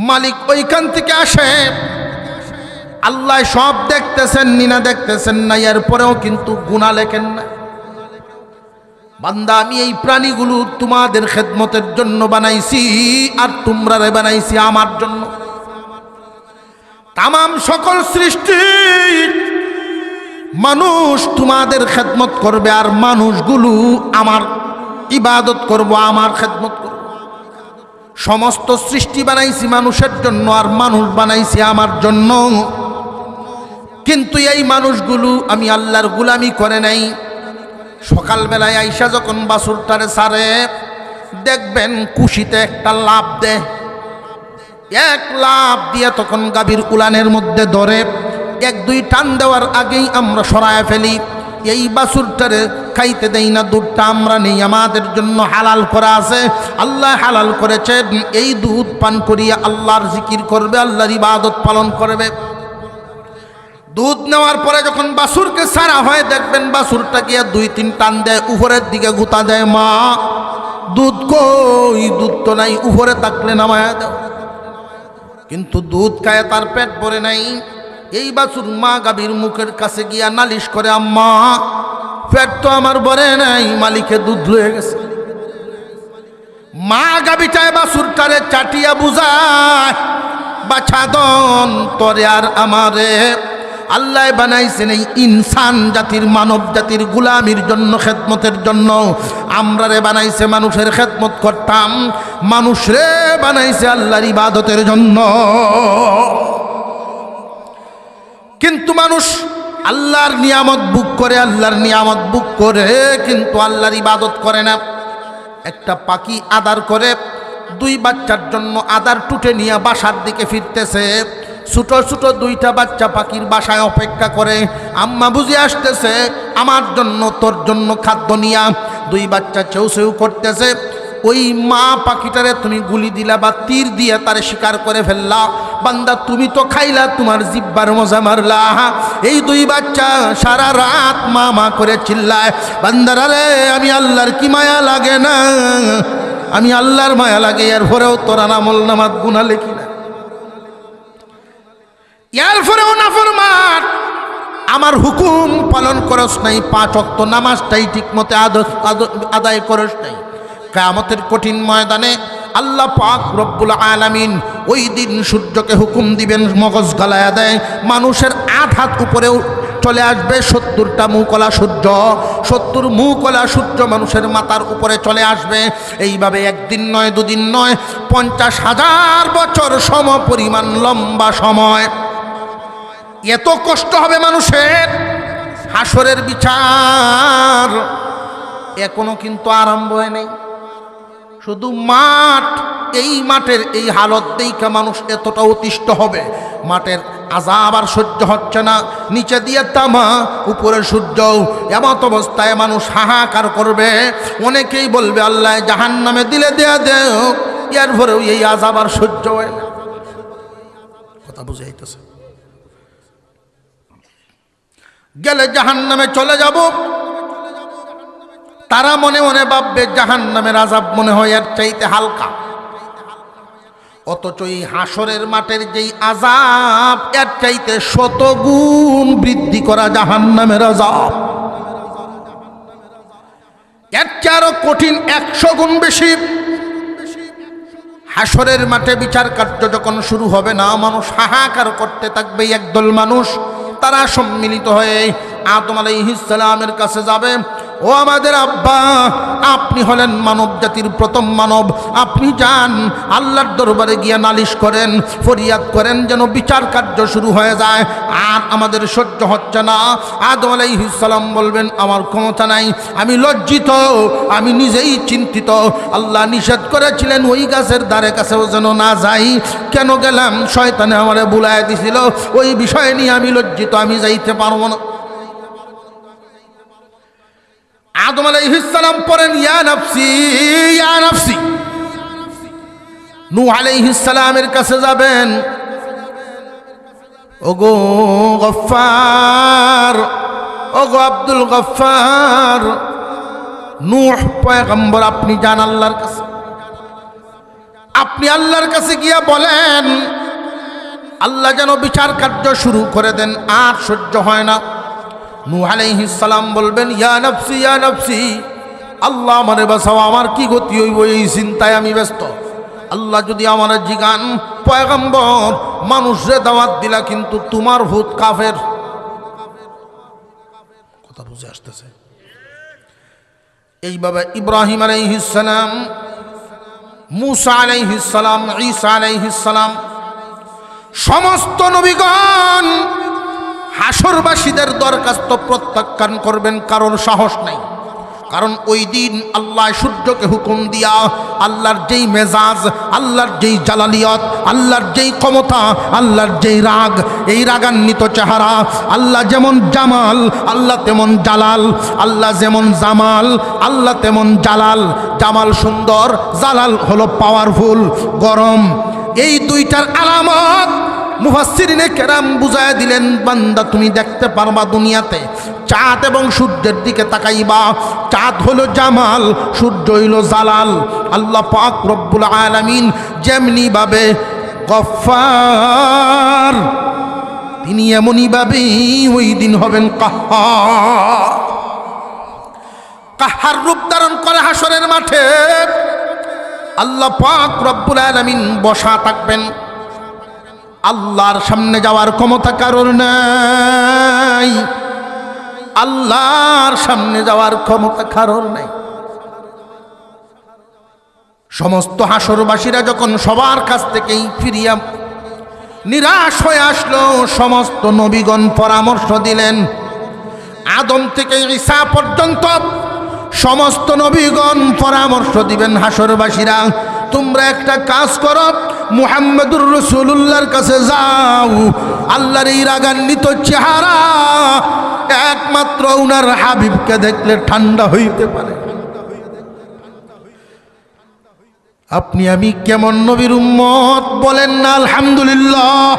মালিক ওইখান থেকে আসে, আল্লাহ সব দেখতেছেন না দেখতেছেন না, এরপরেও কিন্তু গুনাহ লেখেন না। বান্দা আমি এই প্রাণীগুলো তোমাদের খেদমতের জন্য বানাইছি, আর তোমরা রে বানাইছি আমার জন্য। তামাম সকল সৃষ্টি মানুষ তোমাদের খেদমত করবে, আর মানুষগুলো আমার ইবাদত করব, আমার খেদমত করব। সমস্ত সৃষ্টি বানাইছি মানুষের জন্য, আর মানুষ বানাইছি আমার জন্য। কিন্তু এই মানুষগুলো আমি আল্লাহর গোলামি করে নাই। সকালবেলায় আইসা যখন বাছুরটারে ছাড়ে, দেখবেন কুশিতে একটা লাফ দেয়, এক লাফ দিয়ে তখন গাভীর উলানের মধ্যে ধরে, এক দুই টান দেওয়ার আগেই আমরা সরায় ফেলি। এই বাছুরটারে খাইতে দেই না, দুধটা আমরা নেই, আমাদের জন্য হালাল করা আছে, আল্লাহ হালাল করেছেন। এই দুধ পান করিয়া আল্লাহর জিকির করবে, আল্লাহর ইবাদত পালন করবে। দুধ নেওয়ার পরে যখন বাছুরকে ছাড়া হয়, দেখবেন বাছুরটা গিয়া দুই তিন টান দেয়, উপরের দিকে গুতা দেয়, মা দুধ কই? দুধ তো নাই, উপরে থাকলে নামায়া দাও। কিন্তু দুধ খায় তার পেট ভরে নাই। এই বাছুর মা গাভীর মুখের কাছে গিয়া নালিশ করে, আম্মা পেট তো আমার ভরে নাই, মালিকে দুধ লয়ে গেছে। মা গাভীটায় বাছুরটারে চাটিয়া বুঝায়, বাছাদন তোরে আর আমারে আল্লাহ বানাইছেন এই ইনসান জাতির, মানব জাতির গোলামির জন্য, খেদমতের জন্য। আমরা রে বানাইছে মানুষের খেদমত করতাম, মানুষ রে বানাইছে আল্লাহর ইবাদতের জন্য। কিন্তু মানুষ আল্লাহর নিয়ামত বুক করে, আল্লাহর নিয়ামত বুক করে, কিন্তু আল্লাহর ইবাদত করে না। একটা পাখি আদার করে, দুই বাচ্চার জন্য আদার টুটে নিয়ে বাসার দিকে ফিরতেছে। ছোট ছোট দুইটা বাচ্চা পাখির বাসায় অপেক্ষা করে, আম্মা বুঝে আসতেছে আমার জন্য, তোর জন্য খাদ্য নিয়া। দুই বাচ্চা চেউ চেউ করতেছে। ওই মা পাখিটারে তুমি গুলি দিলা বা তীর দিয়ে তারে শিকার করে ফেললা, বান্দা তুমি তো খাইলা, তোমার জিব্বার মজা মারলা। এই দুই বাচ্চা সারা রাত মা মা করে চিল্লায়, বান্দারা রে আমি আল্লাহর কি মায়া লাগে না, আমি আল্লাহর মায়া লাগে, এরপরেও তোরা আমল নামাত গুনাহ লেখি না, এরপরেও নাফরমান, আমার হুকুম পালন করস নাই, 5 ওয়াক্ত নামাজটাই ঠিক মতে আদায় করস নাই। কিয়ামতের কঠিন ময়দানে আল্লাহ পাক রব্বুল আলামিন ওই দিন সূর্যকে হুকুম দিবেন, মগজ গালায়া দেয়, মানুষের আধ হাত উপরেও চলে আসবে 70টা মুখওয়ালা সূর্য। 70 মুখওয়ালা সূর্য মানুষের মাথার উপরে চলে আসবে। এইভাবে একদিন নয়, দুদিন নয়, 50,000 বছর সম পরিমাণ লম্বা সময়। এত কষ্ট হবে মানুষের, হাসরের বিচার। এখনো কিন্তু আরম্ভ হয় নাই। শুধু মাঠ, এই মাঠের এই হালত দেখে মানুষ এতটা অতিষ্ঠ হবে, মাঠের আযাব আর সহ্য হচ্ছে না, নিচে দিয়ে তামা উপরে সূর্য, এমত অবস্থায় মানুষ হাহাকার করবে। অনেকেই বলবে আল্লাহ জাহান্নামে দিলে দেয়া দেও, এরপরেও এই আযাব আর সহ্য হয় না। কথা বুঝাইতেছে? গেলে জাহান্নামে চলে যাব, তারা মনে মনে ভাববে জাহান্নামের আযাব মনে হয় এর চাইতে হালকা। অথচ এই হাসরের মাঠের যেই আযাব, এর চাইতে 100 গুণ বৃদ্ধি করা জাহান্নামের আযাব, এর চেয়ে আরো কঠিন 100 গুণ বেশি। হাসরের মাঠে বিচার কার্য যখন শুরু হবে না, মানুষ হাহাকার করতে থাকবে। একদল মানুষ তারা সম্মিলিত হয়ে আদম আলাইহিস সালামের কাছে যাবে, ও আমাদের আব্বা, আপনি হলেন মানব জাতির প্রথম মানব, আপনি যান আল্লাহর দরবারে গিয়ে নালিশ করেন, ফরিয়াদ করেন যেন বিচার কার্য শুরু হয়ে যায়, আর আমাদের সহ্য হচ্ছে না। আদম আলাইহিস সালাম বলবেন আমার ক্ষমতা নাই, আমি লজ্জিত, আমি নিজেই চিন্তিত। আল্লাহ নিষেধ করেছিলেন ওই গাছের ধারে কাছেও যেন না যাই, কেন গেলাম? শয়তানে আমারে বুলায় দিছিল, ওই বিষয় নিয়ে আমি লজ্জিত, আমি যাইতে পারবো না। আদম আলাইহিস সালাম পড়েন ইয়া নাফসি ইয়া নাফসি। নূহ আলাইহিস সালামের কাছে যাবেন, ওগো গফফার, ওগো আব্দুল গফফার। নূহ পয়গম্বর, আপনি যান আল্লাহর কাছে, আপনি আল্লাহর কাছে গিয়া বলেন আল্লাহ যেন বিচার কার্য শুরু করে দেন, আর সহ্য হয় না। নূহ আলাইহিস সালাম বলবেন ইয়া নাফসি ইয়া নাফসি, আল্লাহ আমারে বাঁচাও, আমার কি গতি হইব এই চিন্তায় আমি ব্যস্ত। আল্লাহ যদি আমার জিগান পয়গম্বর মানুষরে দাওয়াত দিলা কিন্তু তোমার ভূত কাফের। কথা বুঝে আসতেছে? এইভাবে ইব্রাহিম আলাইহিস সালাম, মূসা আলাইহিস সালাম, ঈসা আলাইহিস সালাম, সমস্ত নবীগণ হাসরবাসীদের দরখাস্ত প্রত্যাখ্যান করবেন, কারণ সাহস নাই। কারণ ওই দিন আল্লাহ সূর্যকে হুকুম দিয়া আল্লাহর যেই মেজাজ, আল্লাহর যেই জালালিয়ত, আল্লাহর যেই ক্ষমতা, আল্লাহর যেই রাগ, এই রাগান্বিত চেহারা, আল্লাহ যেমন জামাল আল্লাহ তেমন জালাল, আল্লাহ যেমন জামাল আল্লাহ তেমন জালাল। জামাল সুন্দর, জালাল হলো পাওয়ারফুল, গরম। এই দুইটার আলামত মুফাসসিরিনে কেরাম বুঝায় দিলেন, বান্দা তুমি দেখতে পারবা দুনিয়াতে চাঁদ এবং সূর্যের দিকে তাকাইবা, চাঁদ হলো জামাল, সূর্য হইল জালাল। আল্লাহ পাক রব্বুল আলামিন যেমনি ভাবে গফফার, তিনি এমনই ভাবে ওই দিন হবেন কাহ্হার। কাহ্হার রূপ ধারণ করে হাসরের মাঠে আল্লাহ পাক রব্বুল আলামিন বসা থাকবেন। আল্লাহর সামনে যাওয়ার ক্ষমতা কারোর নাই, আল্লাহর সামনে যাওয়ার ক্ষমতা কারোর নাই। সমস্ত হাসরবাসীরা যখন সবার কাছ থেকেই ফিরিয়া নিরাশ হয়ে আসলো, সমস্ত নবীগণ পরামর্শ দিলেন, আদম থেকে ঈসা পর্যন্ত সমস্ত নবীগণ পরামর্শ দিবেন হাসরবাসীরা, তোমরা একটা কাজ করো, মুহাম্মদুর রাসূলুল্লাহর কাছে যাও। আল্লাহর এই রাগান্বিত চেহারা একমাত্র উনার হাবিবকে দেখলে ঠান্ডা হইতে পারে। আপনি আমি কেমন নবীর উম্মত বলেন না আলহামদুলিল্লাহ।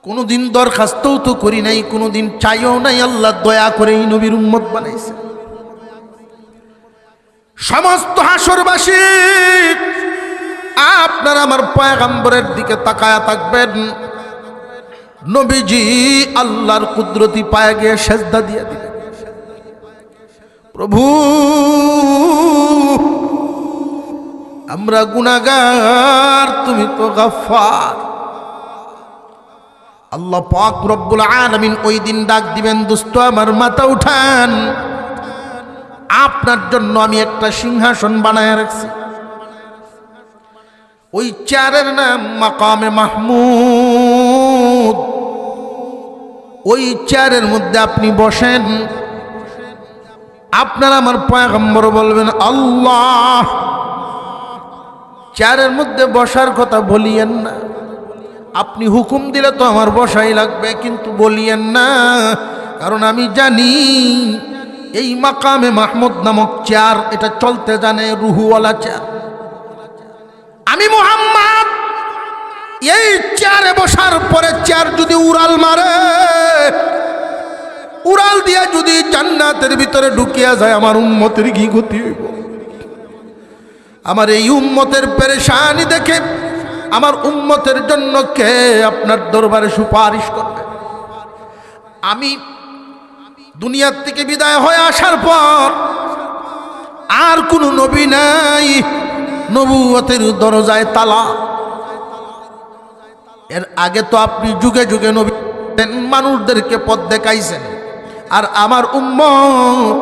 কোনদিন দরখাস্তও তো করি নাই, কোনদিন চাইও নাই, আল্লাহ দয়া করে এই নবীর উম্মত বানাইছে। সমস্ত হাসরবাসী আপনারা আমার পয়গম্বরের দিকে তাকায়া থাকবেন। নবীজি আল্লাহর কুদরতি পায়ে গিয়ে সেজদা দিয়ে দিলেন, প্রভু আমরা গুনাহগার, তুমি তো গফফার। আল্লাহ পাক রব্বুল আলামিন ওই দিন ডাক দিবেন, দোস্ত আমার মাথা উঠান, আপনার জন্য আমি একটা সিংহাসন বানায় রাখছি। ওই চেয়ারের নাম মাকামে মাহমুদ। ওই চেয়ারের মধ্যে আপনি বসেন, আপনারা আমার পয়গম্বর বলবেন আল্লাহ। চেয়ারের মধ্যে বসার কথা বলিয়েন না, আপনি হুকুম দিলে তো আমার বসাই লাগবে, কিন্তু বলিয়েন না, কারণ আমি জানি এই মাকামে মাহমুদ নামক চেয়ার এটা চলতে জানে, রুহুওয়ালা চেয়ার। আমি মুহাম্মদ এই চেয়ারে বসার পরে চেয়ার যদি উড়াল মারে, উড়াল দিয়া যদি জান্নাতের ভিতরে ঢুকিয়া যায়, আমার উম্মতের কি গতি হইব? আমার এই উম্মতের পেরেশানি দেখে আমার উম্মতের জন্য কে আপনার দরবারে সুপারিশ করবে? আমি দুনিয়ার থেকে বিদায় হয়ে আসার পর আর কোনো নবী নাই, নবুয়তের দরজায় তালা। এর আগে তো আপনি যুগে যুগে নবী মানুষদেরকে পথ দেখাইছেন, আর আমার উম্মত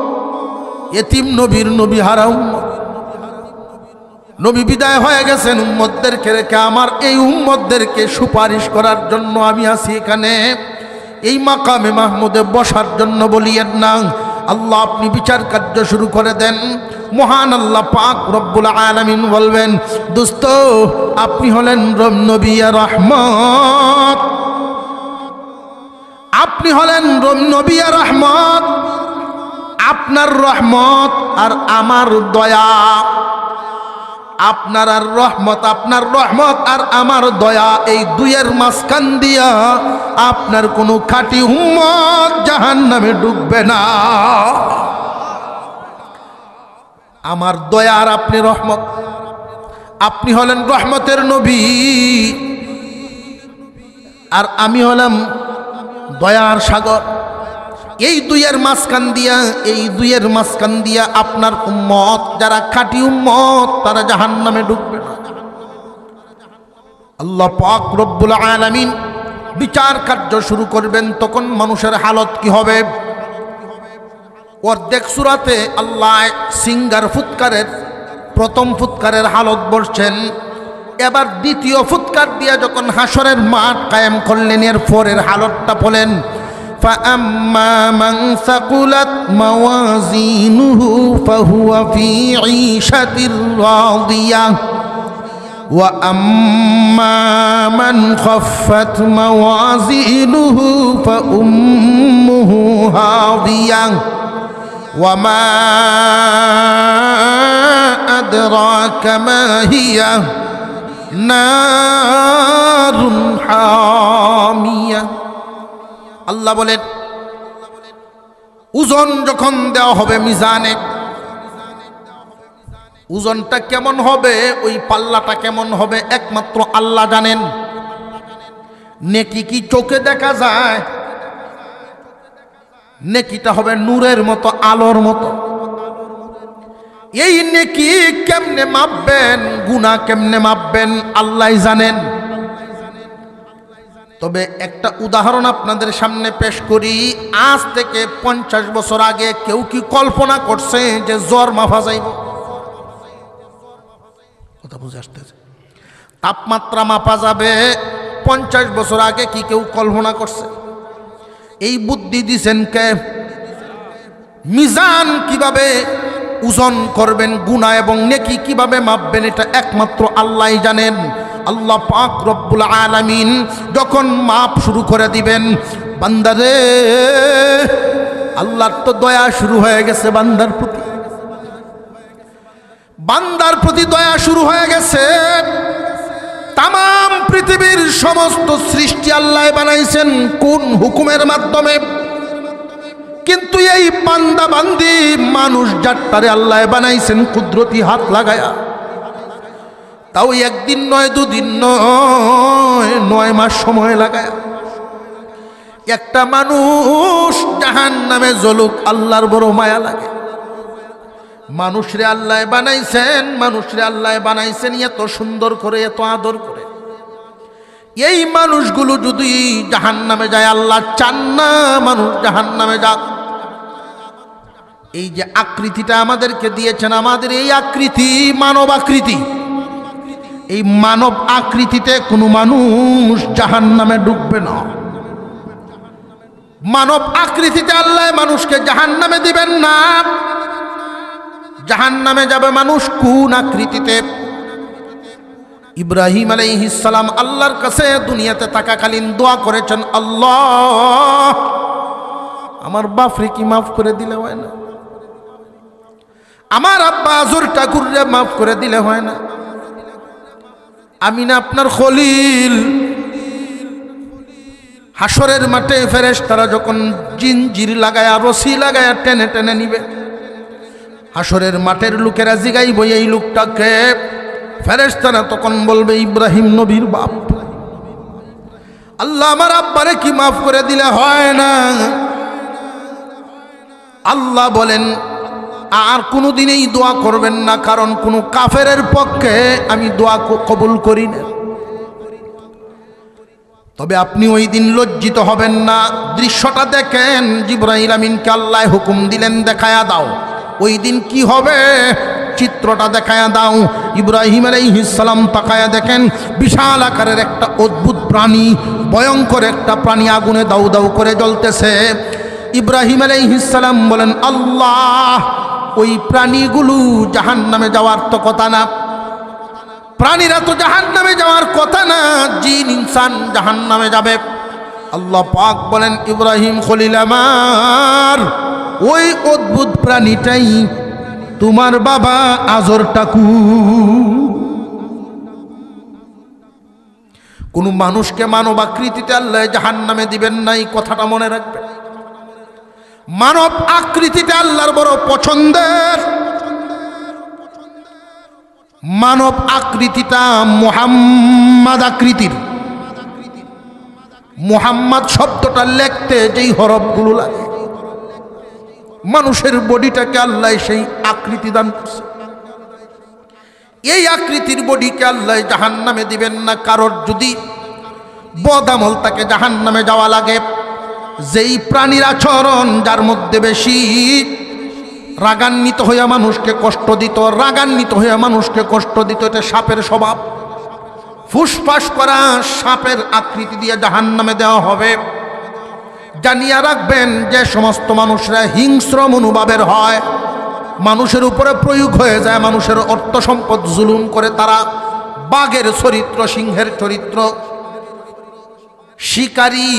এতিম নবীর নবী হারা উম্মত। নবী বিদায় হয়ে গেছেন, উম্মতদেরকে রেখে আমার এই উম্মতদেরকে সুপারিশ করার জন্য আমি আছি এখানে, এই মাকামে মাহমুদে বসার জন্য। বলিয়েন না আল্লাহ, আপনি বিচার কার্য শুরু করে দেন। মহান আল্লাহ পাক রব্বুল আলামিন বলবেন, দোস্ত আপনি হলেন নবী রহমত, আপনি হলেন নবী রহমত। আপনার রহমত আর আমার দয়া, আপনার আর রহমত, আপনার রহমত আর আমার দয়া, এই দুইয়ের মাঝখান দিয়া আপনার কোনো খাঁটি উম্মত জাহান্নামে ডুববে না। আমার দয়া আর আপনি রহমত, আপনি হলেন রহমতের নবী, আর আমি হলাম দয়ার সাগর। এই দুইয়ের মাঝখান দিয়া, এই দুইয়ের মাঝখান দিয়া আপনার উম্মত যারা খাঁটি উম্মত তারা জাহান্নামে ডুববে না। আল্লাহ পাক রব্বুল আলামিন বিচার কার্য শুরু করবেন, তখন মানুষের হালত কি হবে? অর্ধেক সূরাতে আল্লাহ সিঙ্গার ফুৎকারের প্রথম ফুৎকারের হালত বলছেন, এবার দ্বিতীয় ফুৎকার দিয়া যখন হাসরের মাঠ কায়েম করলেন, এর পরের হালতটা বলেন, فأما من ثقلت موازينه فهو في عيشة راضية وأما من خفت موازينه فأمه هاوية وما أدراك ما هي نار حامية। আল্লাহ বলেন, ওজন যখন দেওয়া হবে মিজানে, ওজনটা কেমন হবে, ওই পাল্লাটা কেমন হবে একমাত্র আল্লাহ জানেন। নেকি কি চোখে দেখা যায়? নেকিটা হবে নূরের মতো, আলোর মতো। এই নেকি কেমনে মাপবেন, গুনাহ কেমনে মাপবেন আল্লাহ জানেন। তবে একটা উদাহরণ আপনাদের সামনে পেশ করি। আজ থেকে 50 বছর আগে কেউ কি কল্পনা করছে যে জ্বর মাপা যাইব? কথা বুঝে আসতেছে? তাপমাত্রা মাপা যাবে 50 বছর আগে কি কেউ কল্পনা করছে? এই বুদ্ধি দিছেন কে? মিজান কিভাবে ওজন করবেন, গুনাহ এবং নেকি কিভাবে মাপবেন, এটা একমাত্র আল্লাহই জানেন। আল্লাহ পাক রব্বুল আলামিন যখন মাপ শুরু করে দিবেন, বান্দারে, আল্লাহর তো দয়া শুরু হয়ে গেছে বান্দার প্রতি, বান্দার প্রতি দয়া শুরু হয়ে গেছে। তামাম পৃথিবীর সমস্ত সৃষ্টি আল্লাহ বানাইছেন কোন হুকুমের মাধ্যমে? কিন্তু এই বান্দা বান্দি মানুষ জাতটারে আল্লাহ বানাইছেন কুদরতি হাত লাগায়া। তাও একদিন নয়, দুদিন নয়, 9 মাস সময় লাগায় একটা মানুষ জাহান্নামে জ্বলুক, আল্লাহর বড় মায়া লাগে। মানুষরে আল্লাহ বানাইছেন, মানুষরে আল্লাহ বানাইছেন এত সুন্দর করে, এত আদর করে। এই মানুষগুলো যদি জাহান্নামে যায়, আল্লাহ চান না মানুষ জাহান্নামে যাক। এই যে আকৃতিটা আমাদেরকে দিয়েছেন, আমাদের এই আকৃতি মানব আকৃতি, এই মানব আকৃতিতে কোনো মানুষ জাহান্নামে ডুববে না। মানব আকৃতিতে আল্লাহ মানুষকে জাহান্নামে দিবেন না। জাহান্নামে যাবে মানুষ কোন আকৃতিতে? ইব্রাহিম আলাইহিস সালাম আল্লাহর কাছে দুনিয়াতে থাকাকালীন দোয়া করেছেন, আল্লাহ আমার বাপরে কি মাফ করে দিলে হয় না, আমার আব্বা আজর ঠাকুররে মাফ করে দিলে হয় না, আমি না আপনার খলিল। হাসরের মাঠে ফেরেশতারা যখন জিনজির লাগায়া রশি লাগায়া টেনে টেনে নিবে, হাসরের মাঠের লোকেরা জিগাইব এই লোকটাকে, ফেরেশতারা তখন বলবে ইব্রাহিম নবীর বাপ। আল্লাহ আমার আব্বারে কি মাফ করে দিলে হয় না? আল্লাহ বলেন আর কোনোদিনই দোয়া করবেন না, কারণ কোনো কাফেরের পক্ষে আমি দোয়া কবুল করি না। তবে আপনি ওই দিন লজ্জিত হবেন না। দৃশ্যটা দেখেন, জিবরাইল আমিনকে আল্লাহ হুকুম দিলেন দেখায়া দাও ওই দিন কি হবে, চিত্রটা দেখায়া দাও। ইব্রাহিম আলাইহিস সালাম তাকায়া দেখেন বিশাল আকারের একটা অদ্ভুত প্রাণী, ভয়ঙ্কর একটা প্রাণী আগুনে দাউ দাউ করে জ্বলতেছে। ইব্রাহিম আলাইহিস সালাম বলেন, আল্লাহ ওই প্রাণীগুলো জাহান্নামে যাওয়ার তো কথা না, প্রাণীরা তো জাহান্নামে যাওয়ার কথা না, জিন ইনসান জাহান্নামে যাবে। আল্লাহ পাক বলেন, ইব্রাহিম খলিল আমার, ওই অদ্ভুত প্রাণীটাই তোমার বাবা আজর টাকু। কোন মানুষকে মানব আকৃতিতে আল্লাহ জাহান্নামে দিবেন না, এই কথাটা মনে রাখবেন। মানব আকৃতিতে আল্লাহর বড় পছন্দের, মানব আকৃতিটা মুহাম্মদ আকৃতির। মুহাম্মদ শব্দটা লিখতে যেই হরফগুলো লাগে, মানুষের বডিটাকে আল্লাহ সেই আকৃতি দান করছে। এই আকৃতির বডিকে আল্লাহ জাহান্নামে দিবেন না। কারোর যদি বদামল তাকে জাহান্নামে যাওয়া লাগে, যেই প্রাণীর আচরণ যার মধ্যে বেশি রাগান্বিত হইয়া মানুষকে কষ্ট দিত, রাগান্বিত হইয়া মানুষকে কষ্ট দিত, এটা সাপের স্বভাব। ফুসফাস করা সাপের আকৃতি দিয়ে জাহান্নামে দেওয়া হবে। জানিয়া রাখবেন, যে সমস্ত মানুষরা হিংস্র মনোভাবের হয়, মানুষের উপরে প্রয়োগ হয়ে যায়, মানুষের অর্থ সম্পদ জুলুম করে, তারা বাঘের চরিত্র, সিংহের চরিত্র, শিকারী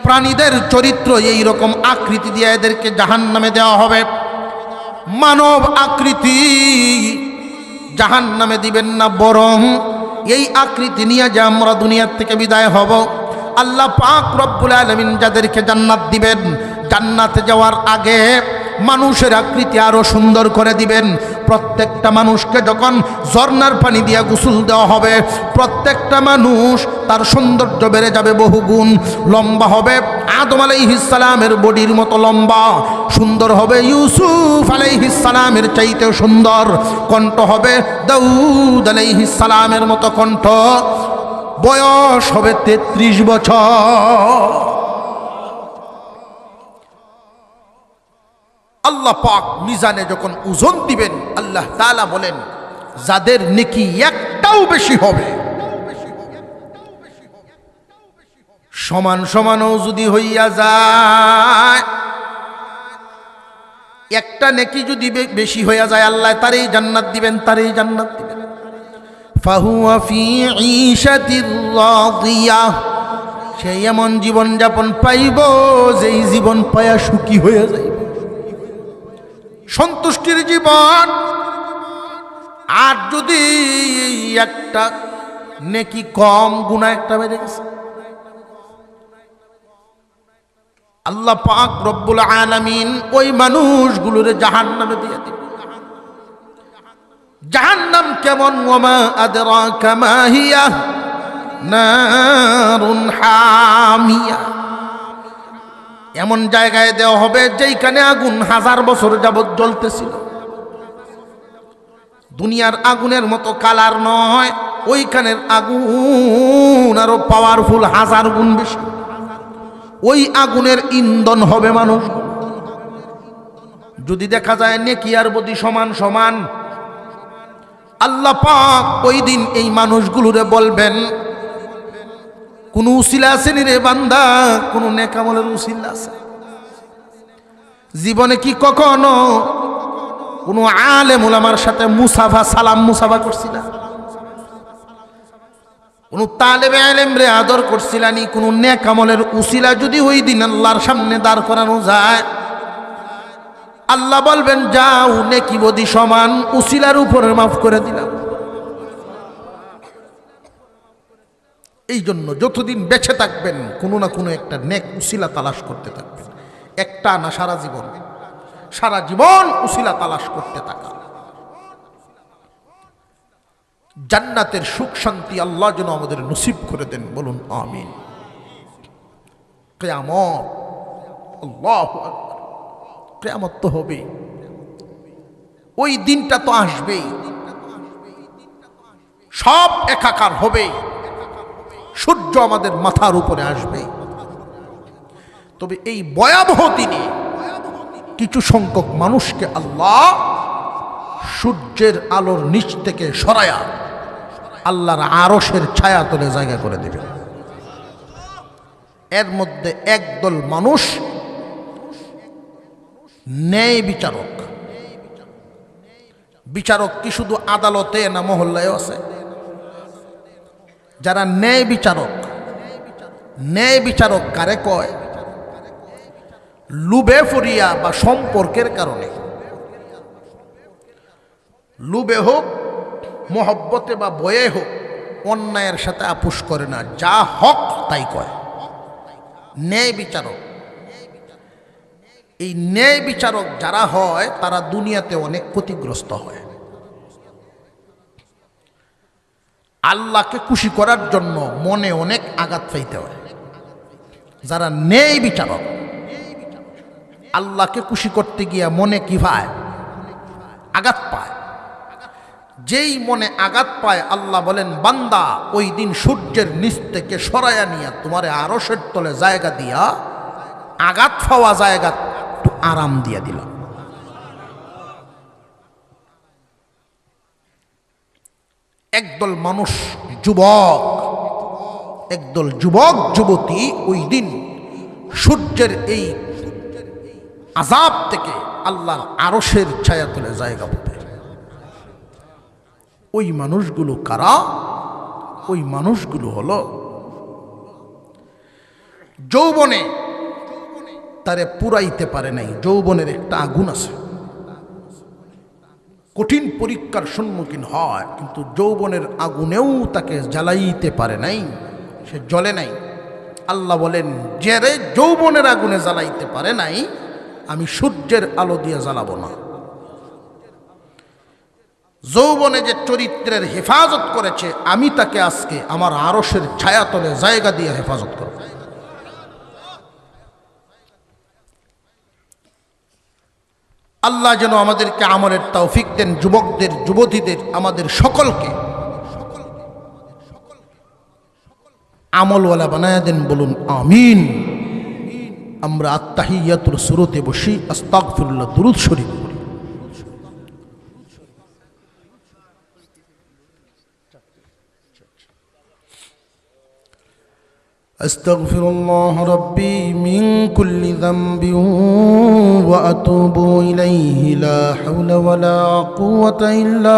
প্রাণীদের চরিত্র, এই রকম আকৃতি দিয়ে এদেরকে জাহান্নামে দেওয়া হবে। মানব আকৃতি জাহান্নামে দিবেন না, বরং এই আকৃতি নিয়ে যে আমরা দুনিয়ার থেকে বিদায় হব, আল্লাহ পাক রব্বুল আলামিন যাদেরকে জান্নাত দিবেন, জান্নাতে যাওয়ার আগে মানুষের আকৃতি আরো সুন্দর করে দিবেন। প্রত্যেকটা মানুষকে যখন ঝর্ণার পানি দিয়ে গোসল দেওয়া হবে, প্রত্যেকটা মানুষ তার সৌন্দর্য বেড়ে যাবে বহুগুণ। লম্বা হবে আদম আলাইহিস সালামের বডির মতো লম্বা, সুন্দর হবে ইউসুফ আলাইহিস সালামের চাইতেও সুন্দর, কণ্ঠ হবে দাউদ আলাইহিস সালামের মতো কণ্ঠ, বয়স হবে 33 বছর। আল্লাহ পাক মিজানে যখন ওজন দিবেন, আল্লাহ তাআলা বলেন যাদের নেকি একটাও বেশি হবে, সমান সমানও যদি হইয়া যায়, একটা নেকি যদি বেশি হইয়া যায়, আল্লাহ তারই জান্নাত দিবেন, তারই জান্নাত দিবেন। ফাহুয়া ফি ঈশাতির রাদিয়াহ, সে এমন জীবন যাপন পাইব যেই জীবন পায়া সুখী হয়ে যাইব, সন্তুষ্টির জীবন। আর যদি একটা নেকি কম, গুনাহ একটা বেড়ে গেছে, আল্লাহ পাক রব্বুল আলামিন ওই মানুষগুলোরে জাহান্নামে দিয়ে দিবে। জাহান্নাম কেমন? ওয়ামা আদরাকা মা হিয়া নারুন হামিয়া, এমন জায়গায় দেওয়া হবে যেইখানে আগুন 1000 বছর যাবৎ জ্বলতেছিল। দুনিয়ার আগুনের মতো কালার নয়, ওইখানের আগুন আরো পাওয়ারফুল, 1000 গুণ বেশি। ওই আগুনের ইন্ধন হবে মানুষ। যদি দেখা যায় নেকি আর বদি সমান সমান, আল্লাহ পাক ওই দিন এই মানুষগুলোরে বলবেন, কোন উসিলা আছে নি রে বান্দা? কোন নেকামলের উসিলা আছে? জীবনে কি কখনো কোনো আলেম ওলামার সাথে মুসাফা সালাম মুসাফা করছিলা? কোন তালেবে ইলম রে আদর করছিলানি? কোন নেক আমলের উসিলা যদি ওই দিন আল্লাহর সামনে দাঁড় করানো যায়, আল্লাহ বলবেন যাও নেকি বদি সমান, উসিলার উপরে মাফ করে দিলাম। এই জন্য যতদিন বেঁচে থাকবেন কোনো না কোনো একটা নেক উসিলা তালাশ করতে থাকবেন। একটা না, সারা জীবন, সারা জীবন উসিলা তালাশ করতে থাকা। জান্নাতের সুখ শান্তি আল্লাহ যেন আমাদের নসিব করে দেন, বলুন আমিন। কিয়ামত, আল্লাহু আকবার, কিয়ামত তো হবে, ওই দিনটা তো আসবেই, সব একাকার হবে, সূর্য আমাদের মাথার উপরে আসবে। তবে এই ভয়াবহ দিনে কিছু সংখ্যক মানুষকে আল্লাহ সূর্যের আলোর নিচ থেকে সরায়া আল্লাহর আরশের ছায়া তলে জায়গা করে দেবে। এর মধ্যে একদল মানুষ ন্যায় বিচারক। বিচারক কি শুধু আদালতে না মহল্লায় আছে? যারা ন্যায় বিচারক, ন্যায় বিচারক কারে কয়? লুবে ফরিয়া বা সম্পর্কের কারণে, লুবে হোক মোহব্বতে বা বয়ে হোক, অন্যায়ের সাথে আপোষ করে না, যা হক তাই কয়। ন্যায় বিচারক, এই ন্যায় বিচারক যারা হয় তারা দুনিয়াতে অনেক ক্ষতিগ্রস্ত হয়। আল্লাহকে খুশি করার জন্য মনে অনেক আঘাত পাইতে হয়। যারা ন্যায় বিচারক, আল্লাহকে খুশি করতে গিয়া মনে কি পায়? আঘাত পায়। যেই মনে আঘাত পায় আল্লাহ বলেন বান্দা ওই দিন সূর্যের নিচ থেকে সরাইয়া নিয়া তোমারে আরশের তলে জায়গা দিয়া আঘাত পাওয়া জায়গা একটু আরাম দিয়া দিলাম। একদল মানুষ যুবক, একদল যুবক যুবতী ওই দিন সূর্যের এই আযাব থেকে আল্লাহর আরশের ছায়া তলে জায়গা পাবে। ওই মানুষগুলো কারা? ওই মানুষগুলো হলো যৌবনে তারে পুরাইতে পারে নাই। যৌবনের একটা আগুন আছে, কঠিন পরীক্ষার সম্মুখীন হয়, কিন্তু যৌবনের আগুনেও তাকে জ্বালাইতে পারে নাই, সে জ্বলে নাই। আল্লাহ বলেন যারে যৌবনের আগুনে জ্বালাইতে পারে নাই, আমি সূর্যের আলো দিয়ে জ্বালাবো না। যৌবনে যে চরিত্রের হেফাজত করেছে, আমি তাকে আজকে আমার আরশের ছায়াতলে জায়গা দিয়ে হেফাজত করব। আল্লাহ যেন আমাদেরকে আমলের তৌফিক দেন, যুবকদের, যুবতীদের, আমাদের সকলকে আমলওয়ালা বানায়া দেন, বলুন আমিন। আমরা আত্তাহিয়াতুর সুরতে বসি, আস্তাগফিরুল্লাহ দুরূদ শরীফ পড়ি। আস্তাগফিরুল্লাহ রাব্বি মিন কুল্লি যামবিন ওয়া আতুবু ইলাইহি লা হাওলা ওয়ালা কুওয়াতা ইল্লা